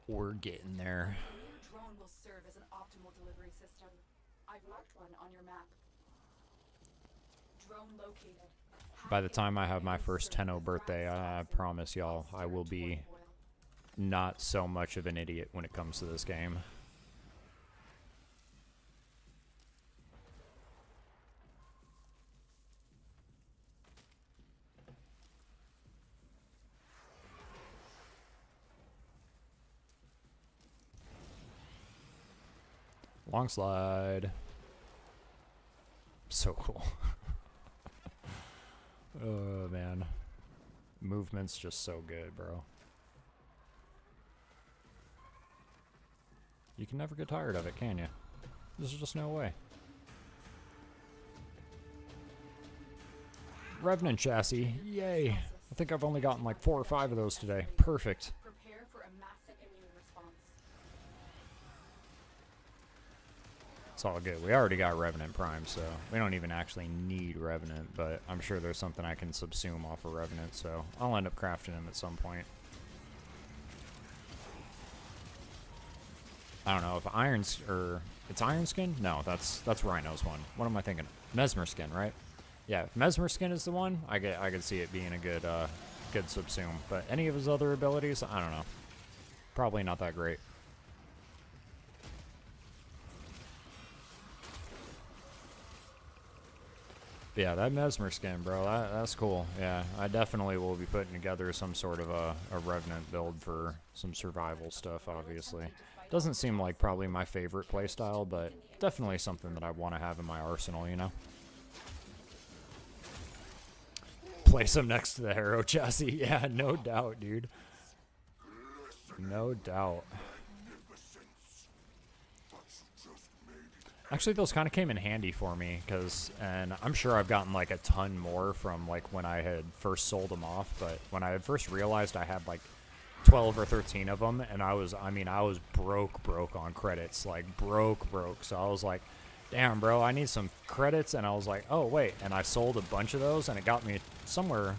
We're getting there. The new drone will serve as an optimal delivery system. I've marked one on your map. Drone located. By the time I have my first 10-0 birthday, I promise y'all I will be not so much of an idiot when it comes to this game. Long slide. So cool. Oh, man. Movement's just so good, bro. You can never get tired of it, can you? There's just no way. Revenant chassis. Yay. I think I've only gotten like 4 or 5 of those today. Perfect. Prepare for a massive immune response. It's all good. We already got Revenant Prime, so we don't even actually need Revenant, but I'm sure there's something I can subsume off of Revenant, so I'll end up crafting him at some point. I don't know if it's Iron Skin? No, that's Rhino's one. What am I thinking? Mesmer Skin, right? Yeah, if Mesmer Skin is the one, I could see it being a good good subsume. But any of his other abilities, I don't know. Probably not that great. Yeah, that Mesmer Skin, bro, that's cool. Yeah, I definitely will be putting together some sort of a Revenant build for some survival stuff, obviously. Doesn't seem like probably my favorite playstyle, but definitely something that I want to have in my arsenal, you know? Place him next to the Harrow chassis. Yeah, no doubt, dude. No doubt. Actually, those kind of came in handy for me, and I'm sure I've gotten like a ton more from like when I had first sold them off, but when I had first realized I had like 12 or 13 of them, and I was broke on credits, like broke. So I was like, damn, bro, I need some credits, and I was like, oh, wait, and I sold a bunch of those, and it got me somewhere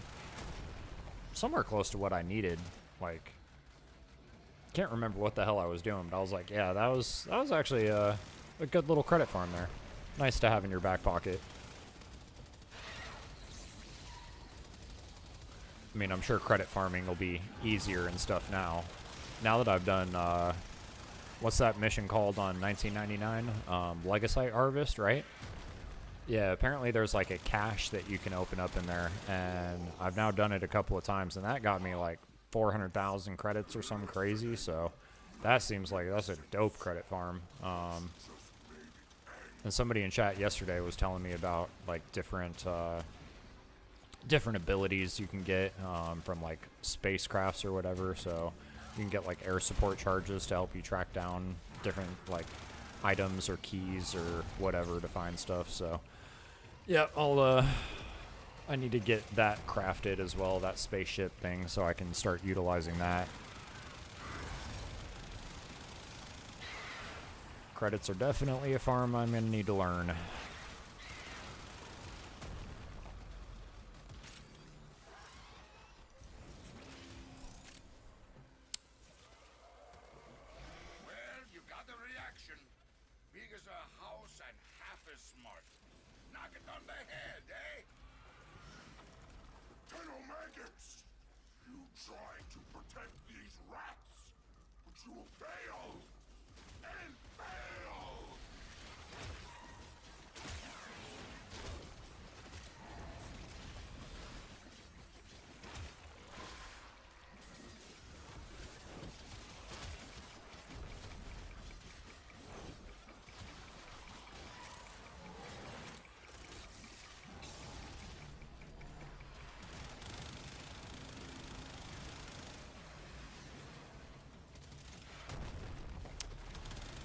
close to what I needed. Like, can't remember what the hell I was doing, but I was like, yeah, that was actually a good little credit farm there. Nice to have in your back pocket. I mean, I'm sure credit farming will be easier and stuff now. Now that I've done, what's that mission called on 1999? Legacy Harvest, right? Yeah, apparently there's like a cache that you can open up in there, and I've now done it a couple of times, and that got me like 400,000 credits or something crazy, so that seems like that's a dope credit farm. And somebody in chat yesterday was telling me about like different abilities you can get from like spacecrafts or whatever, so you can get like air support charges to help you track down different like items or keys or whatever to find stuff. So yeah, I need to get that crafted as well, that spaceship thing, so I can start utilizing that. Credits are definitely a farm I'm gonna need to learn. Well, you got the reaction. Big as a house and half as smart. Knock it on the head, eh? Colonel Maggots! You trying to protect To fail and fail.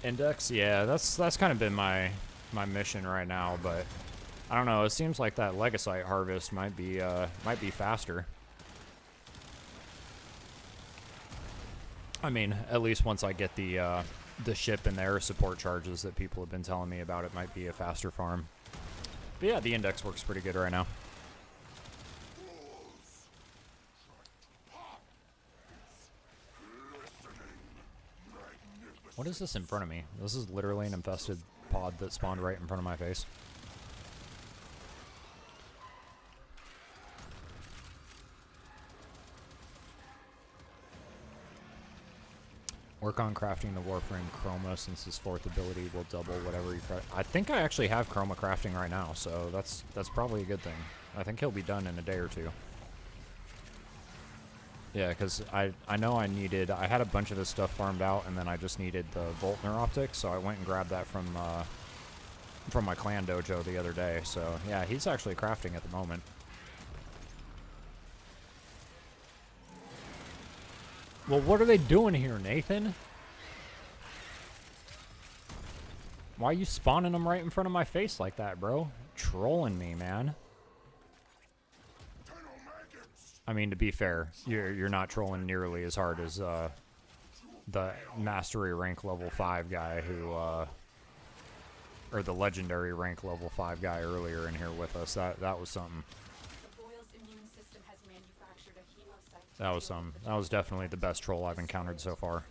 Index, yeah, that's kind of been my mission right now, but I don't know. It seems like that Legasite harvest might be faster. I mean, at least once I get the ship and the air support charges that people have been telling me about, it might be a faster farm. But yeah, the index works pretty good right now. What is this in front of me? This is literally an infested pod that spawned right in front of my face. Work on crafting the Warframe Chroma since his fourth ability will double whatever you craft. I think I actually have Chroma crafting right now, so that's probably a good thing. I think he'll be done in a day or two. Yeah, because I know I had a bunch of this stuff farmed out, and then I just needed the Voltner optics, so I went and grabbed that from my clan dojo the other day. So yeah, he's actually crafting at the moment. Well, what are they doing here, Nathan? Why are you spawning them right in front of my face like that, bro? Trolling me, man. I mean, to be fair, you're not trolling nearly as hard as the mastery rank level 5 guy who, or the legendary rank level 5 guy earlier in here with us. That was something. That was something. That was definitely the best troll I've encountered so far.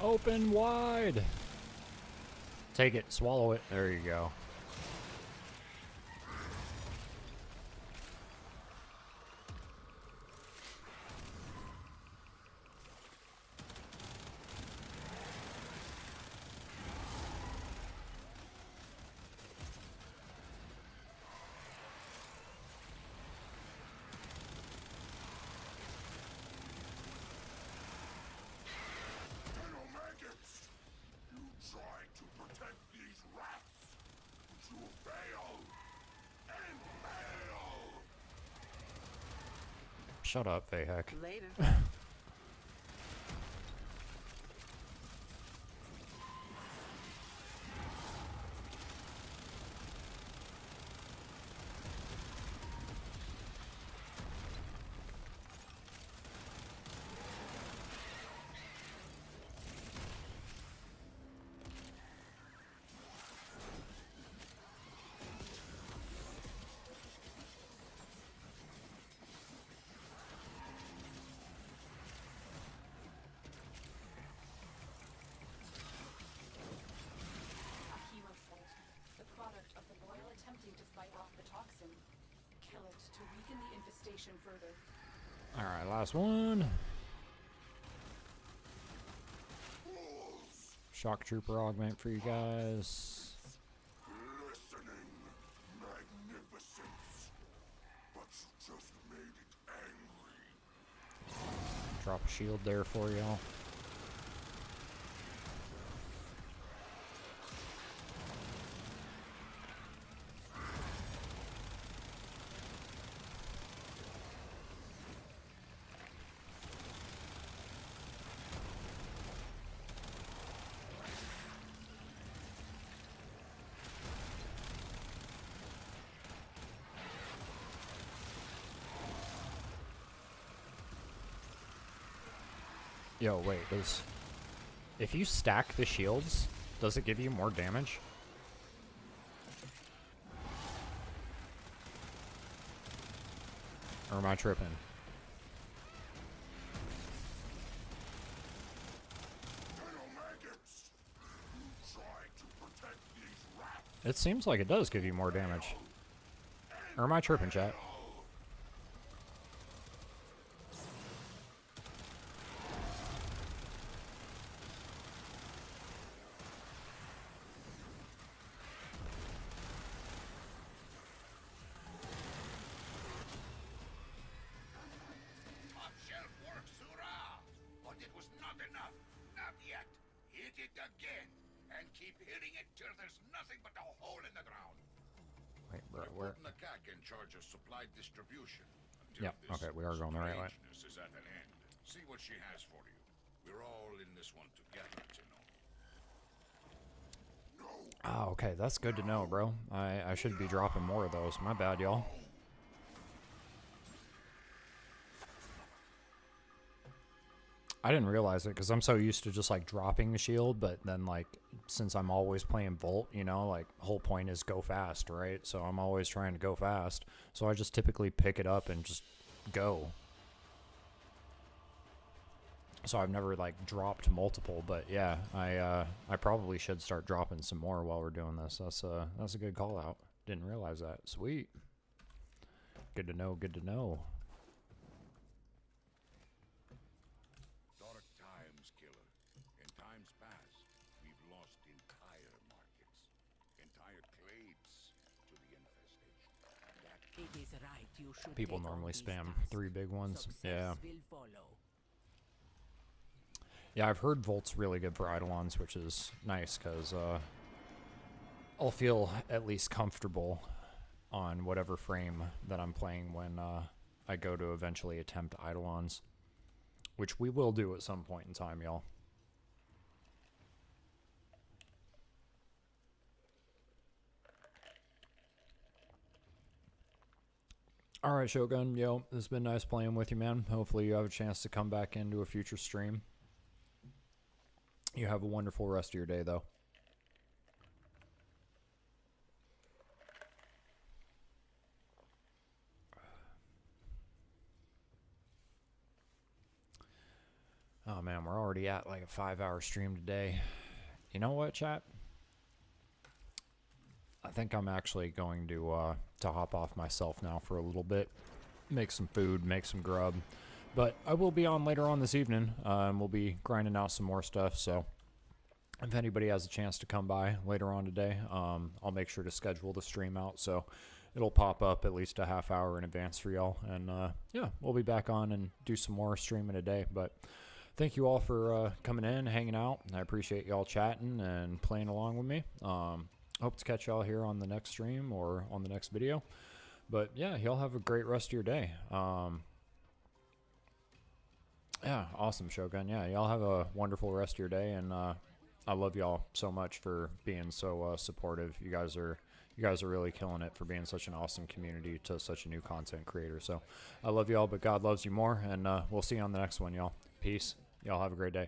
Open wide. Take it, swallow it. There you go. Shut up, Vahek. Later. Further. All right, last one. Shock Trooper augment for you guys. Drop a shield there for y'all. Yo, wait, if you stack the shields, does it give you more damage? Or am I tripping? It seems like it does give you more damage. Or am I tripping, chat? Again, and keep hitting it till there's nothing but a hole in the ground. Wait, bro, where? The CAC in charge of supply distribution. Yeah, okay, we are going the right way. Is at an end. See what she has for you. We're all in this one together, you know. Oh, okay, that's good to know, bro. I should be dropping more of those. My bad, y'all. I didn't realize it because I'm so used to just like dropping the shield, but then like since I'm always playing Volt, you know, like whole point is go fast, right? So I'm always trying to go fast. So I just typically pick it up and just go. So I've never like dropped multiple, but yeah, I probably should start dropping some more while we're doing this. That's a good call out. Didn't realize that. Sweet. Good to know. Good to know. People normally spam 3 big ones. Yeah. Yeah, I've heard Volt's really good for Eidolons, which is nice because I'll feel at least comfortable on whatever frame that I'm playing when I go to eventually attempt Eidolons, which we will do at some point in time, y'all. Alright, Shogun, yo, it's been nice playing with you, man. Hopefully you have a chance to come back into a future stream. You have a wonderful rest of your day, though. Oh, man, we're already at like a 5-hour stream today. You know what, chat? I think I'm actually going to hop off myself now for a little bit, make some food, make some grub. But I will be on later on this evening, and we'll be grinding out some more stuff. So if anybody has a chance to come by later on today, I'll make sure to schedule the stream out so it'll pop up at least a half hour in advance for y'all. And yeah, we'll be back on and do some more streaming today. But thank you all for coming in, hanging out. I appreciate y'all chatting and playing along with me. Hope to catch y'all here on the next stream or on the next video. But yeah, y'all have a great rest of your day. Yeah, awesome, Shogun. Yeah, y'all have a wonderful rest of your day, and I love y'all so much for being so supportive. You guys are really killing it for being such an awesome community to such a new content creator. So I love y'all, but God loves you more, and we'll see you on the next one, y'all. Peace. Y'all have a great day.